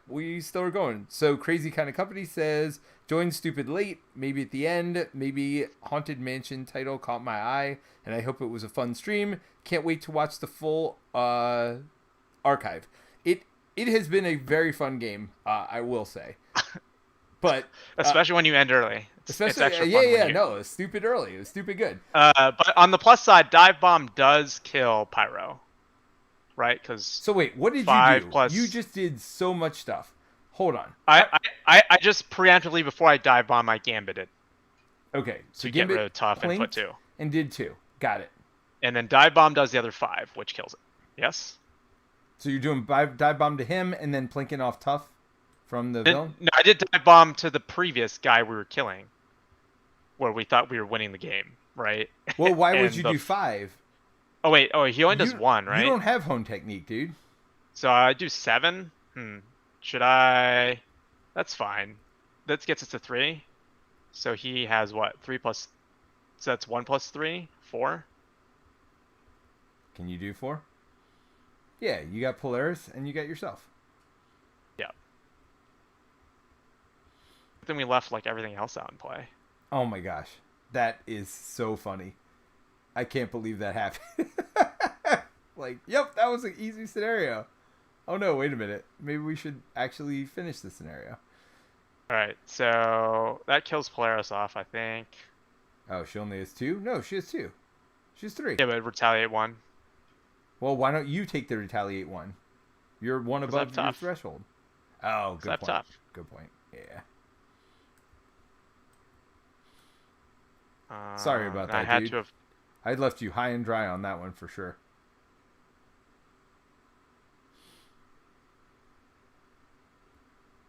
we still are going. So, Crazy Kind of Company says, join stupid late, maybe at the end, maybe Haunted Mansion title caught my eye, and I hope it was a fun stream. Can't wait to watch the full archive. It has been a very fun game, I will say. But Especially when you end early. It's extra fun when you... no, it was stupid early. It was stupid good. But on the plus side, dive bomb does kill pyro, right? Because so wait, what did you do? Plus... You just did so much stuff. Hold on. I just preemptively before I dive bomb, I gambited. Okay, so get rid of tough and put 2. And did 2. Got it. And then dive bomb does the other 5, which kills it. Yes. So you're doing dive bomb to him and then plinking off tough from the villain? No, I did dive bomb to the previous guy we were killing, where we thought we were winning the game, right? Well, why would you do 5? Oh wait, he only does 1, right? You don't have hone technique, dude. So I do 7. Should I? That's fine. That gets us to 3. So he has what? 3 plus. So that's 1 plus 3, 4. Can you do 4? Yeah, you got Polaris and you got yourself. Yeah. Then we left like everything else out in play. Oh my gosh. That is so funny. I can't believe that happened. Like, yep, that was an easy scenario. Oh no, wait a minute. Maybe we should actually finish the scenario. Alright, so that kills Polaris off, I think. Oh, she only has 2? No, she has 2. She has 3. Yeah, but retaliate 1. Well, why don't you take the retaliate 1? You're 1 above your threshold. Oh, good point. Tough. Good point. Yeah. Sorry about that, dude. I left you high and dry on that one for sure.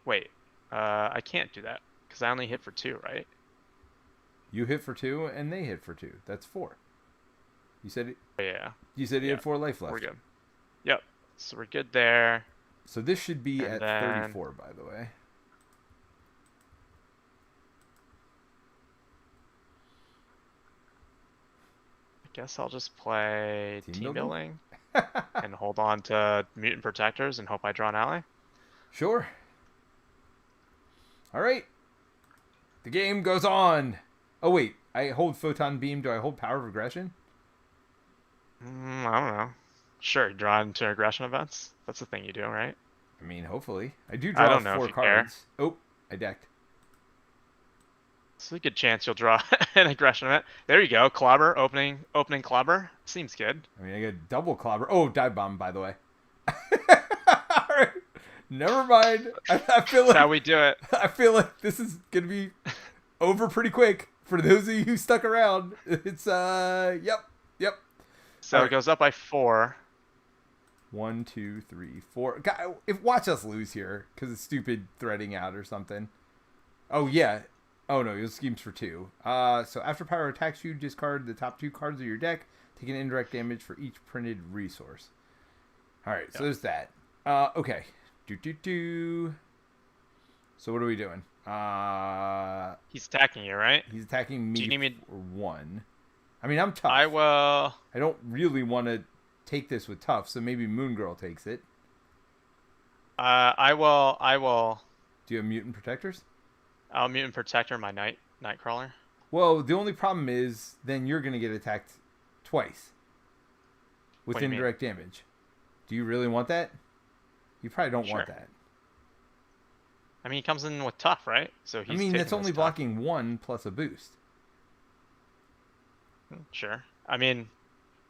Wait, I can't do that because I only hit for 2, right? You hit for 2 and they hit for 2. That's 4. You said it. Yeah. You said he had 4 life left. We're good. Yep. So we're good there. So this should be at 34, by the way. I guess I'll just play team building and hold on to mutant protectors and hope I draw an ally. Sure. All right. The game goes on. Oh wait, I hold photon beam. Do I hold power of aggression? I don't know. Sure, draw into aggression events. That's the thing you do, right? I mean, hopefully. I do draw 4 cards. Care. Oh, I decked. It's a good chance you'll draw an aggression event. There you go. Clobber, opening clobber. Seems good. I mean, I got double clobber. Oh, dive bomb, by the way. All right. Never mind. I feel like that's how we do it. I feel like this is gonna be over pretty quick. For those of you who stuck around, it's yep. So it goes up by 4. 1, 2, 3, 4. God, watch us lose here because it's stupid threading out or something. Oh yeah. Oh no, your scheme's for 2. So after power attacks you, discard the top 2 cards of your deck. Take an indirect damage for each printed resource. All right, so there's that. Okay. So what are we doing? He's attacking you, right? He's attacking me. Do you need me for 1. I mean, I'm tough. I will. I don't really want to take this with tough, so maybe Moon Girl takes it. I will. Do you have mutant protectors? I'll mutant protector my Nightcrawler. Well, the only problem is then you're going to get attacked twice with indirect damage. Do you really want that? You probably don't want that. I mean, he comes in with tough, right? So he's. I mean, it's only blocking 1 plus a boost. Sure. I mean,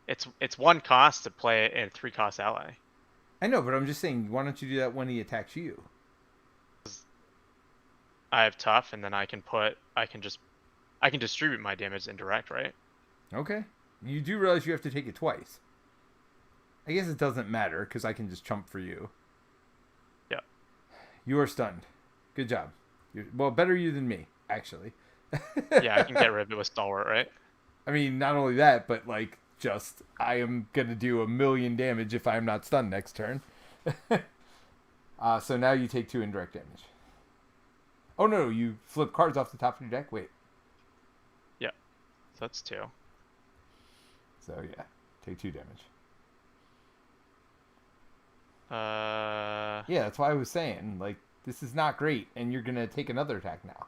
it's 1 cost to play a 3 cost ally. I know, but I'm just saying, why don't you do that when he attacks you? I have tough, and then I can distribute my damage indirect, right? Okay. You do realize you have to take it twice. I guess it doesn't matter because I can just chump for you. Yeah. You are stunned. Good job. Well, better you than me, actually. Yeah, I can get rid of it with Stalwart, right? I mean, not only that, but like, just I am gonna do 1,000,000 damage if I'm not stunned next turn. So now you take 2 indirect damage. Oh no, you flip cards off the top of your deck. Wait. Yeah. So that's 2. So yeah, take 2 damage. Yeah, that's why I was saying, like, this is not great, and you're gonna take another attack now.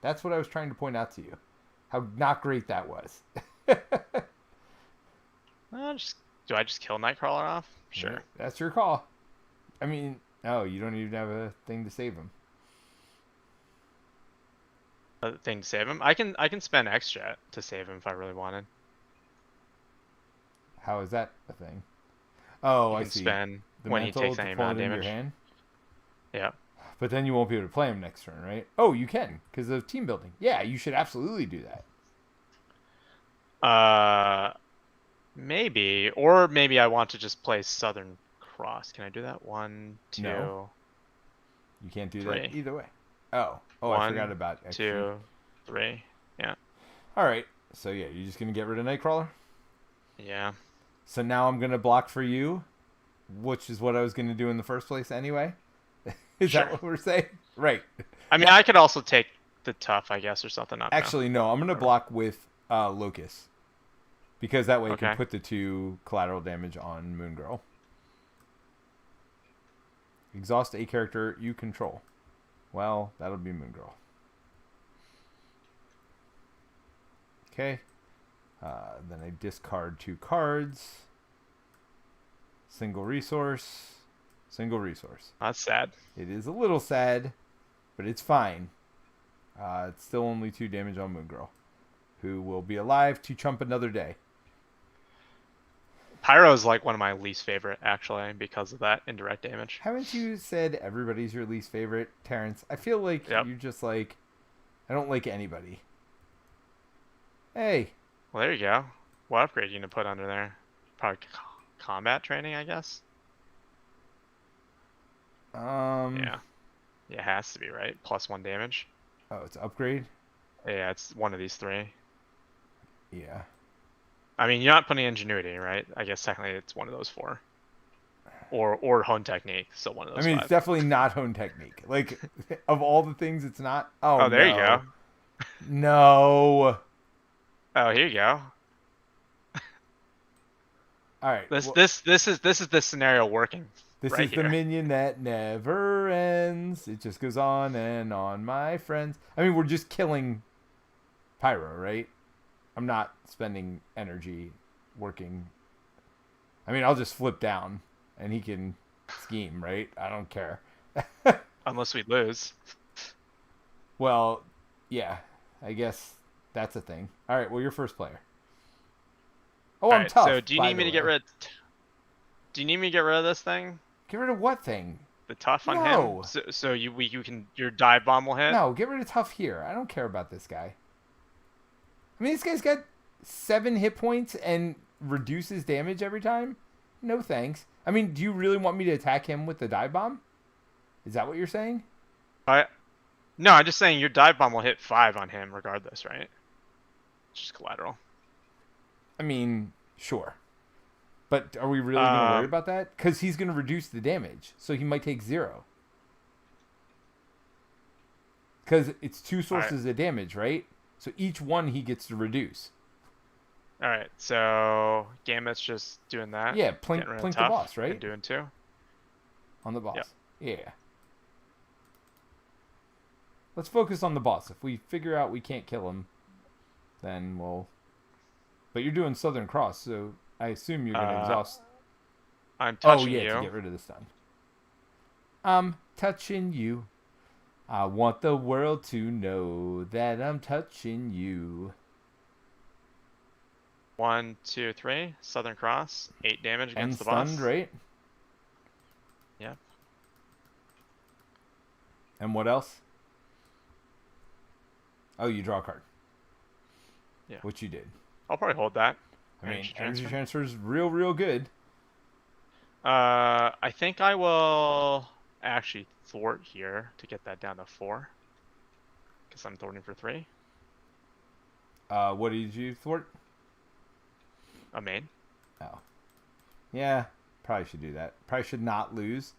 That's what I was trying to point out to you. How not great that was. Do I just kill Nightcrawler off? Sure. Yeah, that's your call. I mean, oh, you don't even have a thing to save him. A thing to save him? I can spend extra to save him if I really wanted. How is that a thing? Oh, I can see. Spend The when he mantle takes to any pull it amount of into your damage. hand. Yeah. But then you won't be able to play him next turn, right? Oh, you can because of team building. Yeah, you should absolutely do that. Maybe, or maybe I want to just play Southern Cross. Can I do that? 1, 2, No. You can't do 3. that either way. Oh, 1, I forgot about extra. 2, 3. Yeah. All right. So yeah, you're just gonna get rid of Nightcrawler. Yeah. So now I'm gonna block for you, which is what I was gonna do in the first place anyway. Is Sure. that what we're saying? Right. I mean, I could also take the tough, I guess, or something. I don't know. Actually, no. I'm gonna block with Locust because that way you can Okay. put the 2 collateral damage on Moon Girl. Exhaust a character you control. Well, that'll be Moon Girl. Okay. Then I discard 2 cards. Single resource. Single resource. That's sad. It is a little sad, but it's fine. It's still only 2 damage on Moon Girl, who will be alive to chump another day. Pyro is like one of my least favorite, actually, because of that indirect damage. Haven't you said everybody's your least favorite, Terence? I feel like Yep. you're just like, I don't like anybody. Hey. Well, there you go. What upgrade are you gonna put under there? Probably combat training, I guess. Yeah. Yeah, it has to be, right? +1 damage. Oh, it's upgrade? Yeah, it's one of these 3. Yeah. I mean, you're not putting ingenuity, right? I guess technically it's one of those 4. Or hone technique, so one of those I mean, 5. it's definitely not hone technique. Like, of all the things, it's not. Oh, there no. you go. No. Oh, here you go. All right. This is this scenario working. This right is the here. minion that never ends. It just goes on and on, my friends. I mean, we're just killing Pyro, right? I'm not spending energy working. I mean, I'll just flip down and he can scheme, right? I don't care. Unless we lose. Well, yeah, I guess that's a thing. All right, well, you're first player. Oh, I'm Alright, tough. so do you by need me the to get way. rid? Do you need me to get rid of this thing? Get rid of what thing? The tough on No. him. So you can your dive bomb will hit. No, get rid of tough here. I don't care about this guy. I mean, this guy's got 7 hit points and reduces damage every time. No thanks. I mean, do you really want me to attack him with the dive bomb? Is that what you're saying? No, I'm just saying your dive bomb will hit 5 on him regardless, right? It's just collateral. I mean, sure. But are we really going to worry about that? Because he's going to reduce the damage, so he might take 0. Because it's 2 sources of damage, right? So each one he gets to reduce. All right, so Gambit's just doing that. Yeah, plink the boss, right? And doing 2. On the boss. Yep. Yeah. Let's focus on the boss. If we figure out we can't kill him, then we'll... But you're doing Southern Cross, so I assume you're going to exhaust... I'm touching you. to get rid of the stun. I'm touching you. I want the world to know that I'm touching you. 1, 2, 3. Southern Cross. 8 damage And against the boss. stunned, right? Yeah. And what else? Oh, you draw a card. Yeah. Which you did. I'll probably hold that. I mean, energy transfer is real good. I think I will actually thwart here to get that down to 4. Because I'm thwarting for 3. What did you thwart? A main. Oh. Yeah, probably should do that. Probably should not lose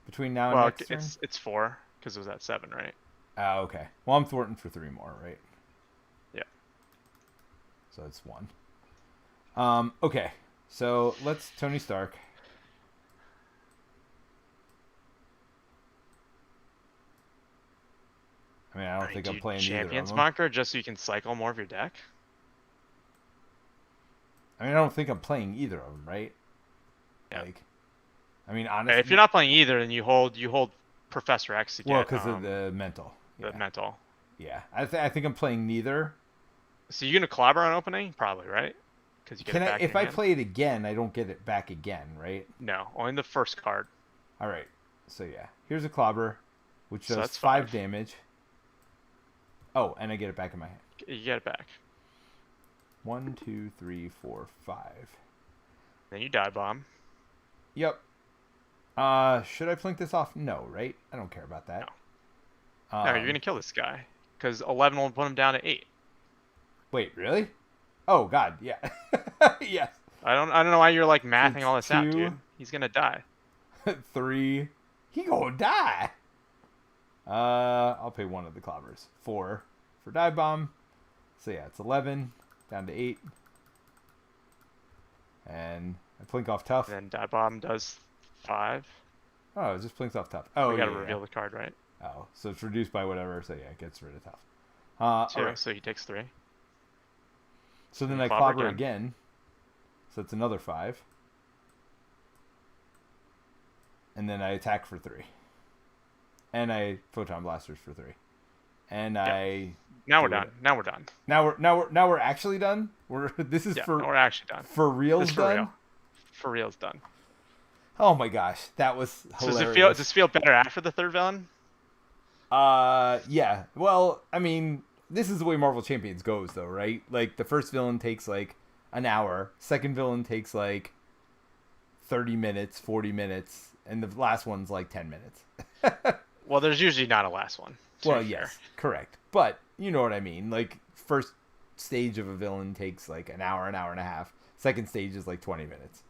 between now and Well, next turn. it's 4 because it was at 7, right? Oh, okay. Well, I'm thwarting for 3 more, right? Yeah. So it's 1. Okay. So let's Tony Stark. I mean, I don't think I'm playing either of Champions them. marker just so you can cycle more of your deck. I mean, I don't think I'm playing either of them, right? Yeah. Like, I mean, honestly, If you're not playing either, then you hold Professor X to get because of the mental. the mental. Yeah, I think I'm playing neither. So you're gonna collaborate on opening, probably, right? Because you get Can it I? back If in I hand. play it again, I don't get it back again, right? No, only the first card. All right. So yeah, here's a clobber, which So does that's 5 5. damage. Oh, and I get it back in my hand. You get it back. 1, 2, 3, 4, 5. Then you die bomb. Yep. Should I plink this off? No, right? I don't care about that. No, you're gonna kill this guy because 11 will put him down to 8. Wait, really? Oh God, yeah. Yes. I don't know why you're like mathing all this out, 2, dude. He's gonna die. 3. He gonna die. I'll pay 1 of the clobbers. 4 for dive bomb. So yeah, it's 11 down to 8, and I plink off tough. And then die bomb does 5. Oh, it just plinks off tough. Oh, we gotta yeah, reveal the card, right? Oh, so it's reduced by whatever. So yeah, it gets rid of tough. 2, right. so he takes 3. So then I clobber again. So it's another 5. And then I attack for 3. And I photon blasters for 3. And I. Now we're done. Now we're done. Now we're actually done. This is for. Now we're actually done. For reals This for done. real. For real's done. Oh my gosh, that was hilarious. So does this feel better after the third villain? Yeah. Well, I mean, this is the way Marvel Champions goes, though, right? Like the first villain takes like an hour, second villain takes like 30 minutes, 40 minutes, and the last one's like 10 minutes. Well, there's usually not a last one. Well, yes, correct. But you know what I mean. Like first stage of a villain takes like an hour and a half. Second stage is like 20 minutes.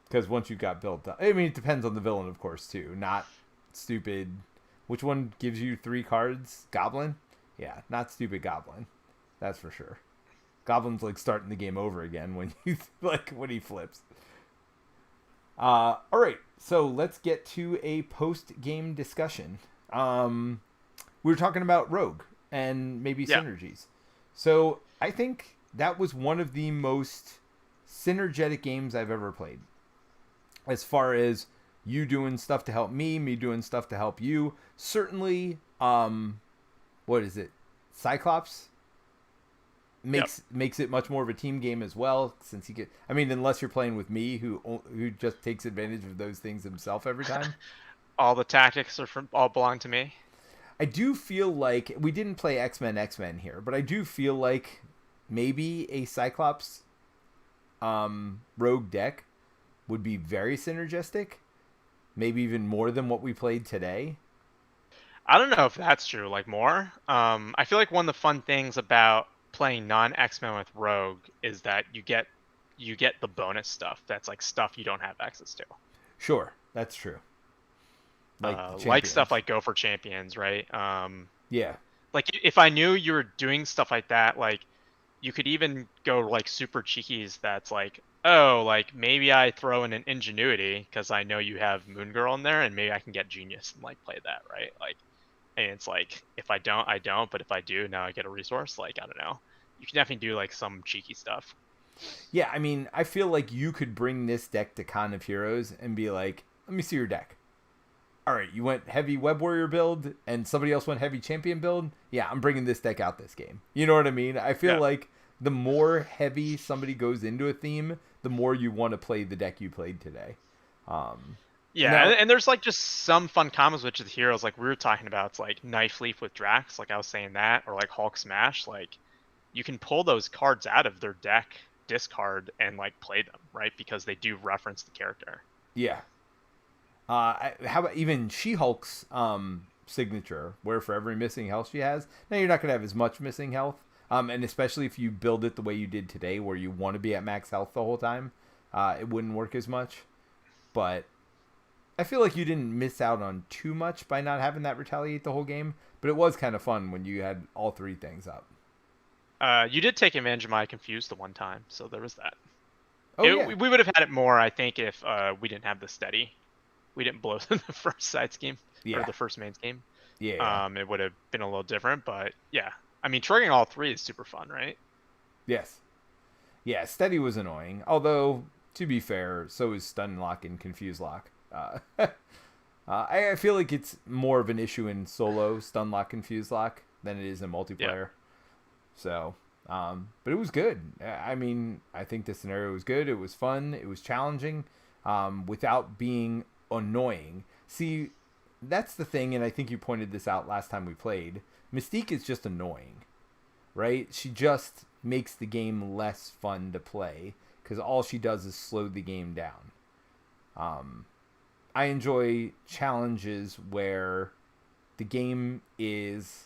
Because once you've got built up, I mean, it depends on the villain, of course, too. Not stupid. Which one gives you 3 cards? Goblin? Yeah, not stupid Goblin. That's for sure. Goblin's like starting the game over again when when he flips. All right, so let's get to a post-game discussion. We were talking about Rogue and maybe synergies. So I think that was one of the most synergetic games I've ever played. As far as you doing stuff to help me doing stuff to help you. Certainly, what is it? Cyclops makes it much more of a team game as well, since unless you're playing with me, who just takes advantage of those things himself every time. All the tactics all belong to me. I do feel like we didn't play X-Men here, but I do feel like maybe a Cyclops Rogue deck would be very synergistic, maybe even more than what we played today. I don't know if that's true. Like more. I feel like one of the fun things about playing non-X-Men with Rogue is that you get the bonus stuff. That's like stuff you don't have access to. Sure, that's true. Like stuff like Go for Champions, right? Yeah. Like if I knew you were doing stuff like that, like you could even go like super cheekies. That's like, oh, like maybe I throw in an Ingenuity because I know you have Moon Girl in there, and maybe I can get Genius and like play that, right? Like, and it's like if I don't, I don't. But if I do, now I get a resource. Like I don't know. You can definitely do like some cheeky stuff. Yeah, I mean, I feel like you could bring this deck to Con of Heroes and be like, let me see your deck. All right, you went heavy Web Warrior build and somebody else went heavy Champion build. Yeah, I'm bringing this deck out this game. You know what I mean? I feel like the more heavy somebody goes into a theme, the more you want to play the deck you played today. And there's like just some fun combos with the heroes. Like we were talking about, it's like Knife Leaf with Drax. Like I was saying that, or like Hulk Smash. Like you can pull those cards out of their deck, discard, and like play them, right? Because they do reference the character. Yeah. How about even She-Hulk's signature, where for every missing health she has, now you're not going to have as much missing health, and especially if you build it the way you did today, where you want to be at max health the whole time, it wouldn't work as much. But I feel like you didn't miss out on too much by not having that retaliate the whole game, but it was kind of fun when you had all three things up. You did take advantage of my confused the one time, so there was that. Oh, yeah. We would have had it more, I think, if we didn't have the steady. We didn't blow the first side scheme or the first main scheme. Yeah. It would have been a little different, but yeah. I mean, triggering all three is super fun, right? Yes. Yeah, steady was annoying. Although, to be fair, so is stun lock and confuse lock. I feel like it's more of an issue in solo stun lock, confuse lock than it is in multiplayer. Yeah. So, but it was good. I mean, I think the scenario was good. It was fun. It was challenging, without being annoying. See, that's the thing, and I think you pointed this out last time we played. Mystique is just annoying, right? She just makes the game less fun to play because all she does is slow the game down. I enjoy challenges where the game is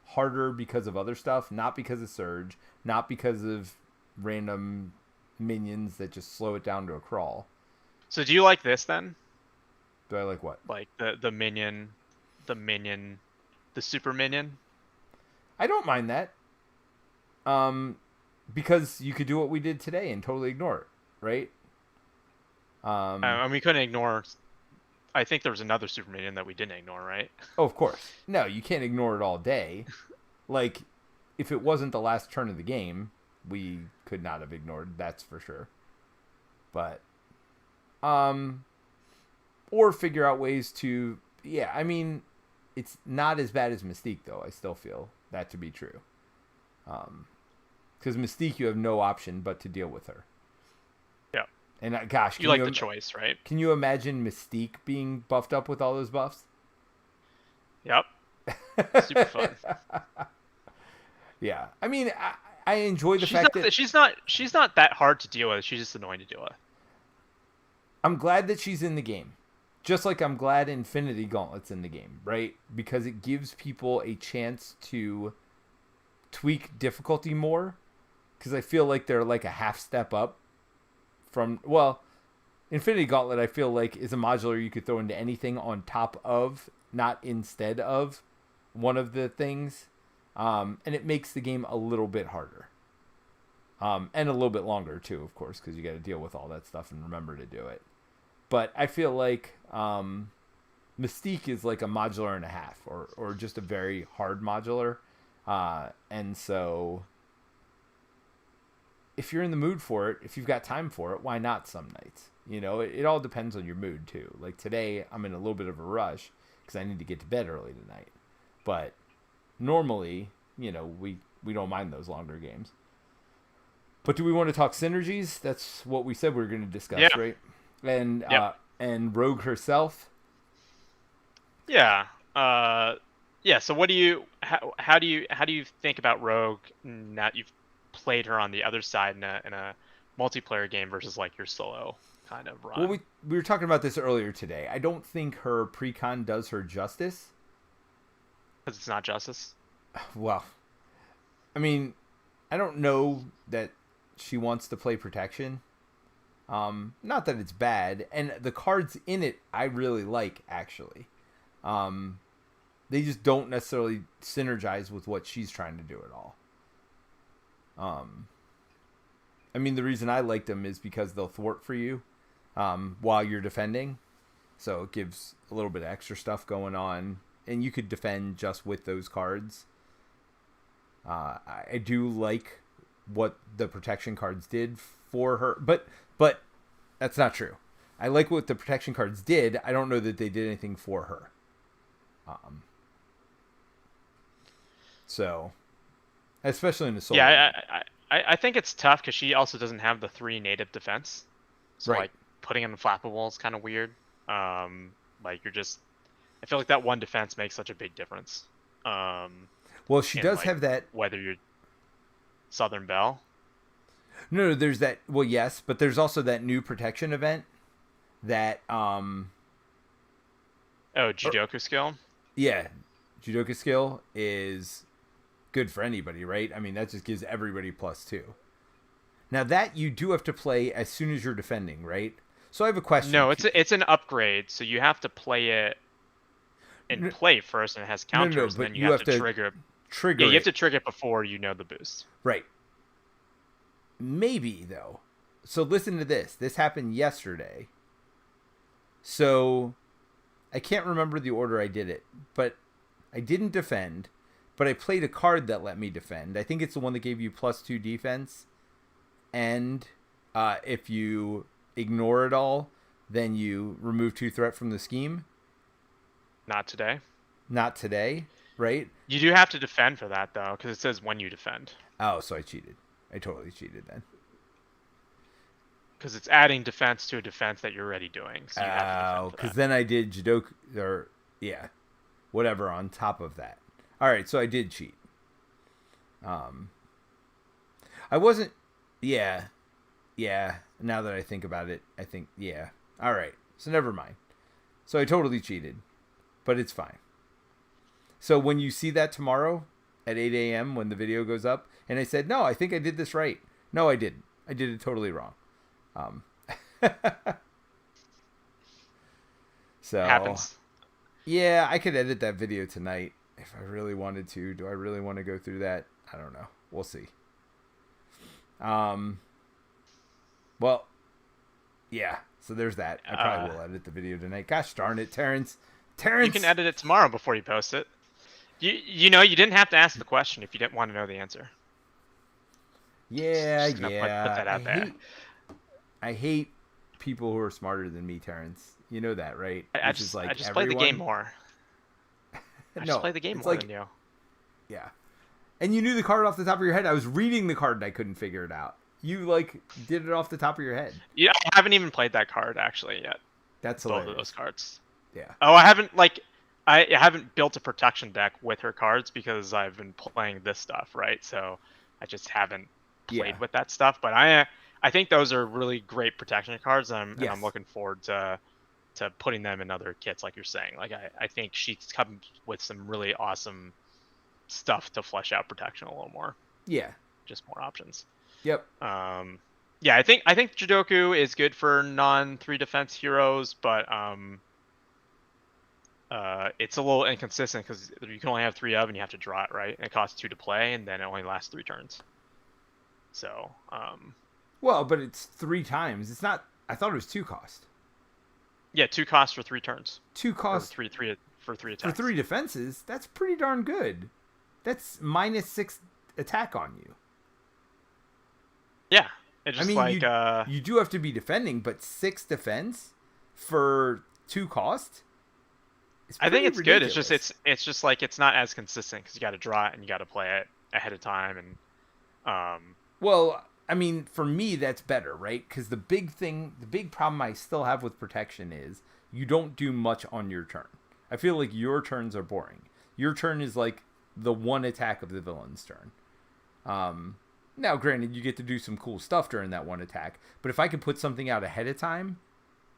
harder because of other stuff, not because of Surge, not because of random minions that just slow it down to a crawl. So do you like this then? Do I like what? Like the minion, the super minion? I don't mind that. Because you could do what we did today and totally ignore it, right? And we couldn't ignore. I think there was another super minion that we didn't ignore, right? Oh, of course. No, you can't ignore it all day. Like, if it wasn't the last turn of the game, we could not have ignored, that's for sure. But, or figure out ways to, yeah, I mean, it's not as bad as Mystique, though. I still feel that to be true. Because Mystique, you have no option but to deal with her. Yeah. And gosh, you like the choice, right? Can you imagine Mystique being buffed up with all those buffs? Yep. Super fun. Yeah. I mean, I enjoy the fact that she's not that hard to deal with. She's just annoying to deal with. I'm glad that she's in the game. Just like I'm glad Infinity Gauntlet's in the game, right? Because it gives people a chance to tweak difficulty more. Because I feel like they're like a half step up from, well, Infinity Gauntlet I feel like is a modular you could throw into anything on top of, not instead of, one of the things. And it makes the game a little bit harder. And a little bit longer too, of course, because you got to deal with all that stuff and remember to do it. But I feel like Mystique is like a modular and a half, or just a very hard modular. And so if you're in the mood for it, if you've got time for it, why not some nights? You know, it all depends on your mood too. Like today, I'm in a little bit of a rush because I need to get to bed early tonight. But normally, you know, we don't mind those longer games. But do we want to talk synergies? That's what we said we were going to discuss, right? And and Rogue herself. Yeah. Yeah. So what do you how do you think about Rogue now that you've played her on the other side in a multiplayer game versus like your solo kind of run? Well, we were talking about this earlier today. I don't think her precon does her justice. Because it's not justice. Well, I mean, I don't know that she wants to play protection. Not that it's bad, and the cards in it I really like actually. They just don't necessarily synergize with what she's trying to do at all. I mean, the reason I like them is because they'll thwart for you while you're defending, so it gives a little bit of extra stuff going on, and you could defend just with those cards. I do like what the protection cards did for her, but that's not true. I like what the protection cards did. I don't know that they did anything for her. So, especially in the solo. Yeah, I think it's tough because she also doesn't have the 3 native defense. So right. Like putting in flappable is kind of weird. Like you're just, I feel like that 1 defense makes such a big difference. Well, she does like, have that. Whether you're. Southern Belle. No, there's that. Well, yes, but there's also that new protection event that Oh, Judoku skill. yeah, judoka skill is good for anybody, right? I mean, that just gives everybody +2. Now that you do have to play as soon as you're defending, right? So I have a question. No, it's an upgrade, so you have to play it and No, play first, and it has no, counters, and but then you you have have to to trigger. Yeah, trigger you have it, to trigger it before you know the boost. right? Maybe though. So listen to this. This happened yesterday. So I can't remember the order I did it, but I didn't defend, but I played a card that let me defend. I think it's the one that gave you +2 defense, and if you ignore it all, then you remove 2 threat from the scheme. Not today. Not today, right? You do have to defend for that though, because it says when you defend. Oh, so I cheated. I totally cheated then. Because it's adding defense to a defense that you're already doing, so you have to defend Oh, for because that. then I did Jidoku, or yeah, whatever on top of that. All right, so I did cheat. I wasn't. Yeah, yeah. Now that I think about it, I think yeah. All right, so never mind. So I totally cheated, but it's fine. So when you see that tomorrow at 8 a.m. when the video goes up, and I said, no, I think I did this right. No, I didn't. I did it totally wrong. Um, so Happens. yeah, I could edit that video tonight if I really wanted to. Do I really want to go through that? I don't know. We'll see. Well, yeah. So there's that. I probably will edit the video tonight. Gosh darn it, Terence. Terrence. You can edit it tomorrow before you post it. You know you didn't have to ask the question if you didn't want to know the answer. Yeah, Just gonna put that out there. I hate people who are smarter than me, Terrence. You know that, right? I Which is just like I just everyone. play the game more. I No, just play the game it's more like than you. yeah. And you knew the card off the top of your head. I was reading the card and I couldn't figure it out. You like did it off the top of your head. Yeah, I haven't even played that card actually yet. That's Both hilarious. of those cards. Yeah. Oh, I haven't built a protection deck with her cards because I've been playing this stuff, right? So I just haven't played Yeah. with that stuff. But I think those are really great protection cards, and Yes. I'm looking forward to putting them in other kits, like you're saying. Like I think she's come with some really awesome stuff to flesh out protection a little more. Yeah. Just more options. Yep. Yeah, I think Jidoku is good for non-3 defense heroes, but it's a little inconsistent because you can only have 3 of, and you have to draw it, right? And it costs 2 to play, and then it only lasts 3 turns. So, well, but it's 3 times. It's not. I thought it was 2 cost. yeah, 2 costs for 3 turns. 2 cost for 3 attacks. for 3 defenses. That's pretty darn good. That's -6 attack on you. Yeah, it's just you do have to be defending, but 6 defense for 2 cost. I think it's ridiculous. good. It's just like it's not as consistent because you got to draw it and you got to play it ahead of time, and well, I mean, for me that's better, right? Because the big problem I still have with protection is you don't do much on your turn. I feel like your turns are boring. Your turn is like the one attack of the villain's turn. Now, granted, you get to do some cool stuff during that one attack, but if I could put something out ahead of time,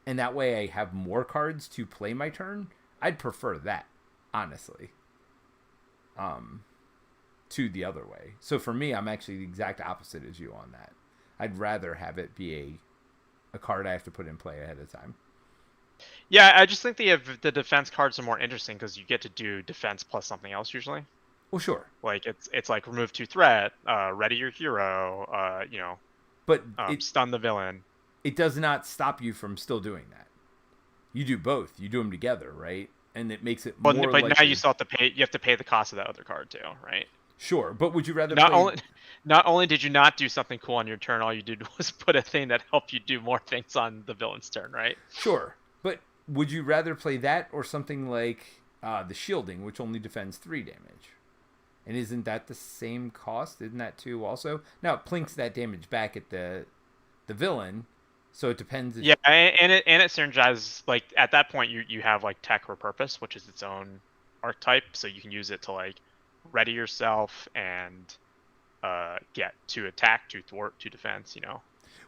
and that way I have more cards to play my turn, I'd prefer that, honestly, to the other way. So for me, I'm actually the exact opposite as you on that. I'd rather have it be a card I have to put in play ahead of time. yeah, I just think the defense cards are more interesting because you get to do defense plus something else usually. Well, sure. Like it's like remove 2 threat, ready your hero, But stun the villain. It does not stop you from still doing that. You do both. You do them together, right? And it makes it more. But likely... now you still have to pay. You have to pay the cost of that other card too, right? Sure, but would you rather not only did you not do something cool on your turn, all you did was put a thing that helped you do more things on the villain's turn, right? Sure, but would you rather play that or something like the shielding, which only defends 3 damage? And isn't that the same cost? Isn't that 2 also? Now it plinks that damage back at the villain, so it depends. Yeah, and it synergizes. Like at that point, you have like tech repurpose, which is its own archetype, so you can use it to like ready yourself and get to attack, to thwart, to defense.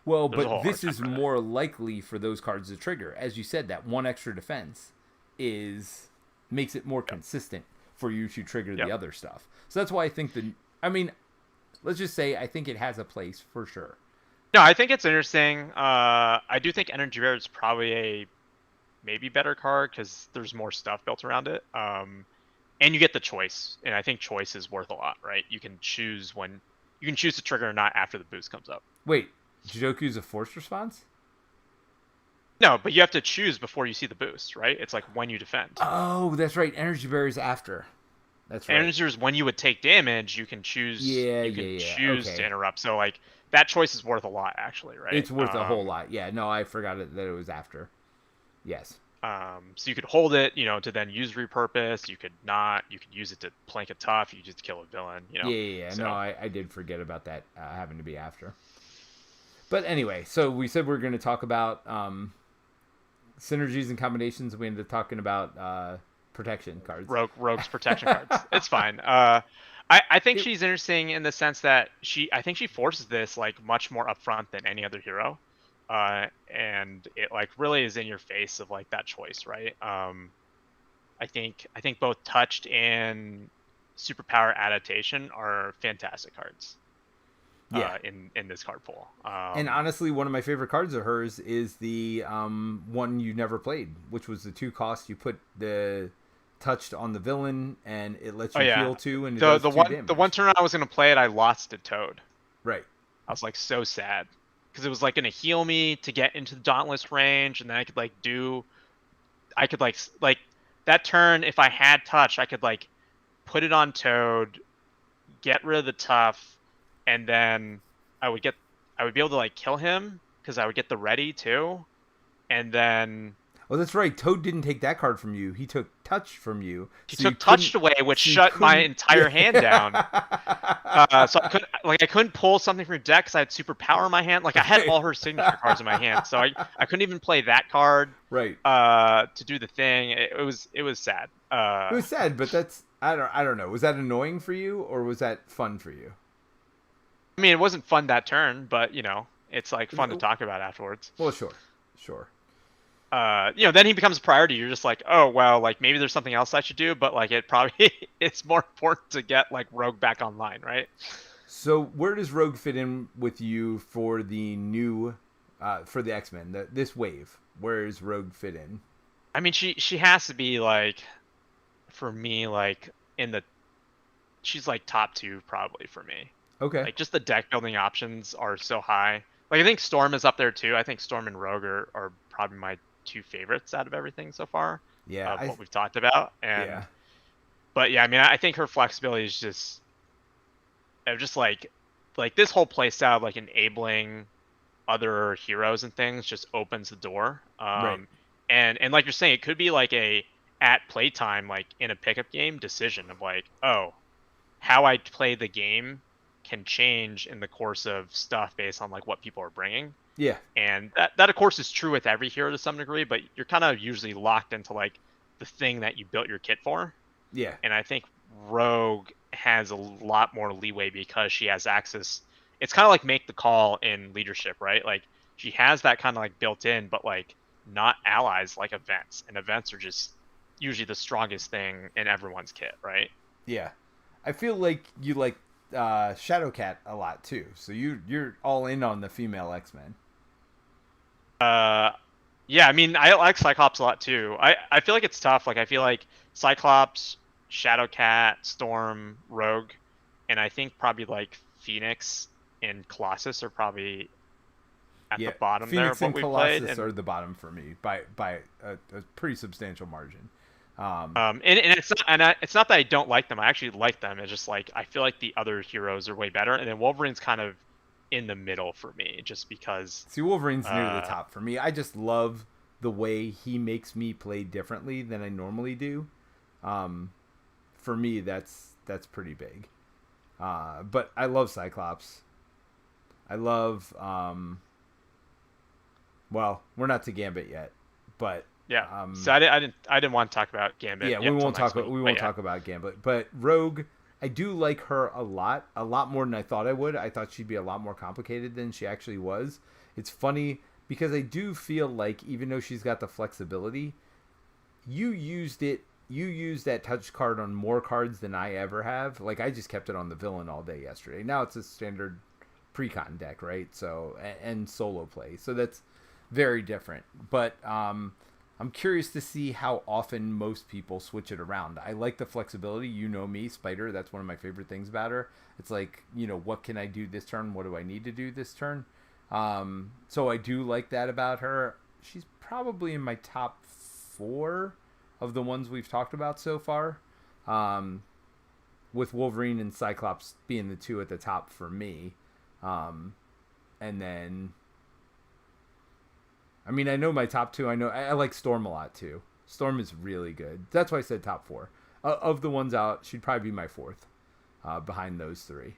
Well, There's a but whole this is archetype for that. more likely for those cards to trigger. As you said, that one extra defense is makes it more consistent for you to trigger the Yep. other stuff. So that's why I think I mean, let's just say I think it has a place for sure. No, I think it's interesting. I do think Energy Rare is probably a maybe better card because there's more stuff built around it. And you get the choice, and I think choice is worth a lot, right? You can choose to trigger or not after the boost comes up. Wait, Jidoku's a forced response? No, but you have to choose before you see the boost, right? It's like when you defend. Oh, that's right. Energy Barrier's after. That's right. Energy is when you would take damage. You can choose. Yeah, You can yeah. choose Okay. to interrupt. So like that choice is worth a lot, actually, right? It's worth a whole lot. Yeah, no, I forgot that it was after. Yes. So you could hold it, to then use repurpose. You could not. You could use it to plank a tough. You could just kill a villain. Yeah. So, No, I did forget about that having to be after. But anyway, so we said we are going to talk about synergies and combinations. We ended up talking about protection cards. Rogue's protection cards. It's fine. I think she's interesting in the sense that I think she forces this like much more upfront than any other hero. And it like really is in your face of like that choice, right? I think both touched and superpower adaptation are fantastic cards. Yeah. In this card pool. And honestly, one of my favorite cards of hers is the one you never played, which was the 2 cost. You put the touched on the villain, and it lets you heal 2, and it does 2 damage. The one turn I was gonna play it, I lost to Toad. Right. I was like so sad because it was like gonna heal me to get into the Dauntless range, and then I could like that turn if I had touch, I could like put it on Toad, get rid of the tough, and then I would be able to like kill him because I would get the ready too, and then. Oh, that's right. Toad didn't take that card from you. He took touch from you. He took touched away, which shut my entire hand down. So I couldn't pull something from your deck because I had superpower in my hand. Like I had all her signature cards in my hand, so I couldn't even play that card. Right. To do the thing, it was sad. It was sad, but that's I don't know. Was that annoying for you or was that fun for you? I mean, it wasn't fun that turn, but it's like fun to talk about afterwards. Well, sure. Then he becomes a priority. You're just like, oh well, like maybe there's something else I should do, but like it probably it's more important to get like Rogue back online, right? So where does Rogue fit in with you for the new, for the X-Men, this wave? Where does Rogue fit in? I mean, she has to be like, for me, like she's like top 2 probably for me. Okay. Like just the deck building options are so high. Like I think Storm is up there too. I think Storm and Rogue are probably my 2 favorites out of everything so far. Yeah. What we've talked about. And yeah. But yeah, I mean, I think her flexibility is just like this whole play style, like enabling other heroes and things, just opens the door. Right. And like you're saying, it could be like a at playtime, like in a pickup game decision of like, oh, how I play the game can change in the course of stuff based on like what people are bringing. Yeah. And that of course is true with every hero to some degree, but you're kind of usually locked into like the thing that you built your kit for. Yeah. And I think Rogue has a lot more leeway because she has access. It's kind of like make the call in leadership, right? Like she has that kind of like built in, but like not allies like events. And events are just usually the strongest thing in everyone's kit, right? Yeah. I feel like you like Shadowcat a lot too. So you're all in on the female X-Men. Yeah, I mean, I like Cyclops a lot too. I feel like it's tough. Like I feel like Cyclops, Shadowcat, Storm, Rogue, and I think probably like Phoenix and Colossus are probably at the bottom Phoenix there. Phoenix and Colossus are the bottom for me by a pretty substantial margin. And it's not that I don't like them. I actually like them. It's just like I feel like the other heroes are way better, and then Wolverine's kind of in the middle for me, just because. See, Wolverine's near the top for me. I just love the way he makes me play differently than I normally do. For me, that's pretty big. But I love Cyclops. I love. Well, we're not to Gambit yet, but. Yeah. So I didn't want to talk about Gambit. Yeah, we won't talk about Gambit. But Rogue, I do like her a lot more than I thought I would. I thought she'd be a lot more complicated than she actually was. It's funny because I do feel like even though she's got the flexibility, you used that touch card on more cards than I ever have. Like I just kept it on the villain all day yesterday. Now it's a standard pre-con deck, right? So and solo play. So that's very different. But I'm curious to see how often most people switch it around. I like the flexibility. You know me, Spider. That's one of my favorite things about her. It's like, what can I do this turn? What do I need to do this turn? So I do like that about her. She's probably in my top 4 of the ones we've talked about so far. With Wolverine and Cyclops being the 2 at the top for me. And then... I mean, I know my top 2. I like Storm a lot, too. Storm is really good. That's why I said top 4. Of the ones out, she'd probably be my 4th behind those 3.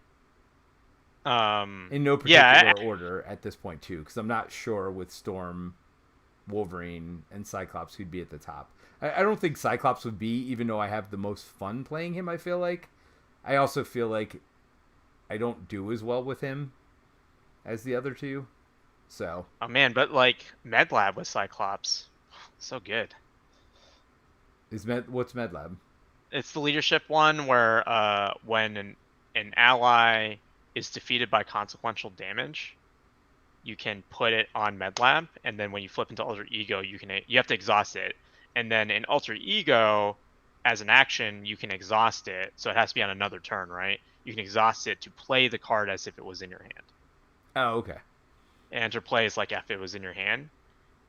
In no particular order at this point, too, because I'm not sure with Storm, Wolverine, and Cyclops who'd be at the top. I don't think Cyclops would be, even though I have the most fun playing him, I feel like. I also feel like I don't do as well with him as the other 2. So. Oh man, but like MedLab with Cyclops, so good. What's MedLab? It's the leadership one where when an ally is defeated by consequential damage, you can put it on MedLab, and then when you flip into Alter Ego, you have to exhaust it, and then in Alter Ego, as an action, you can exhaust it. So it has to be on another turn, right? You can exhaust it to play the card as if it was in your hand. Oh, okay. And to play is like if it was in your hand.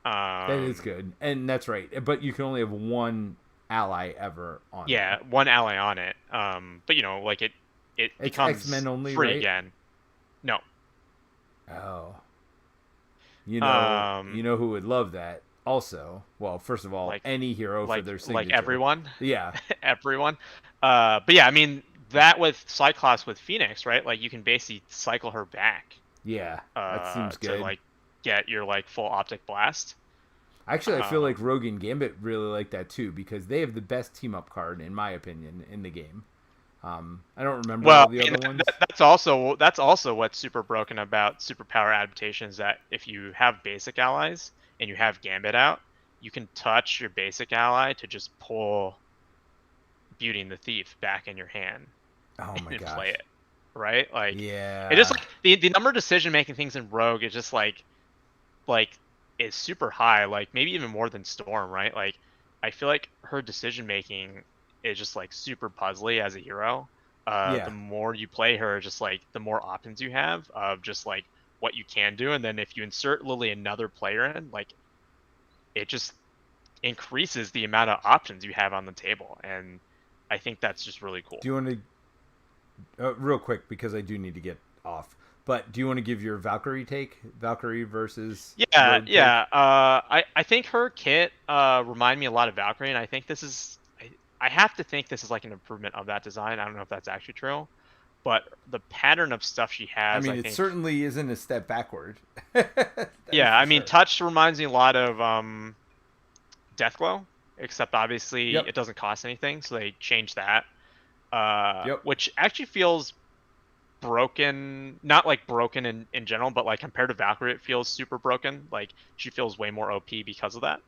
That is good, and that's right. But you can only have one ally ever on. Yeah, one ally on it. But like it becomes X-Men only, free right? again. No. Oh. You know who would love that? Also, well, first of all, any hero for their signature. Like everyone. Yeah. Everyone. But yeah, I mean that with Cyclops with Phoenix, right? Like you can basically cycle her back. Yeah, that seems good. To like get your like full optic blast. Actually, I feel like Rogue and Gambit really like that too because they have the best team up card in my opinion in the game. I don't remember all the other ones. That's also what's super broken about superpower adaptations. That if you have basic allies and you have Gambit out, you can touch your basic ally to just pull Beauty and the Thief back in your hand. Oh my and gosh. play it. Right? Like yeah. It just like the number of decision making things in Rogue is just like is super high, like maybe even more than Storm, right? Like I feel like her decision making is just like super puzzly as a hero. The more you play her, just like the more options you have of just like what you can do, and then if you insert literally another player in, like it just increases the amount of options you have on the table, and I think that's just really cool. Do you want to real quick because I do need to get off? But do you want to give your Valkyrie take? Valkyrie versus Rogue take? I think her kit remind me a lot of Valkyrie, and I think this is I have to think this is like an improvement of that design. I don't know if that's actually true, but the pattern of stuff she has. I mean, it certainly isn't a step backward. Yeah, I mean, Touch reminds me a lot of Deathglow, except obviously it doesn't cost anything, so they changed that. Which actually feels broken, not like broken in general, but like compared to Valkyrie, it feels super broken. Like she feels way more OP because of that.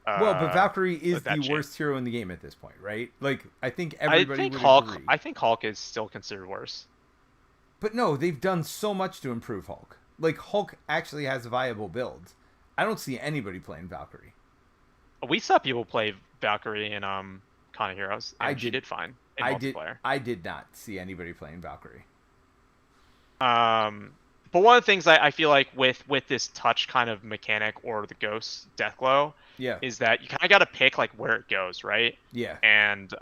Well, but Valkyrie is the worst hero in the game at this point, right? Like I think everybody would agree. I think Hulk is still considered worse. But no, they've done so much to improve Hulk. Like Hulk actually has viable builds. I don't see anybody playing Valkyrie. We saw people play Valkyrie in Con of Heroes, and she did fine in multiplayer. I did not see anybody playing Valkyrie. But one of the things I feel like with this touch kind of mechanic or the Ghost Deathglow is that you kind of got to pick like where it goes, right? Yeah. And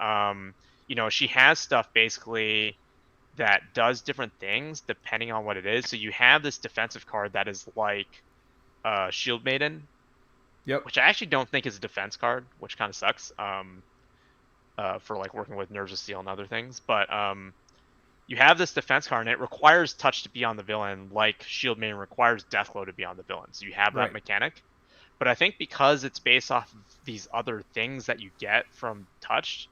she has stuff basically that does different things depending on what it is. So you have this defensive card that is like Shield Maiden, which I actually don't think is a defense card, which kind of sucks for like working with Nerves of Steel and other things. But you have this defense card, and it requires touch to be on the villain, like Shield Maiden requires Deathglow to be on the villain. So you have that mechanic. But I think because it's based off of these other things that you get from touch,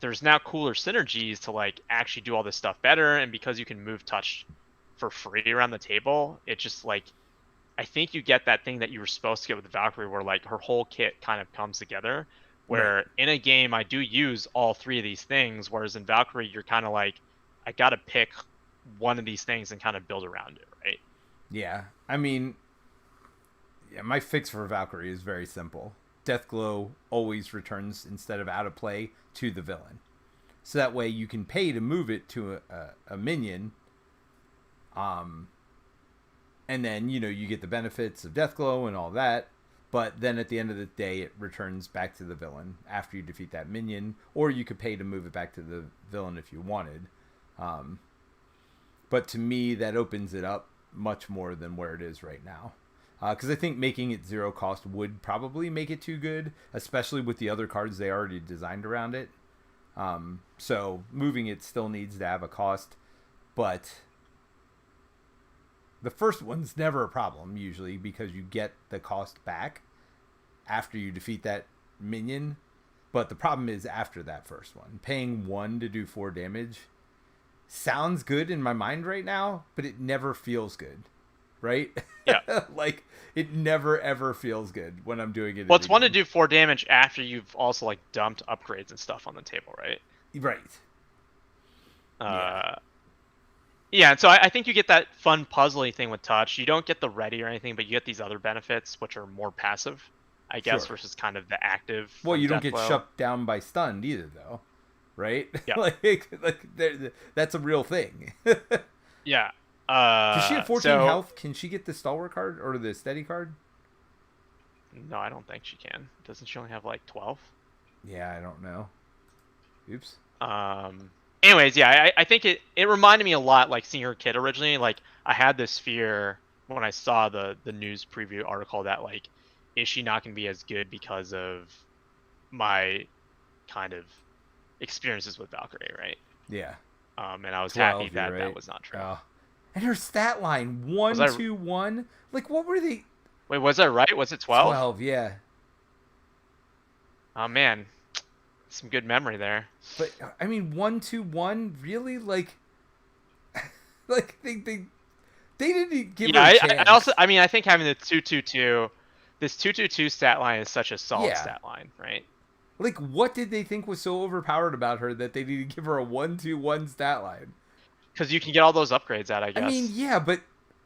there's now cooler synergies to like actually do all this stuff better, and because you can move touch for free around the table, it just like I think you get that thing that you were supposed to get with Valkyrie, where like her whole kit kind of comes together. Right. Where in a game I do use all three of these things, whereas in Valkyrie you're kind of like I gotta pick one of these things and kind of build around it, right? Yeah. I mean, yeah, my fix for Valkyrie is very simple. Deathglow always returns instead of out of play to the villain. So that way you can pay to move it to a minion. And then, you get the benefits of Deathglow and all that. But then at the end of the day, it returns back to the villain after you defeat that minion. Or you could pay to move it back to the villain if you wanted. But to me, that opens it up much more than where it is right now. Because I think making it 0 cost would probably make it too good, especially with the other cards they already designed around it. So moving it still needs to have a cost, but the first one's never a problem usually because you get the cost back after you defeat that minion. But the problem is after that first one. Paying 1 to do 4 damage sounds good in my mind right now, but it never feels good. Right? Yeah. Like, it never ever feels good when I'm doing it. Well, it's 1 to do 4 damage after you've also like dumped upgrades and stuff on the table, right? Right. Yeah, and so I think you get that fun puzzly thing with touch. You don't get the ready or anything, but you get these other benefits which are more passive, I guess, Sure. versus kind of the active. Well, you don't get Deathglow. shut down by stunned either, though, right? Yeah. like that's a real thing. Yeah. Does she have 14 health? Can she get the stalwart card or the steady card? No, I don't think she can. Doesn't she only have like 12? Yeah, I don't know. Oops. Anyways, yeah, I think it reminded me a lot like seeing her kid originally. Like I had this fear when I saw the news preview article that like, is she not going to be as good because of my kind of experiences with Valkyrie, right? Yeah. And I was 12, happy that right? that was not true. And her stat line 1, 2, 1. Like, what were they? Wait, was that right? Was it 12? 12, yeah. Oh man, some good memory there. But I mean, 1, 2, 1. Really? Like they didn't give her a chance. I think having the 222, this 222 stat line is such a solid stat line, right? Like, what did they think was so overpowered about her that they need to give her a 1, 2, 1 stat line? Because you can get all those upgrades out, I guess. I mean, yeah, but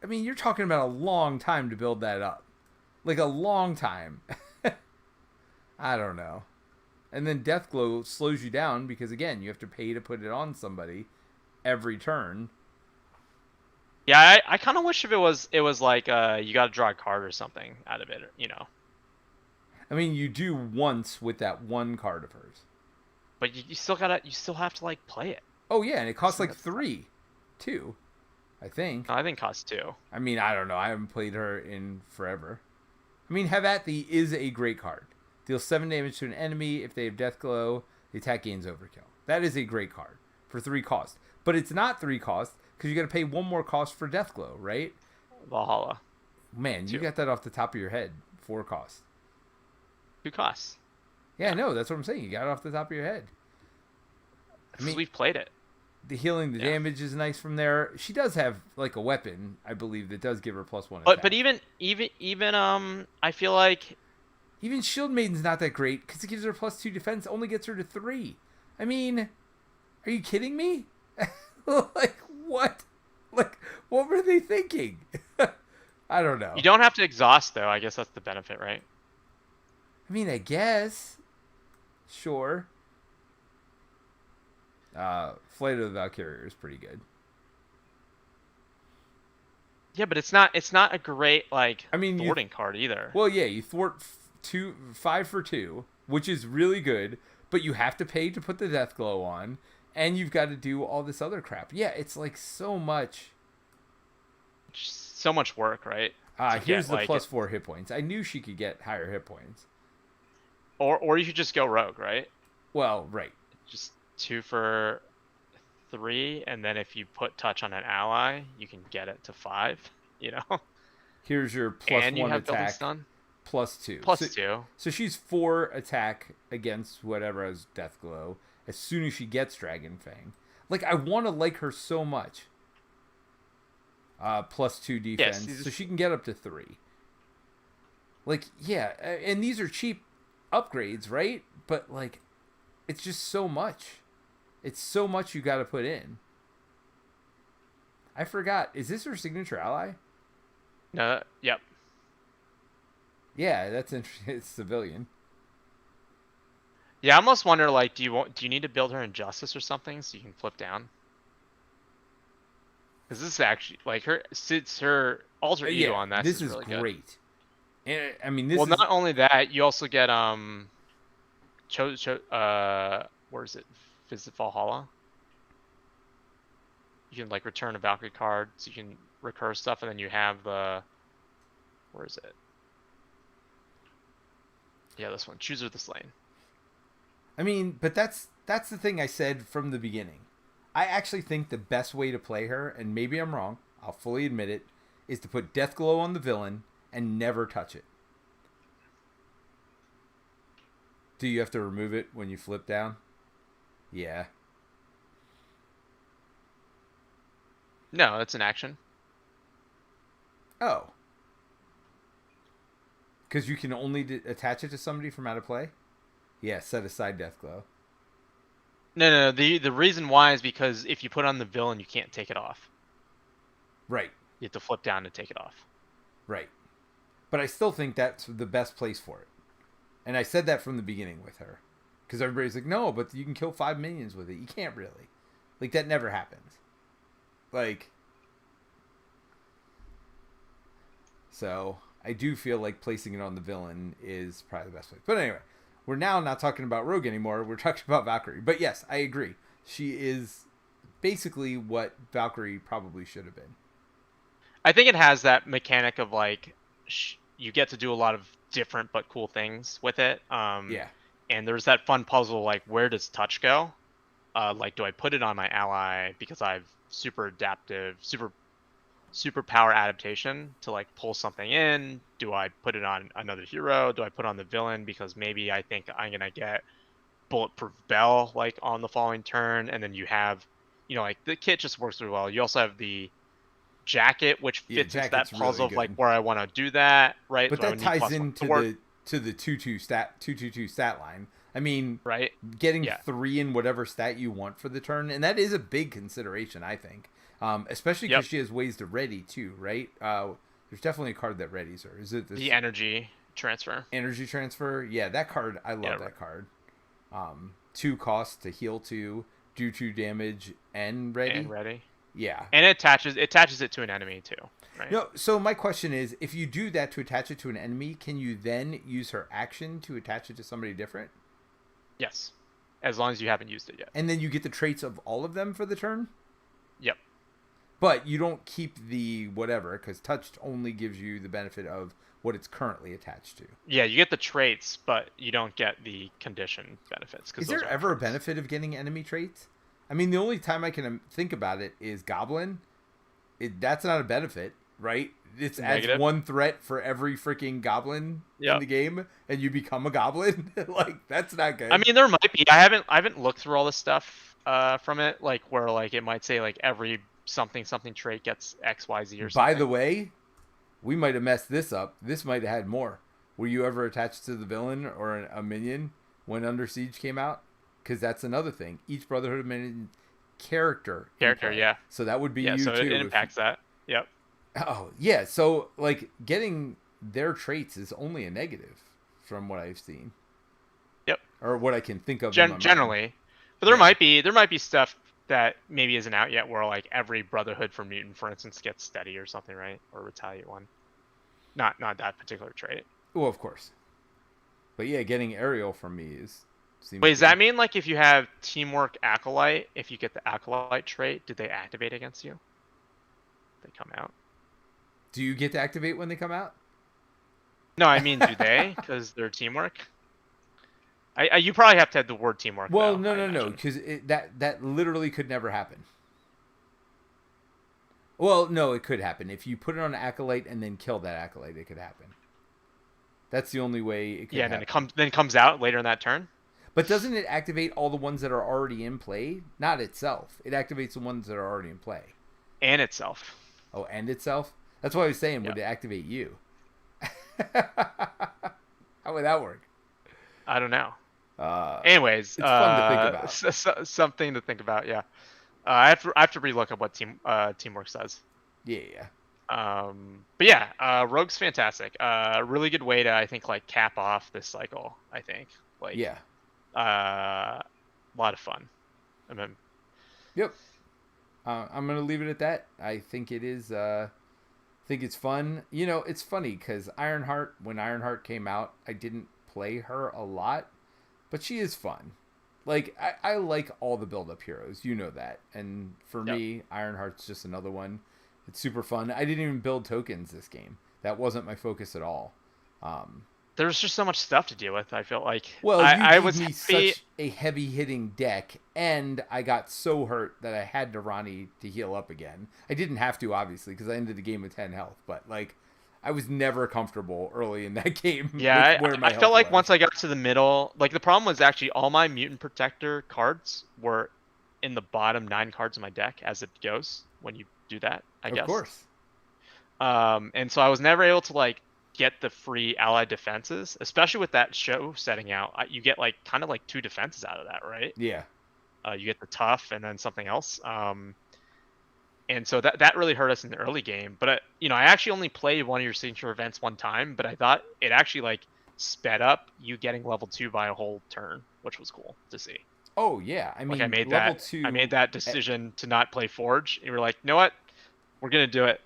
you're talking about a long time to build that up. Like, a long time. I don't know. And then Deathglow slows you down because, again, you have to pay to put it on somebody every turn. Yeah, I kind of wish if it was like you got to draw a card or something out of it, I mean, you do once with that one card of hers. But you still have to like play it. Oh yeah, and it costs like 3, 2, I think. No, I think it costs 2. I mean, I don't know. I haven't played her in forever. I mean, Havathi is a great card. Deals 7 damage to an enemy. If they have Deathglow, the attack gains overkill. That is a great card for 3 cost. But it's not 3 cost because you got to pay 1 more cost for Deathglow, right? Valhalla. Man, 2. You got that off the top of your head. 4 costs. 2 costs. Yeah, no, that's what I'm saying. You got it off the top of your head. I mean, we've played it. The healing, the damage is nice from there. She does have like a weapon, I believe, that does give her +1 attack. But even I feel like even Shield Maiden's not that great because it gives her +2 defense, only gets her to 3. I mean, are you kidding me? Like what? Like what were they thinking? I don't know. You don't have to exhaust though. I guess that's the benefit, right? I mean, I guess. Sure. Flight of the Valkyrie is pretty good. Yeah, but it's not a great thwarting card either. Well, yeah, you thwart 5 for 2, which is really good, but you have to pay to put the Deathglow on, and you've got to do all this other crap. Yeah, it's like so much work, right? Here's the +4 hit points. I knew she could get higher hit points. Or you could just go rogue, right? Well, right. Just 2 for 3, and then if you put touch on an ally, you can get it to 5. Here's your and you +1 have attack. Stun. +2. +2. So she's 4 attack against whatever has Deathglow, as soon as she gets Dragon Fang. Like, I want to like her so much. +2 defense, Yes, so she can get up to 3. Like, yeah, and these are cheap upgrades, right? But, like, it's just so much. It's so much you got to put in. I forgot. Is this her signature ally? No. Yep. Yeah, that's interesting. It's civilian. Yeah, I almost wonder, like, do you need to build her Injustice or something so you can flip down? Because this is actually like her alter ego on this is is really good. great. And I mean, this Well, is not only that, you also get where is it? Visit Valhalla. You can like return a Valkyrie card, so you can recur stuff, and then you have the where is it? Yeah, this one. Chooser the Slain. I mean, but that's the thing I said from the beginning. I actually think the best way to play her, and maybe I'm wrong, I'll fully admit it, is to put Deathglow on the villain and never touch it. Do you have to remove it when you flip down? Yeah. No, it's an action. Oh. Because you can only attach it to somebody from out of play? Yeah, set aside Deathglow. No. The reason why is because if you put on the villain, you can't take it off. Right. You have to flip down to take it off. Right. But I still think that's the best place for it. And I said that from the beginning with her. Because everybody's like, no, but you can kill 5 minions with it. You can't really. Like, that never happens. Like... So, I do feel like placing it on the villain is probably the best place. But anyway, we're now not talking about Rogue anymore. We're talking about Valkyrie. But yes, I agree. She is basically what Valkyrie probably should have been. I think it has that mechanic of like you get to do a lot of different but cool things with it. Yeah. And there's that fun puzzle like where does touch go? Like do I put it on my ally because I've super adaptive, super power adaptation to like pull something in? Do I put it on another hero? Do I put on the villain because maybe I think I'm gonna get bulletproof bell like on the following turn? And then you have, like the kit just works really well. You also have the jacket, which fits into that puzzle really of like where I want to do that, right? But that ties into the 222 stat line. I mean, right? Getting 3 in whatever stat you want for the turn, and that is a big consideration, I think. Especially because she has ways to ready too, right? There's definitely a card that readies her. Is it the energy transfer? Energy transfer, yeah, that card. I love that card. 2 costs to heal 2, do 2 damage, and ready. Yeah, and it attaches it to an enemy too, right? No, so my question is, if you do that to attach it to an enemy, can you then use her action to attach it to somebody different? Yes, as long as you haven't used it yet. And then you get the traits of all of them for the turn? Yep. But you don't keep the whatever, because touched only gives you the benefit of what it's currently attached to. Yeah, you get the traits, but you don't get the condition benefits. Is there ever a benefit of getting enemy traits? I mean, the only time I can think about it is Goblin. That's not a benefit, right? It's adds 1 threat for every freaking Goblin in the game, and you become a Goblin. Like, that's not good. I mean, there might be. I haven't looked through all this stuff from it, like where like it might say like every something trait gets XYZ or something. By the way, we might have messed this up. This might have had more. Were you ever attached to the villain or a minion when Under Siege came out? Because that's another thing. Each Brotherhood of Minions character, yeah. So that would be you so too. It impacts that. Yep. Oh yeah. So like getting their traits is only a negative from what I've seen. Yep. Or what I can think of. Generally, but there might be stuff that maybe isn't out yet where like every Brotherhood for Mutant, for instance, gets steady or something, right? Or Retaliate 1. Not that particular trait. Well, of course. But yeah, getting Aerial from me is. Wait, does that mean like if you have Teamwork Acolyte, if you get the Acolyte trait, do they activate against you? They come out. Do you get to activate when they come out? No, I mean, do they? Because they're teamwork. You probably have to have the word teamwork. Well, no, because that literally could never happen. Well, no, it could happen if you put it on an Acolyte and then kill that Acolyte. It could happen. That's the only way it could. Yeah, happen. then it comes out later in that turn. But doesn't it activate all the ones that are already in play? Not itself. It activates the ones that are already in play. And itself. Oh, and itself? That's what I was saying. Yep. Would it activate you? How would that work? I don't know. Uh, Anyways, it's fun to think about. something to think about. Yeah. I have to relook up what teamwork says. Yeah. But yeah, Rogue's fantastic. Really good way to, I think, like cap off this cycle. I think like Yeah. a lot of fun. I mean, Yep. I'm gonna leave it at that. I think it is. Think it's fun. You know, it's funny because Ironheart, when Ironheart came out, I didn't play her a lot, but she is fun. Like I like all the build-up heroes. You know that. And for Yep. me, Ironheart's just another one. It's super fun. I didn't even build tokens this game. That wasn't my focus at all. Um, there's just so much stuff to deal with. I felt like Well, you I gave was me happy. such a heavy hitting deck, and I got so hurt that I had to Ronnie to heal up again. I didn't have to, obviously, because I ended the game with 10 health, but like, I was never comfortable early in that game Yeah, with where my I health felt like was. once I got to the middle, like the problem was actually all my mutant protector cards were in the bottom 9 cards of my deck as it goes when you do that, I Of guess. course. And so I was never able to like get the free allied defenses, especially with that show setting out. You get like kind of like 2 defenses out of that, right? Yeah. You get the tough and then something else. And so that really hurt us in the early game. But I actually only played one of your signature events one time, but I thought it actually like sped up you getting level 2 by a whole turn, which was cool to see. Oh, yeah. I Like I mean, made level that 2. I made that decision to not play Forge, and we were like, you know what? We're gonna do it.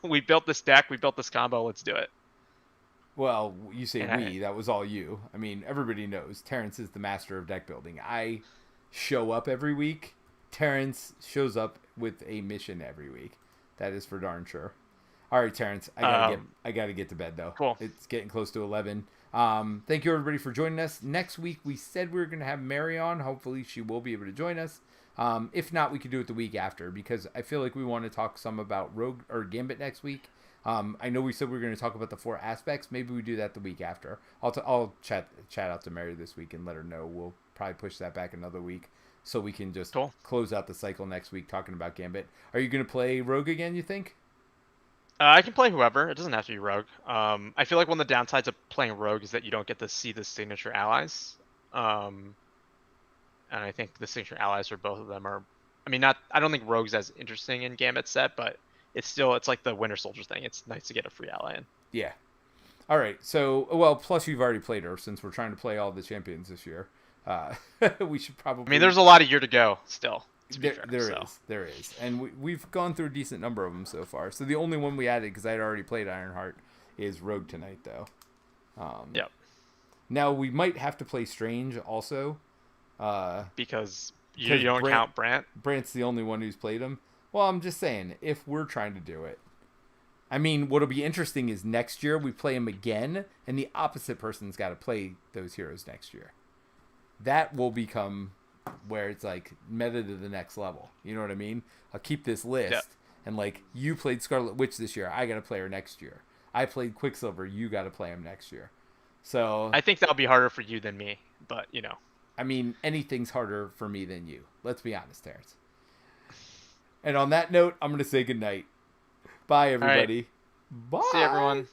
We built this deck, we built this combo, let's do it. Well, you say And I, we, that was all you. I mean, everybody knows Terence is the master of deck building. I show up every week. Terence shows up with a mission every week. That is for darn sure. All right, Terence, I gotta get to bed though. Cool. It's getting close to 11. Thank you everybody for joining us. Next week we said we were gonna have Mary on. Hopefully she will be able to join us. If not, we could do it the week after because I feel like we want to talk some about Rogue or Gambit next week. I know we said we were going to talk about the 4 aspects. Maybe we do that the week after. I'll chat out to Mary this week and let her know. We'll probably push that back another week so we can just close out the cycle next week talking about Gambit. Are you going to play Rogue again, you think? I can play whoever. It doesn't have to be Rogue. I feel like one of the downsides of playing Rogue is that you don't get to see the signature allies. And I think the signature allies for both of them are. I mean, I don't think Rogue's as interesting in Gambit set, but it's like the Winter Soldier thing. It's nice to get a free ally in. Yeah. All right. So, well, plus you've already played her since we're trying to play all the champions this year. We should probably. I mean, there's a lot of year to go still. There is, and we've gone through a decent number of them so far. So the only one we added because I'd already played Ironheart is Rogue tonight, though. Yep. Now we might have to play Strange also. Because you don't count Brant. Brant's the only one who's played him. Well, I'm just saying, if we're trying to do it. I mean, what'll be interesting is next year we play him again, and the opposite person's got to play those heroes next year. That will become where it's like meta to the next level. You know what I mean? I'll keep this list, and like you played Scarlet Witch this year, I got to play her next year. I played Quicksilver, you got to play him next year. So I think that'll be harder for you than me, but I mean, anything's harder for me than you. Let's be honest, Terence. And on that note, I'm going to say goodnight. Bye, everybody. Right. Bye. See you, everyone.